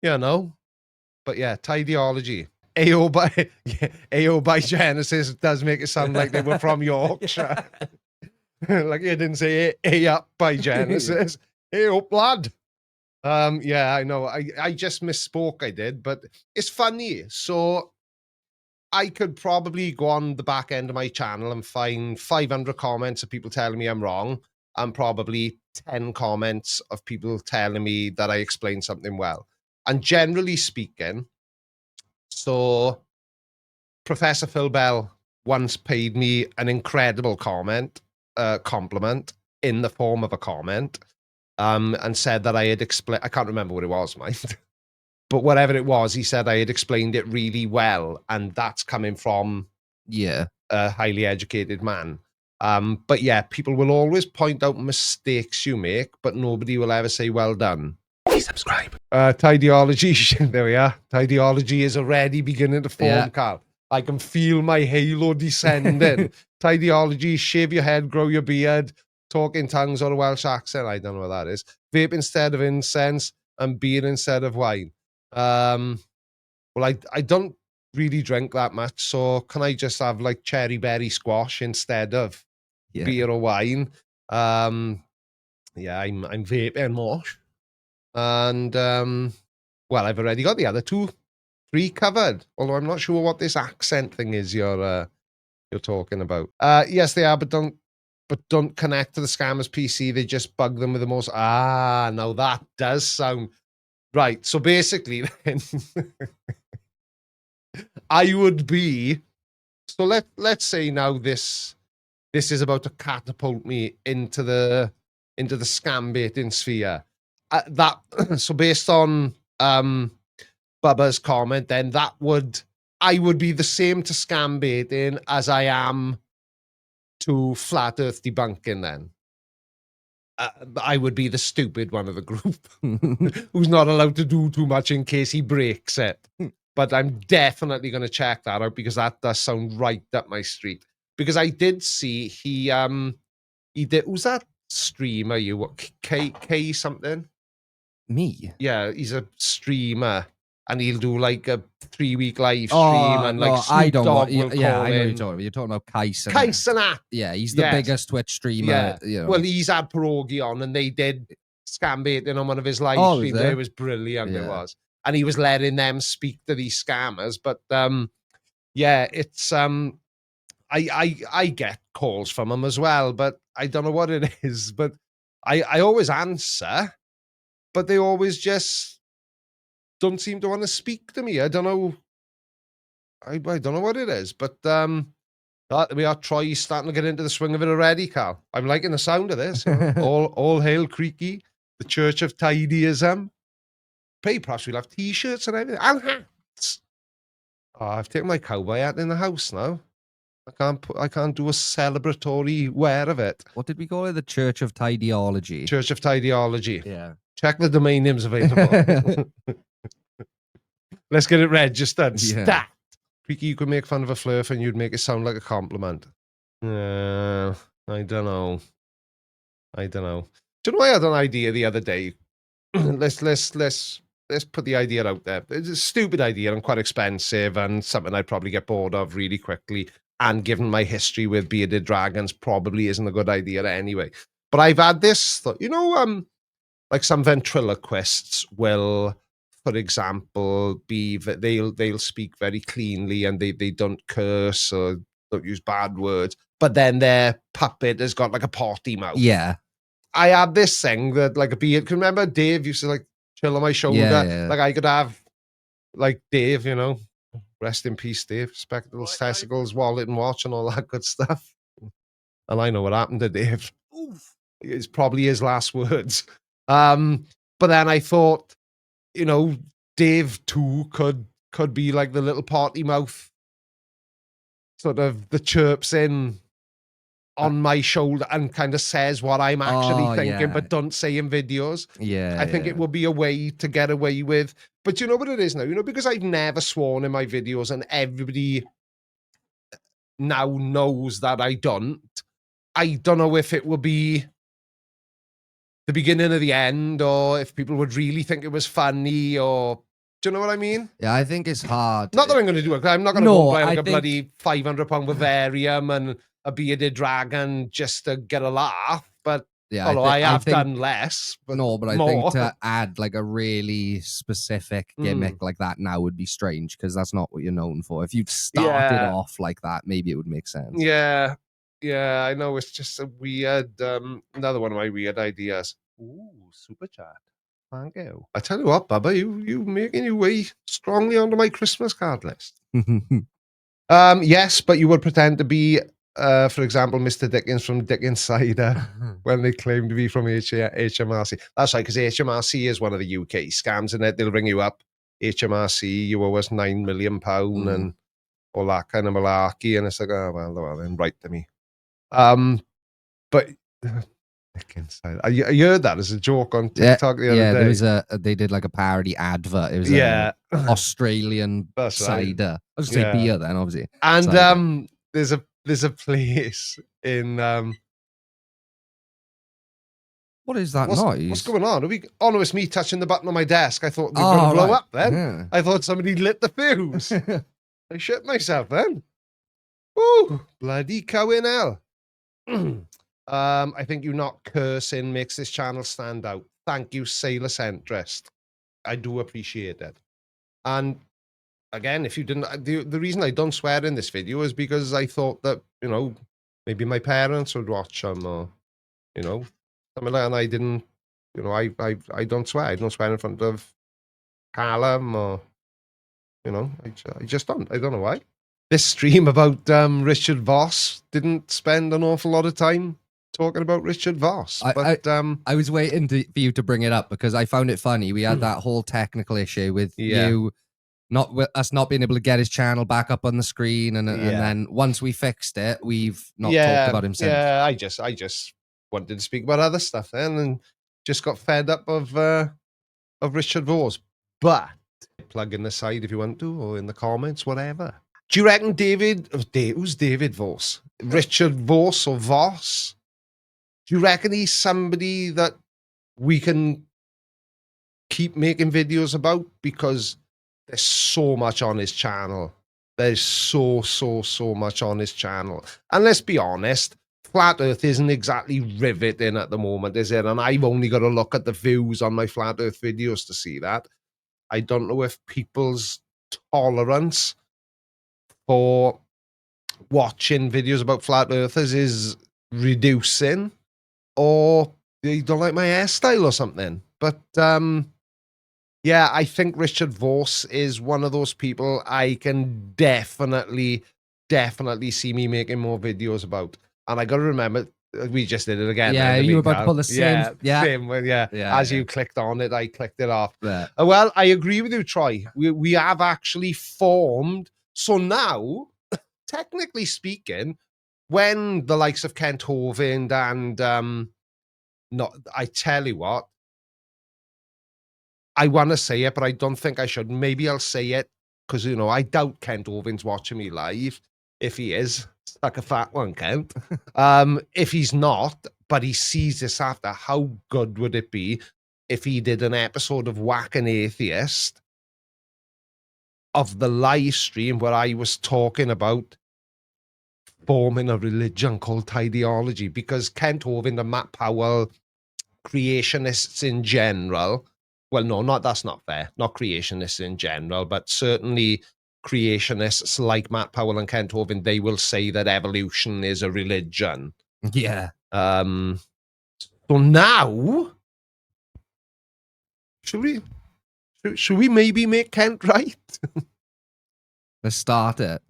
but yeah, Tidyology. AO by Genesis does make it sound like they were from Yorkshire. Like you didn't say A up by Genesis. Hey up, lad. I know. I just misspoke, I did, but it's funny. So I could probably go on the back end of my channel and find 500 comments of people telling me I'm wrong, and probably 10 comments of people telling me that I explained something well. And generally speaking, so Professor Phil Bell once paid me an incredible compliment in the form of a comment, and said that I had explained, I can't remember what it was, mind, but whatever it was, he said I had explained it really well, and that's coming from a highly educated man. But yeah, people will always point out mistakes you make, but nobody will ever say well done. Please subscribe. Tidyology, there we are. Tidyology is already beginning to form, Carl. I can feel my halo descending. Tidyology, shave your head, grow your beard, talk in tongues or a Welsh accent. I don't know what that is. Vape instead of incense and beer instead of wine. Well, I don't really drink that much, so can I just have like cherry berry squash instead of beer or wine? I'm vaping more. And, well, I've already got the other 3 covered, although I'm not sure what this accent thing is you're talking about. Yes, they are, but don't connect to the scammers' PC. They just bug them with the most. Now that does sound right. So basically, then I would be. So let's say now this is about to catapult me into the scam baiting sphere. So based on Bubba's comment, then I would be the same to scam baiting as I am to flat earth debunking. Then I would be the stupid one of the group who's not allowed to do too much in case he breaks it. But I'm definitely going to check that out because that does sound right up my street. Because I did see he did. Who's that streamer? K something? Me? Yeah, he's a streamer, and he'll do like a 3-week live stream, and like Snoop Dogg will call I know in. you're talking about Kais. Kaisanat. Yeah, he's the biggest Twitch streamer. Yeah. You know. Well, he's had Pierogi on, and they did scam baiting on one of his live streams. It was brilliant. It was, and he was letting them speak to these scammers. But yeah, it's I get calls from them as well, but I don't know what it is. But I always answer, but they always just don't seem to want to speak to me. I don't know. I don't know what it is, but we are starting to get into the swing of it already, Cal. I'm liking the sound of this. all hail Creaky, the Church of Tidyism. Perhaps we'll have T-shirts and everything, and hats. Oh, I've taken my cowboy hat in the house now. I can't do a celebratory wear of it. What did we call it? The Church of Tidyology. Church of Tidyology. Yeah. Check the domain names available. Let's get it registered. Yeah. Stat. Creaky, you could make fun of a flurf and you'd make it sound like a compliment. I don't know. Do you know I had an idea the other day? Let's put the idea out there. It's a stupid idea and quite expensive and something I'd probably get bored of really quickly. And given my history with bearded dragons, probably isn't a good idea anyway. But I've had this thought, like some ventriloquists will, for example, they'll speak very cleanly and they don't curse or don't use bad words. But then their puppet has got like a potty mouth. Yeah. I had this thing that like a beard. Can you remember Dave used to like chill on my shoulder? Yeah. Like I could have like Dave, rest in peace, Dave. Spectacles, testicles, wallet and watch and all that good stuff. And I know what happened to Dave. Oof. It's probably his last words. But then I thought, Dave too could be like the little potty mouth, sort of the chirps in on my shoulder and kind of says what I'm actually thinking, but don't say in videos. Yeah. I think it would be a way to get away with. But you know what it is now? Because I've never sworn in my videos and everybody now knows that I don't know if it would be the beginning of the end or if people would really think it was funny or... Do you know what I mean? Yeah, I think it's hard. Not that I'm going to do it. I'm not going to go buy like a bloody £500 vivarium and a bearded dragon just to get a laugh. But yeah, although I have done less. But I think to add like a really specific gimmick like that now would be strange because that's not what you're known for. If you'd started off like that, maybe it would make sense. Yeah. Yeah, I know. It's just a weird, another one of my weird ideas. Ooh, super chat. Thank you. I tell you what, Bubba, you making your way strongly onto my Christmas card list. Yes, but you would pretend to be, for example, Mr. Dickens from Dick Insider when they claim to be from HMRC. That's right, because HMRC is one of the UK scams, and they'll ring you up. HMRC, you owe us £9 million and all that kind of malarkey, and it's like, oh well, then write to me. But Dick Insider, I heard that as a joke on TikTok the other day. Yeah, there was they did like a parody advert. It was Australian cider. I was just say beer then, obviously. And cider. there's a place in what is that noise? What's going on? No, it's me touching the button on my desk. I thought we were going to blow up then. Yeah. I thought somebody lit the fuse. I shit myself then. Ooh, bloody cow in hell. I think you not cursing makes this channel stand out. Thank you, Sailor Centrist. I do appreciate it. And again, if you didn't, the reason I don't swear in this video is because I thought that, you know, maybe my parents would watch them or, you know, something like that. And I didn't, you know, I don't swear. I don't swear in front of Callum or, you know, I just don't. I don't know why. This stream about Richard Voss didn't spend an awful lot of time talking about Richard Voss. I was waiting for you to bring it up because I found it funny. We had that whole technical issue with you us not being able to get his channel back up on the screen, and then once we fixed it, we've not talked about him since. Yeah, I just wanted to speak about other stuff then, and just got fed up of Richard Voss. But plug in the side if you want to, or in the comments, whatever. Do you reckon who's David Voss? Richard Voss or Voss? Do you reckon he's somebody that we can keep making videos about? Because there's so much on his channel. There's so much on his channel. And let's be honest, Flat Earth isn't exactly riveting at the moment, is it? And I've only got to look at the views on my Flat Earth videos to see that. I don't know if people's tolerance for watching videos about Flat Earthers is reducing, or they don't like my hairstyle or something. But yeah, I think Richard Voss is one of those people I can definitely see me making more videos about. And I got to remember, we just did it again. Yeah, you were about to pull the same. Same one, As you clicked on it, I clicked it off. Yeah. Well, I agree with you, Troy. We have actually formed. So now, technically speaking, when the likes of Kent Hovind and I tell you what, I want to say it, but I don't think I should. Maybe I'll say it because, you know, I doubt Kent Hovind's watching me live. If he is, like a fat one, Kent. If he's not, but he sees this after, how good would it be if he did an episode of Whack an Atheist of the live stream where I was talking about forming a religion called Tidyology? Because Kent Hovind and Matt Powell, creationists in general, well, no, that's not fair. Not creationists in general, but certainly creationists like Matt Powell and Kent Hovind, they will say that evolution is a religion. Yeah. So now, should we maybe make Kent right? Let's start it.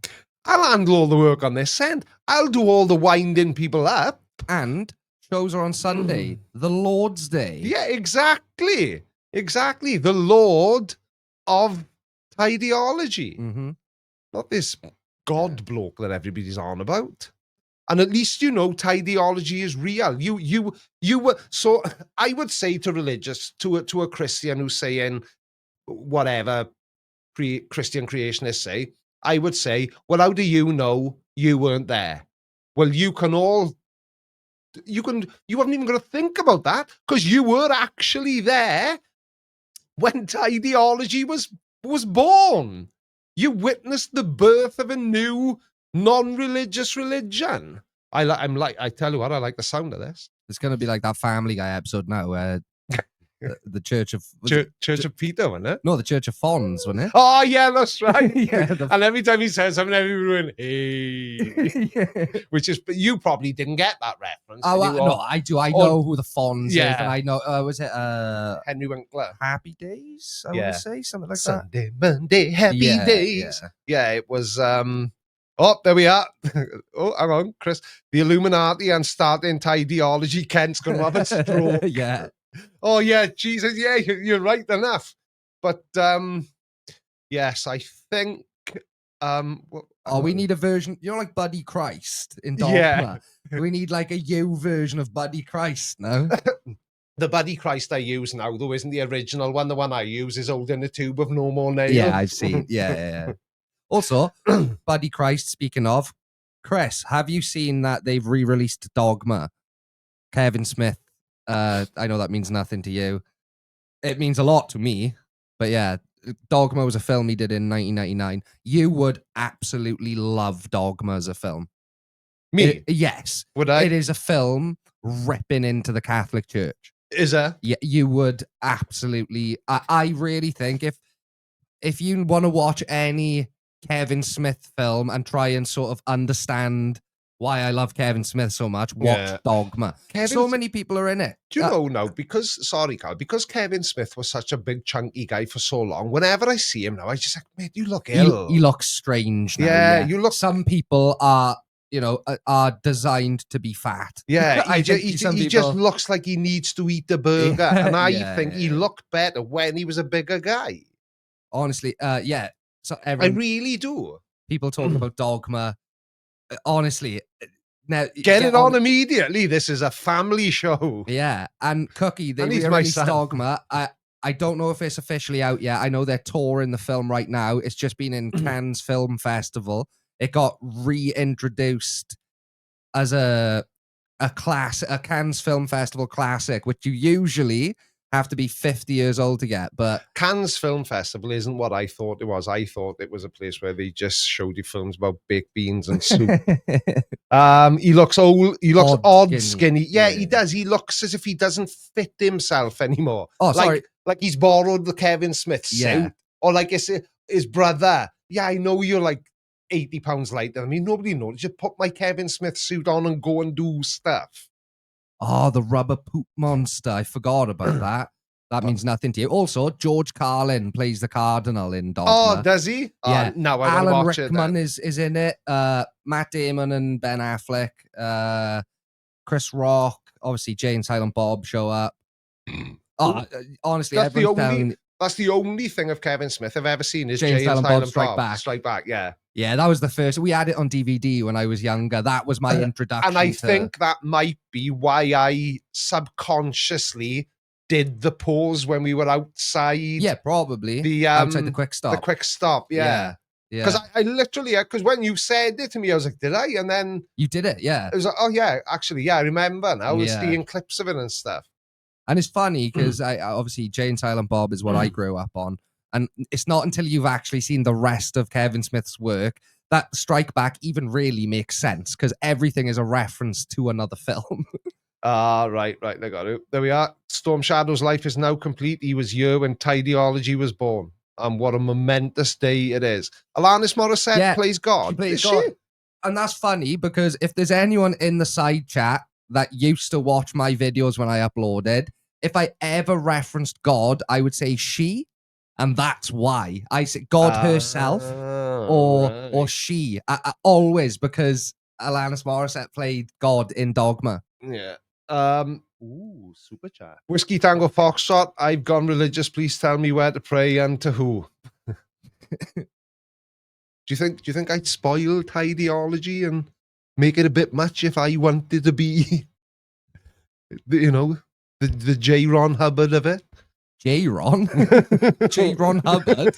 I'll handle all the work on this end. I'll do all the winding people up. And shows are on Sunday, the Lord's Day. Yeah, exactly. Exactly. The Lord of Tidyology. Mm-hmm. Not this God bloke that everybody's on about. And at least, you know, Tidyology is real. You were, so I would say to a Christian who's saying whatever Christian creationists say, I would say, well, how do you know you weren't there? Well, you haven't even got to think about that because you were actually there when Tidyology was born. You witnessed the birth of a new non-religious religion. I tell you what, I like the sound of this. It's going to be like that Family Guy episode now where the Church of Peter, wasn't it? No, the Church of Fonz, wasn't it? Oh yeah, that's right. Yeah, and every time he says something, everyone, hey, yeah. Which is, but you probably didn't get that reference. Oh, no, I do. I know who the Fonz is, and I know. Was it Henry Winkler? Happy Days? I would say something like Sunday, Monday, Happy Days. Yeah, it was. Oh, there we are. Oh, hang on, Chris. The Illuminati and starting Tidyology. Kent's going to have a stroke. Yeah. Oh, yeah, Jesus. Yeah, you're right enough. But, yes, I think... we need a version, you know, like Buddy Christ in Dogma. Yeah. We need like a you version of Buddy Christ now. The Buddy Christ I use now, though, isn't the original one. The one I use is holding a tube of No More Nails. Yeah, I've seen. Yeah. Also, Buddy Christ, speaking of, Chris, have you seen that they've re-released Dogma? Kevin Smith. I know that means nothing to you. It means a lot to me. But yeah, Dogma was a film he did in 1999. You would absolutely love Dogma as a film. Me? Yes. Would I? It is a film ripping into the Catholic Church. Is there? Yeah, you would absolutely. I really think if you want to watch any Kevin Smith film and try and sort of understand why I love Kevin Smith so much, watch Dogma. So many people are in it. Do you know now, sorry, Carl, because Kevin Smith was such a big chunky guy for so long, whenever I see him now, I just like, mate, you look ill. You look strange now. Yeah, you look... Some people are, are designed to be fat. Yeah, he just looks like he needs to eat a burger. And I think he looked better when he was a bigger guy. Honestly, yeah. So I really do. People talking about Dogma. Honestly, now get it on immediately. This is a family show. Yeah, and Cookie, they released Dogma. I don't know if it's officially out yet. I know they're touring the film right now. It's just been in Cannes Film Festival. It got reintroduced as a Cannes Film Festival classic, which you usually have to be 50 years old to get. But Cannes Film Festival isn't what I thought it was. I thought it was a place where they just showed you films about baked beans and soup. He looks old. He looks odd, skinny. Yeah, he does. He looks as if he doesn't fit himself anymore. Oh, sorry. Like he's borrowed the Kevin Smith suit. Or like his brother. Yeah, I know you're like 80 pounds lighter. I mean, nobody knows. Just put my Kevin Smith suit on and go and do stuff. Oh, the rubber poop monster. I forgot about that. That means nothing to you. Also, George Carlin plays the Cardinal in Dogma. Oh, does he? Yeah. No, I Alan watch Rickman is in it. Matt Damon and Ben Affleck. Chris Rock. Obviously, Jay and Silent Bob show up. Honestly, that's the only thing of Kevin Smith I've ever seen is Jay and Silent Bob Strike Back. Strike Back, yeah. Yeah, that was the first. We had it on DVD when I was younger. That was my introduction. And I think that might be why I subconsciously did the pause when we were outside. Yeah, probably. Outside the quick stop. The quick stop, yeah. Because I literally, because when you said it to me, I was like, did I? And then... You did it, yeah. I was like, oh, yeah, actually, yeah, I remember now. I was seeing clips of it and stuff. And it's funny because obviously Jay and Silent Bob is what I grew up on. And it's not until you've actually seen the rest of Kevin Smith's work that Strike Back even really makes sense because everything is a reference to another film. Right, I got it. There we are. Storm Shadow's life is now complete. He was here when Tidyology was born. And what a momentous day it is. Alanis Morissette plays God. She plays God. And that's funny because if there's anyone in the side chat that used to watch my videos when I uploaded, if I ever referenced God, I would say she. And that's why I say God herself or she. Always because Alanis Morissette played God in Dogma. Yeah. Super chat. Whiskey Tango Foxtrot, I've gone religious. Please tell me where to pray and to who. Do you think I'd spoil Tidyology and make it a bit much if I wanted to be, the J. Ron Hubbard of it? J. Ron? J. Ron Hubbard?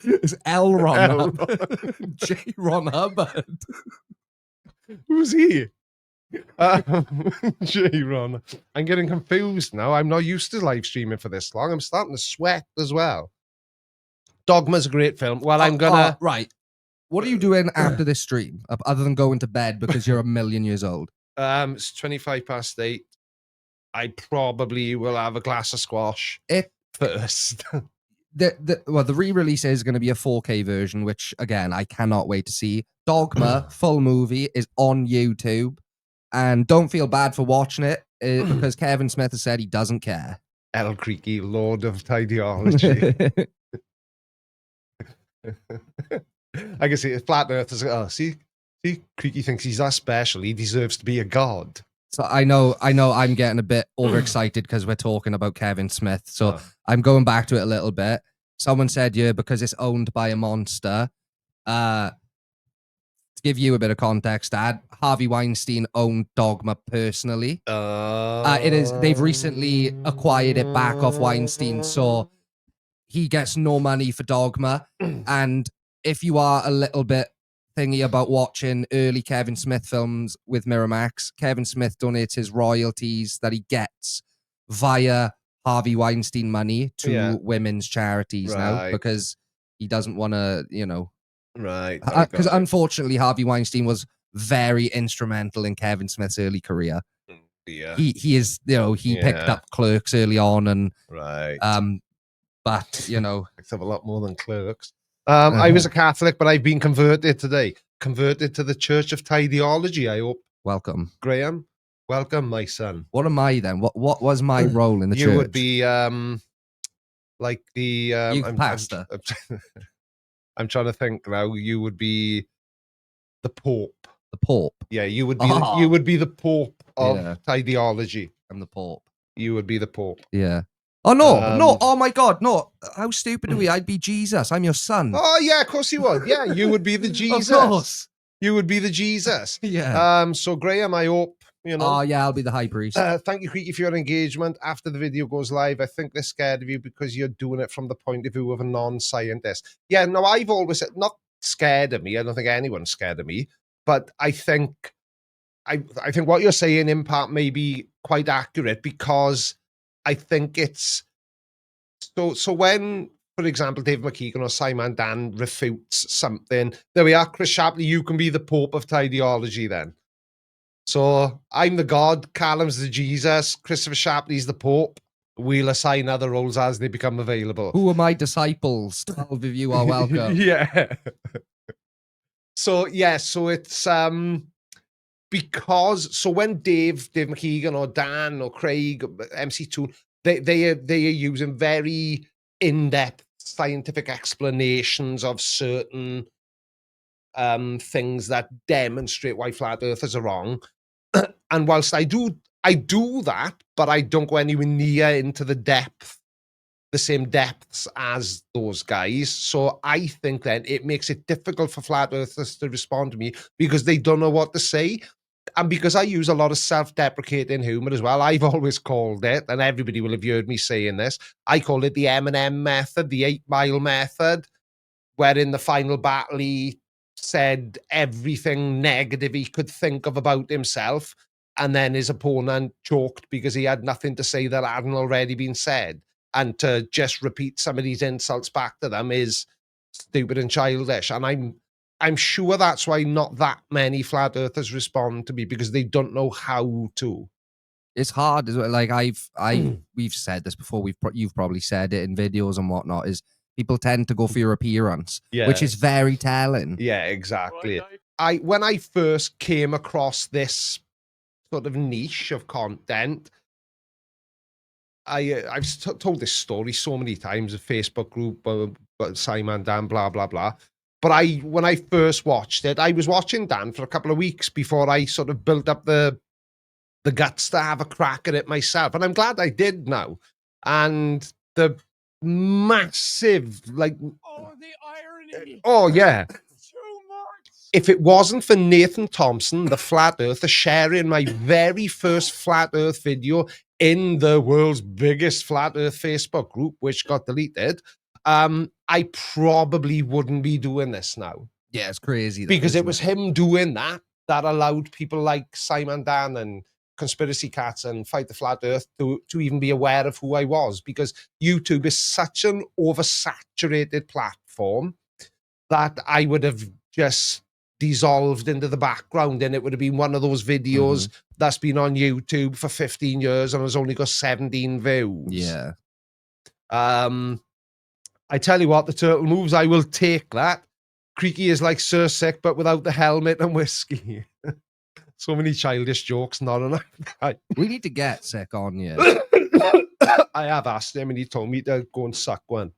It's L. Ron Hubbard. J. Ron Hubbard. Who's he? J. Ron. I'm getting confused now. I'm not used to live streaming for this long. I'm starting to sweat as well. Dogma's a great film. Well, I'm gonna... right. What are you doing after this stream, other than going to bed because you're 1,000,000 years old? It's 8:25. I probably will have a glass of squash first. The re-release is going to be a 4K version, which, again, I cannot wait to see. Dogma, full movie, is on YouTube. And don't feel bad for watching it because Kevin Smith has said he doesn't care. El Creaky, Lord of Tidyology. I can see it. Flat Earth is see, Creaky thinks he's that special. He deserves to be a god. So I know I'm getting a bit overexcited because we're talking about Kevin Smith. So I'm going back to it a little bit. Someone said, because it's owned by a monster. To give you a bit of context, Dad, Harvey Weinstein owned Dogma personally. They've recently acquired it back off Weinstein, so he gets no money for Dogma. And if you are a little bit thingy about watching early Kevin Smith films with Miramax, Kevin Smith donates his royalties that he gets via Harvey Weinstein money to women's charities now because he doesn't want to, Right. Because unfortunately, Harvey Weinstein was very instrumental in Kevin Smith's early career. he is, he picked up clerks early on, and but picked up a lot more than clerks. I was a Catholic, but I've been converted today. Converted to the Church of Tidyology. I hope. Welcome, Graham. Welcome, my son. What am I then? What was my role in the church? You would be like the youth pastor. I'm trying to think now. You would be the Pope. The Pope. Yeah, you would be. You would be the Pope of Tidyology. I'm the Pope. You would be the Pope. Yeah. Oh no, no! Oh my God, no! How stupid are we? I'd be Jesus. I'm your son. Oh yeah, of course you would. Yeah, you would be the Jesus. Of course. You would be the Jesus. Yeah. So Graham, I hope Oh yeah, I'll be the high priest. Thank you, Creaky, for your engagement after the video goes live. I think they're scared of you because you're doing it from the point of view of a non-scientist. Yeah, no, I've always said not scared of me. I don't think anyone's scared of me, but I think what you're saying in part may be quite accurate, because I think it's so when, for example, Dave McKeegan or Simon Dan refutes something, there we are, Chris Shapley, you can be the Pope of Tidyology then. So I'm the God, Callum's the Jesus, Christopher Shapley's the Pope. We'll assign other roles as they become available. Who are my disciples? 12 of you are welcome. Yeah. So it's because when Dave McKeegan or Dan or Craig, MC2, they are using very in-depth scientific explanations of certain things that demonstrate why flat earthers are wrong. And whilst I do that, but I don't go anywhere near into the same depths as those guys. So I think then it makes it difficult for flat earthers to respond to me because they don't know what to say. And because I use a lot of self-deprecating humor as well, I've always called it, and everybody will have heard me saying this, I call it the Eminem method, the 8 Mile method, where in the final battle he said everything negative he could think of about himself, and then his opponent choked because he had nothing to say that hadn't already been said. And to just repeat some of these insults back to them is stupid and childish. And I'm sure that's why not that many flat earthers respond to me, because they don't know how to. It's hard. Like we've said this before. You've probably said it in videos and whatnot. Is people tend to go for your appearance, which is very telling. Yeah, exactly. When I first came across this sort of niche of content, I've told this story so many times, a Facebook group, Simon, Dan, blah, blah, blah. But when I first watched it, I was watching Dan for a couple of weeks before I sort of built up the guts to have a crack at it myself. And I'm glad I did now. And the massive, like... Oh, the irony! Oh, yeah. If it wasn't for Nathan Thompson, the Flat Earther, sharing my very first Flat Earth video in the world's biggest Flat Earth Facebook group, which got deleted, I probably wouldn't be doing this now. Yeah, it's crazy. Because it was him doing that allowed people like Simon Dan and Conspiracy Cats and Fight the Flat Earth to even be aware of who I was, because YouTube is such an oversaturated platform that I would have just dissolved into the background, and it would have been one of those videos that's been on YouTube for 15 years and has only got 17 views. Yeah. I tell you what, the turtle moves, I will take that. Creaky is like Sir Sick, but without the helmet and whiskey. So many childish jokes, not enough. We need to get Sick on, yeah. I have asked him and he told me to go and suck one.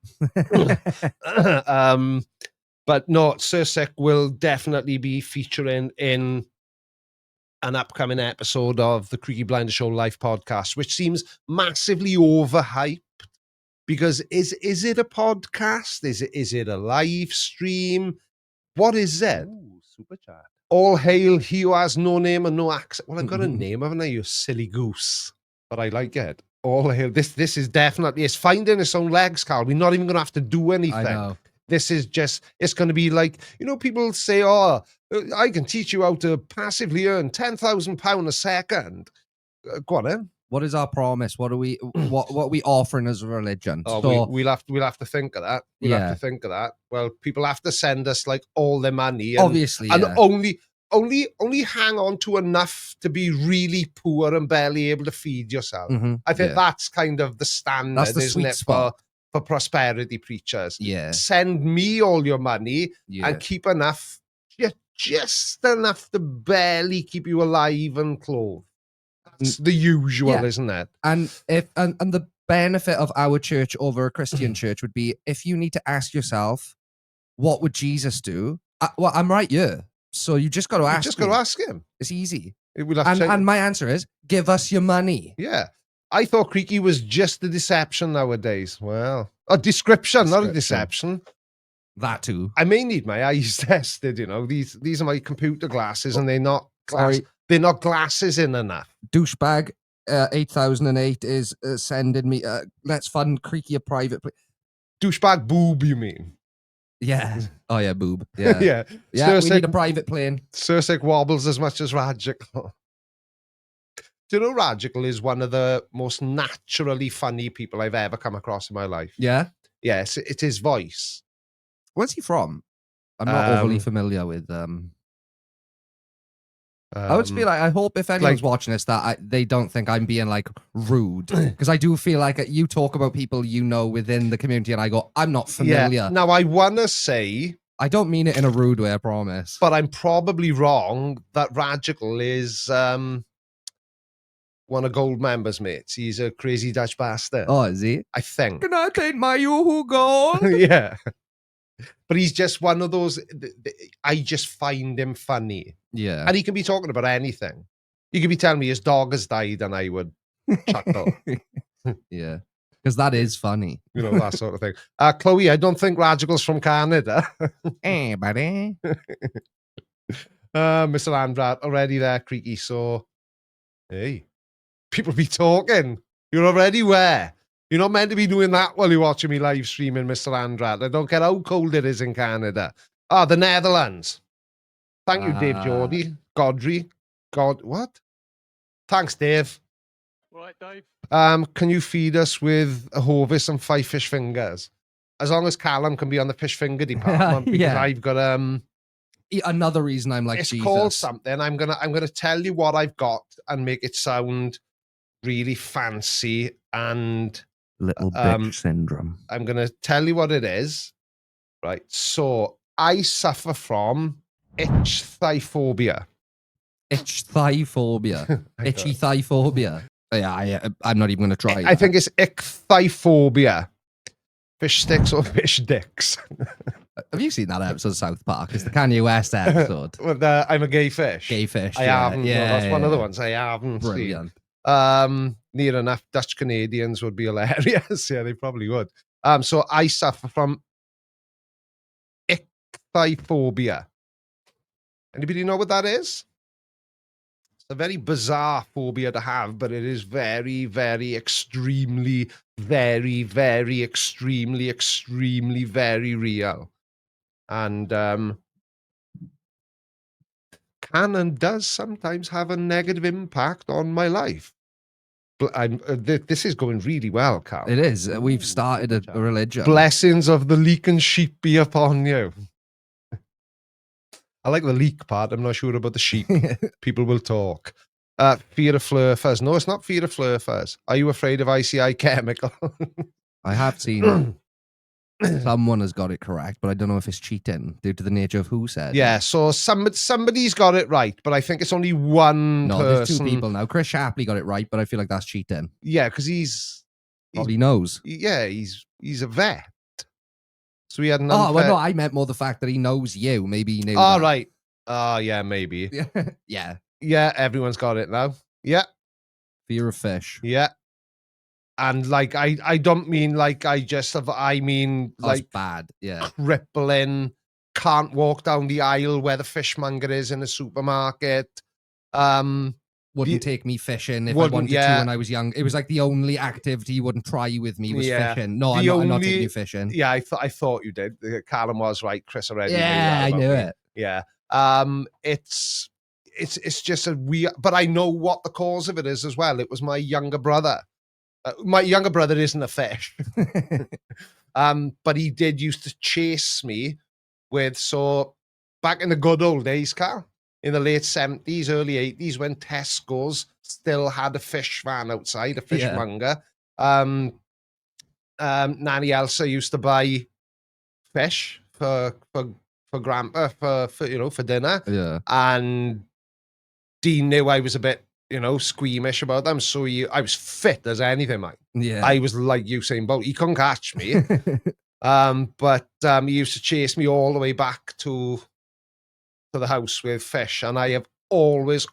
But no, Sir Sick will definitely be featuring in an upcoming episode of the Creaky Blinder Show Live podcast, which seems massively overhyped. Because is it a podcast? Is it a live stream? What is it? Ooh, super chat. All hail he who has no name and no accent. Well, I've got a name, haven't I, you silly goose? But I like it. All hail. This is definitely, it's finding its own legs, Carl. We're not even going to have to do anything. I know. This is just, it's going to be like, people say, oh, I can teach you how to passively earn £10,000 a second. Go on, then. What is our promise? What are we offering as a religion? Oh, so, we'll have to think of that. We'll have to think of that. Well, people have to send us like all their money. Obviously, and yeah. only hang on to enough to be really poor and barely able to feed yourself. I think that's kind of the standard, that's the isn't sweet it, spot for prosperity preachers? Yeah. Send me all your money and keep enough, just enough to barely keep you alive and clothed. That's the usual, isn't it? And and the benefit of our church over a Christian church would be if you need to ask yourself, what would Jesus do? Well, I'm right here. So you just got to ask. You just got to ask him. It's easy. And my answer is, give us your money. Yeah. I thought Creaky was just a deception nowadays. Well, a description, not a deception. That too. I may need my eyes tested, you know. These are my computer glasses and they're not they're not glasses in enough. Douchebag 8008 is sending me let's fund Creaky a private Douchebag boob, you mean? Yeah. Oh yeah, boob. Yeah. Yeah. Yeah, we need a private plane. Sursik wobbles as much as Radical. Do you know Radical is one of the most naturally funny people I've ever come across in my life? Yeah? Yes, it's his voice. Where's he from? I'm not overly familiar with I would feel like, I hope if anyone's watching this that they don't think I'm being like rude, because I do feel like you talk about people you know within the community and I go, I'm not familiar. Yeah. Now I want to say, I don't mean it in a rude way, I promise. But I'm probably wrong that Radical is one of Gold members' mates. He's a crazy Dutch bastard. Oh, is he? I think. Can I take my Yoo-hoo Gold? Yeah. But he's just one of those, I just find him funny. Yeah. And he can be talking about anything. He could be telling me his dog has died and I would chuckle. Yeah. Because that is funny. You know, that sort of thing. Chloe, I don't think Radical's from Canada. Hey, buddy. Mr. Landrat, already there, Creaky. So, hey, people be talking. You're already where? You're not meant to be doing that while you're watching me live streaming, Mr. Landrat. I don't care how cold it is in Canada. The Netherlands. Thank you, Dave Geordie. Godry. What? Thanks, Dave. All right, Dave. Can you feed us with a Hovis and 5 fish fingers? As long as Callum can be on the fish finger department, because I've got another reason I'm like it's Jesus. Called something. I'm gonna tell you what I've got and make it sound really fancy and little bitch syndrome. I'm gonna tell you what it is. Right. So I suffer from itch thigh-phobia. Itch thigh-phobia. Itchy thigh-phobia. Yeah, I'm not even going to try. I think it's ichthyphobia. Fish sticks or fish dicks. Have you seen that episode of South Park? It's the Kanye West episode. With I'm a gay fish. Gay fish. I haven't. Yeah, that's one of the ones I haven't Brilliant. seen. Near enough Dutch Canadians would be hilarious. Yeah, they probably would. So I suffer from ichthyphobia. Anybody know what that is? It's a very bizarre phobia to have, but it is very, very extremely, very, very extremely, extremely, very real. And can and does sometimes have a negative impact on my life. This is going really well, Cal. It is. We've started a religion. Blessings of the leek and sheep be upon you. I like the leek part. I'm not sure about the sheep. People will talk. Fear of flurfers. No, it's not fear of flurfers. Are you afraid of ICI chemical? I have seen someone has got it correct, but I don't know if it's cheating due to the nature of who said. Yeah, so somebody's got it right, but I think it's only one person. There's 2 people now. Chris Shapley got it right, but I feel like that's cheating. Yeah, because he's probably knows. Yeah, he's a vet. So we had an well, no, I meant more the fact that he knows you. Maybe he knew. Oh, right. Yeah, maybe. Yeah. Yeah, everyone's got it now. Yeah. Fear of fish. Yeah. And like, I don't mean like I mean like bad. Yeah. Crippling, can't walk down the aisle where the fishmonger is in a supermarket. Wouldn't take me fishing if I wanted to when I was young. It was like the only activity you wouldn't try with me was fishing. No, I'm not taking you fishing. Yeah, I thought you did. Callum was right. Chris already knew that I knew it. Yeah. It's just a weird, but I know what the cause of it is as well. It was my younger brother. My younger brother isn't a fish. But he did used to chase me with, so back in the good old days, Cal, in the late 70s, early 80s, when Tesco's still had a fish van outside, a fishmonger. Nanny Elsa used to buy fish for grandpa for dinner. Yeah. And Dean knew I was a bit, squeamish about them. So I was fit as anything, mate. Yeah. I was like Usain Bolt. He couldn't catch me. But he used to chase me all the way back to the house with fish. And I have always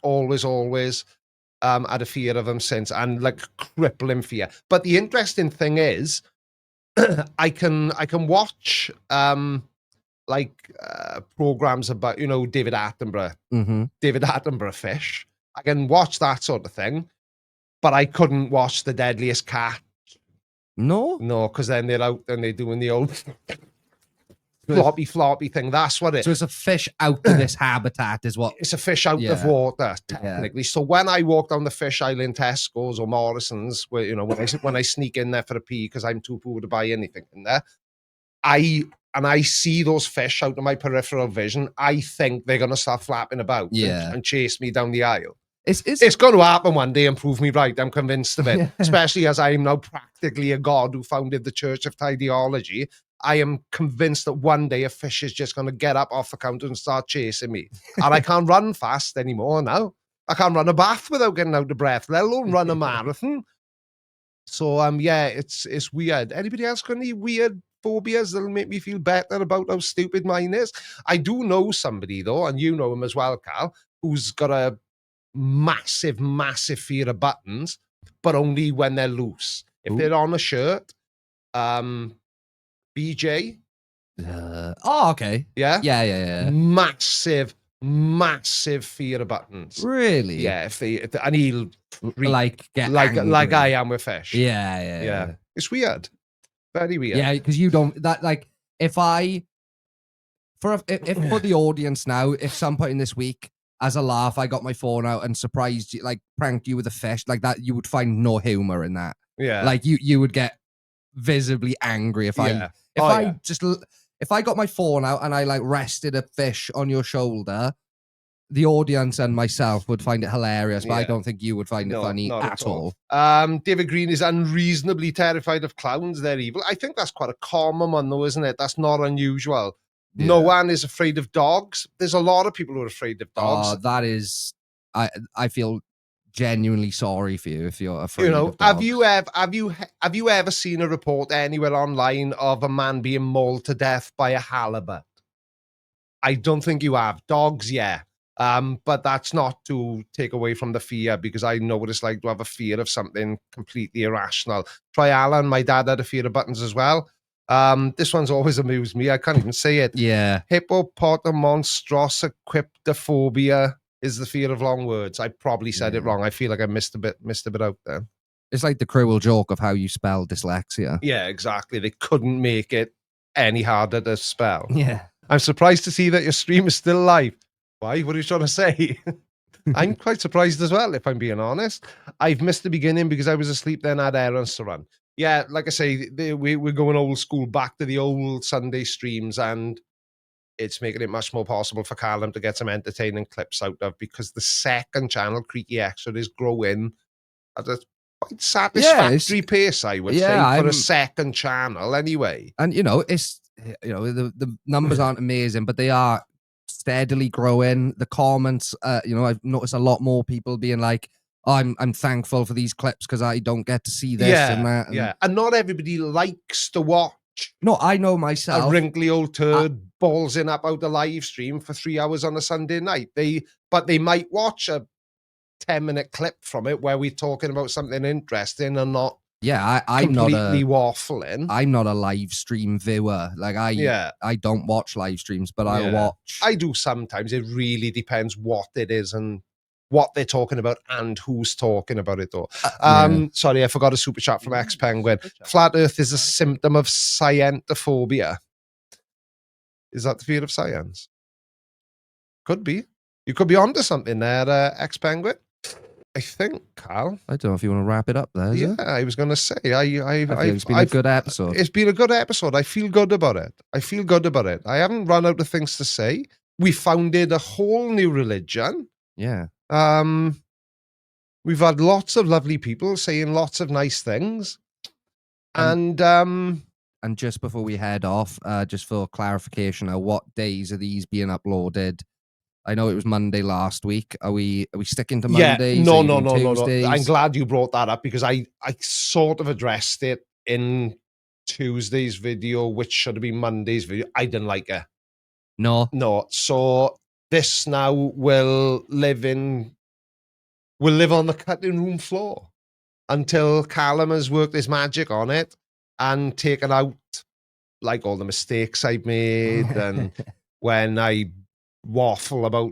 had a fear of them since, and like crippling fear. But the interesting thing is, I can watch programs about David Attenborough, David Attenborough fish. I can watch that sort of thing, but I couldn't watch The Deadliest Catch. No, because then they're out and they're doing the old floppy thing. That's what it is. So it's a fish out of this habitat, is what? It's a fish out of water, technically. Yeah. So when I walk down the fish aisle in Tesco's or Morrison's, where when I sneak in there for a pee because I'm too poor to buy anything in there, I see those fish out of my peripheral vision, I think they're gonna start flapping about and chase me down the aisle. It's going to happen one day and prove me right. I'm convinced of it. Especially as I'm now practically a god who founded the Church of Tidyology. I am convinced that one day a fish is just going to get up off the counter and start chasing me. And I can't run fast anymore now. I can't run a bath without getting out of breath, let alone run a marathon. So, it's weird. Anybody else got any weird phobias that'll make me feel better about how stupid mine is? I do know somebody, though, and you know him as well, Cal, who's got a massive fear of buttons, but only when they're loose. If they're on a shirt, BJ. Okay. Yeah. Massive fear of buttons. Really? Yeah. And he'll get angry. Like I am with fish. Yeah. It's weird. Very weird. Yeah, because you don't if for the audience now, if some point in this week, as a laugh, I got my phone out and surprised you, pranked you with a fish like that, you would find no humor in that. Yeah. You would get visibly angry if I got my phone out and I rested a fish on your shoulder, the audience and myself would find it hilarious, but I don't think you would find it funny at all. David Green is unreasonably terrified of clowns. They're evil. I think that's quite a common one, though, isn't it? That's not unusual. Yeah. No one is afraid of dogs. There's a lot of people who are afraid of dogs. That is, I feel genuinely sorry for you if you're afraid of dogs. Have you ever seen a report anywhere online of a man being mauled to death by a halibut? I don't think you have. Dogs, yeah. But that's not to take away from the fear, because I know what it's like to have a fear of something completely irrational. Try Alan. My dad had a fear of buttons as well. This one's always amused me. I can't even say it. Yeah. Hippopotamonstrosquiptophobia is the fear of long words. I probably said it wrong. I feel like I missed a bit out there. It's like the cruel joke of how you spell dyslexia. Yeah, exactly. They couldn't make it any harder to spell. Yeah. I'm surprised to see that your stream is still live. Why? What are you trying to say? I'm quite surprised as well, if I'm being honest. I've missed the beginning because I was asleep then, I had errands to run. Yeah, like I say, we're going old school, back to the old Sunday streams, and it's making it much more possible for Callum to get some entertaining clips out of, because the second channel, Creaky Extra, is growing at a quite satisfactory pace, I would say, for a second channel anyway. And, the numbers aren't amazing, but they are steadily growing. The comments, I've noticed a lot more people being like, I'm thankful for these clips because I don't get to see this and that. And not everybody likes to watch. No, I know myself. A wrinkly old turd ballsing up out a live stream for 3 hours on a Sunday night. But they might watch a 10-minute clip from it where we're talking about something interesting and not I'm completely waffling. I'm not a live stream viewer. I don't watch live streams, but I watch. I do sometimes. It really depends what it is and what they're talking about and who's talking about it, though. Sorry, I forgot a super chat from X Penguin. Flat Earth is a symptom of scientophobia. Is that the fear of science? Could be. You could be onto something there, X Penguin. I think, Cal. I don't know if you want to wrap it up there. I was going to say, it's been a good episode. It's been a good episode. I feel good about it. I haven't run out of things to say. we founded a whole new religion. Yeah. We've had lots of lovely people saying lots of nice things. And just before we head off, just for clarification, what days are these being uploaded? I know it was Monday last week. Are we sticking to Mondays? Yeah, no. Tuesdays? I'm glad you brought that up because I sort of addressed it in Tuesday's video, which should have been Monday's video. I didn't like it. No. So this now will live on the cutting room floor until Callum has worked his magic on it and taken out like all the mistakes I've made and when I waffle about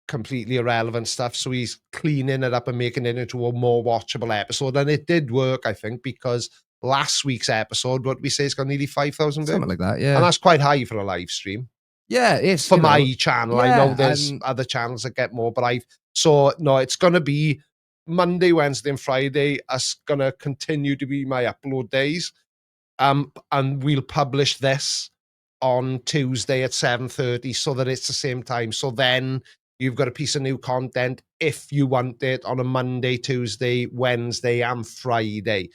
completely irrelevant stuff. So he's cleaning it up and making it into a more watchable episode. And it did work, I think, because last week's episode, what we say, it's got nearly 5,000 views. Something like that, yeah. And that's quite high for a live stream. Yeah, it's for my channel. Yeah, I know there's other channels that get more, but it's going to be Monday, Wednesday, and Friday. It's going to continue to be my upload days. And we'll publish this on Tuesday at 7:30 so that it's the same time. So then you've got a piece of new content if you want it on a Monday, Tuesday, Wednesday, and Friday.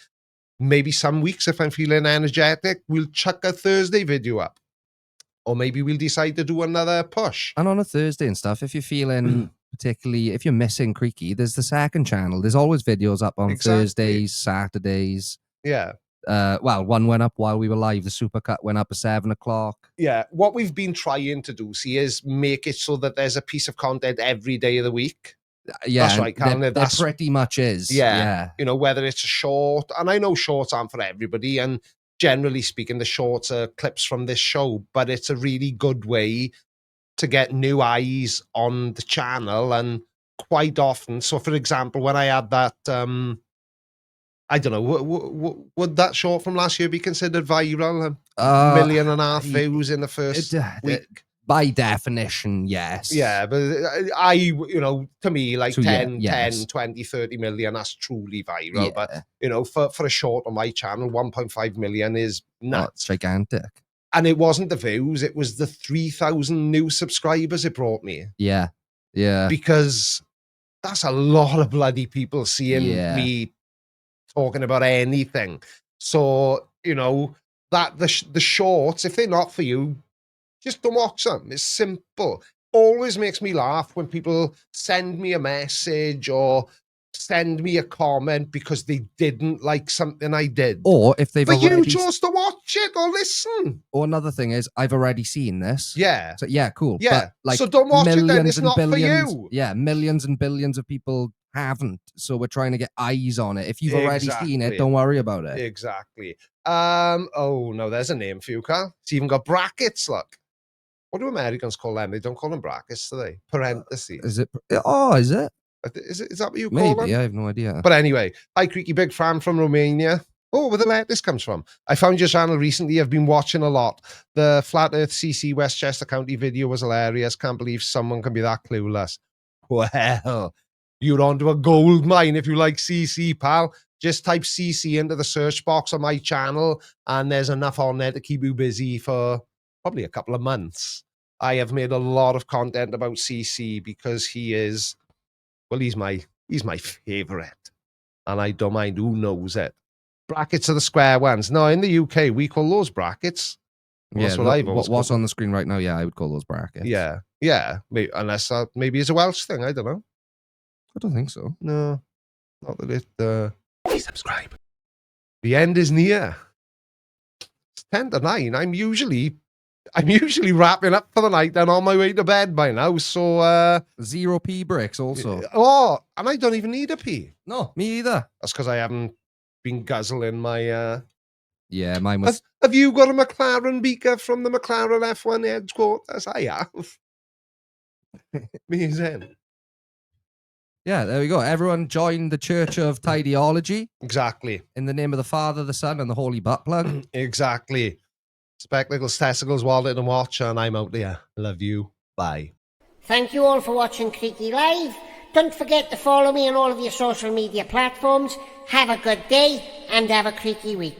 Maybe some weeks, if I'm feeling energetic, we'll chuck a Thursday video up. Or maybe we'll decide to do another push. And on a Thursday and stuff, if you're feeling particularly, if you're missing Creaky, there's the second channel. There's always videos up on Thursdays, Saturdays. Yeah. Well, one went up while we were live. The Supercut went up at 7 o'clock. Yeah. What we've been trying to do, see, is make it so that there's a piece of content every day of the week. Yeah. That's right, Callum. There pretty much is. Yeah. You know, whether it's a short, and I know shorts aren't for everybody, and generally speaking, the shorts are clips from this show, but it's a really good way to get new eyes on the channel. And quite often, so for example, when I had that, I don't know, would that short from last year be considered viral? 1.5 million views in the first week? By definition, yes. Yeah, but to me, like 10, 20, 30 million, that's truly viral. Yeah. But, for a short on my channel, 1.5 million is nuts. Oh, gigantic. And it wasn't the views, it was the 3,000 new subscribers it brought me. Yeah, yeah. Because that's a lot of bloody people seeing me talking about anything. So, that the shorts, if they're not for you, just don't watch them. It's simple. Always makes me laugh when people send me a message or send me a comment because they didn't like something I did. Or if they've already... you chose to watch it or listen. Or another thing is, I've already seen this. Yeah. So, yeah, cool. Yeah. But, so don't watch it then. It's not for you. Yeah, millions and billions of people haven't. So we're trying to get eyes on it. If you've already seen it, don't worry about it. Exactly. Oh, no, there's a name for you, Carl. It's even got brackets, look. What do Americans call them? They don't call them brackets, do they? Parentheses. Is it? Oh, is it? Is that what you call them? Maybe, I have no idea. But anyway, hi, Creaky, big fan from Romania. Oh, where the lettuce comes from. I found your channel recently. I've been watching a lot. The Flat Earth CC Westchester County video was hilarious. Can't believe someone can be that clueless. Well, you're onto a gold mine if you like CC, pal. Just type CC into the search box on my channel, and there's enough on there to keep you busy for probably a couple of months. I have made a lot of content about CC because he's my favorite. And I don't mind who knows it. Brackets are the square ones. No, in the UK, we call those brackets. That's what I've always what's on the screen right now, yeah, I would call those brackets. Yeah. Maybe, unless that maybe it's a Welsh thing, I don't know. I don't think so. No. Not that it... Please subscribe. The end is near. It's 10 to 9. I'm usually wrapping up for the night and on my way to bed by now. So 0 pee breaks also. Oh, and I don't even need a pee. No, me either. That's because I haven't been guzzling my Yeah, mine was... Have you got a McLaren beaker from the McLaren F1 headquarters? I have. Amazing. Yeah, there we go. Everyone join the Church of Tidyology. Exactly. In the name of the Father, the Son, and the Holy Butt Plug. Exactly. Spectacles, testicles, wallet, and watch, and I'm out there. Love you. Bye. Thank you all for watching Creaky Live. Don't forget to follow me on all of your social media platforms. Have a good day, and have a creaky week.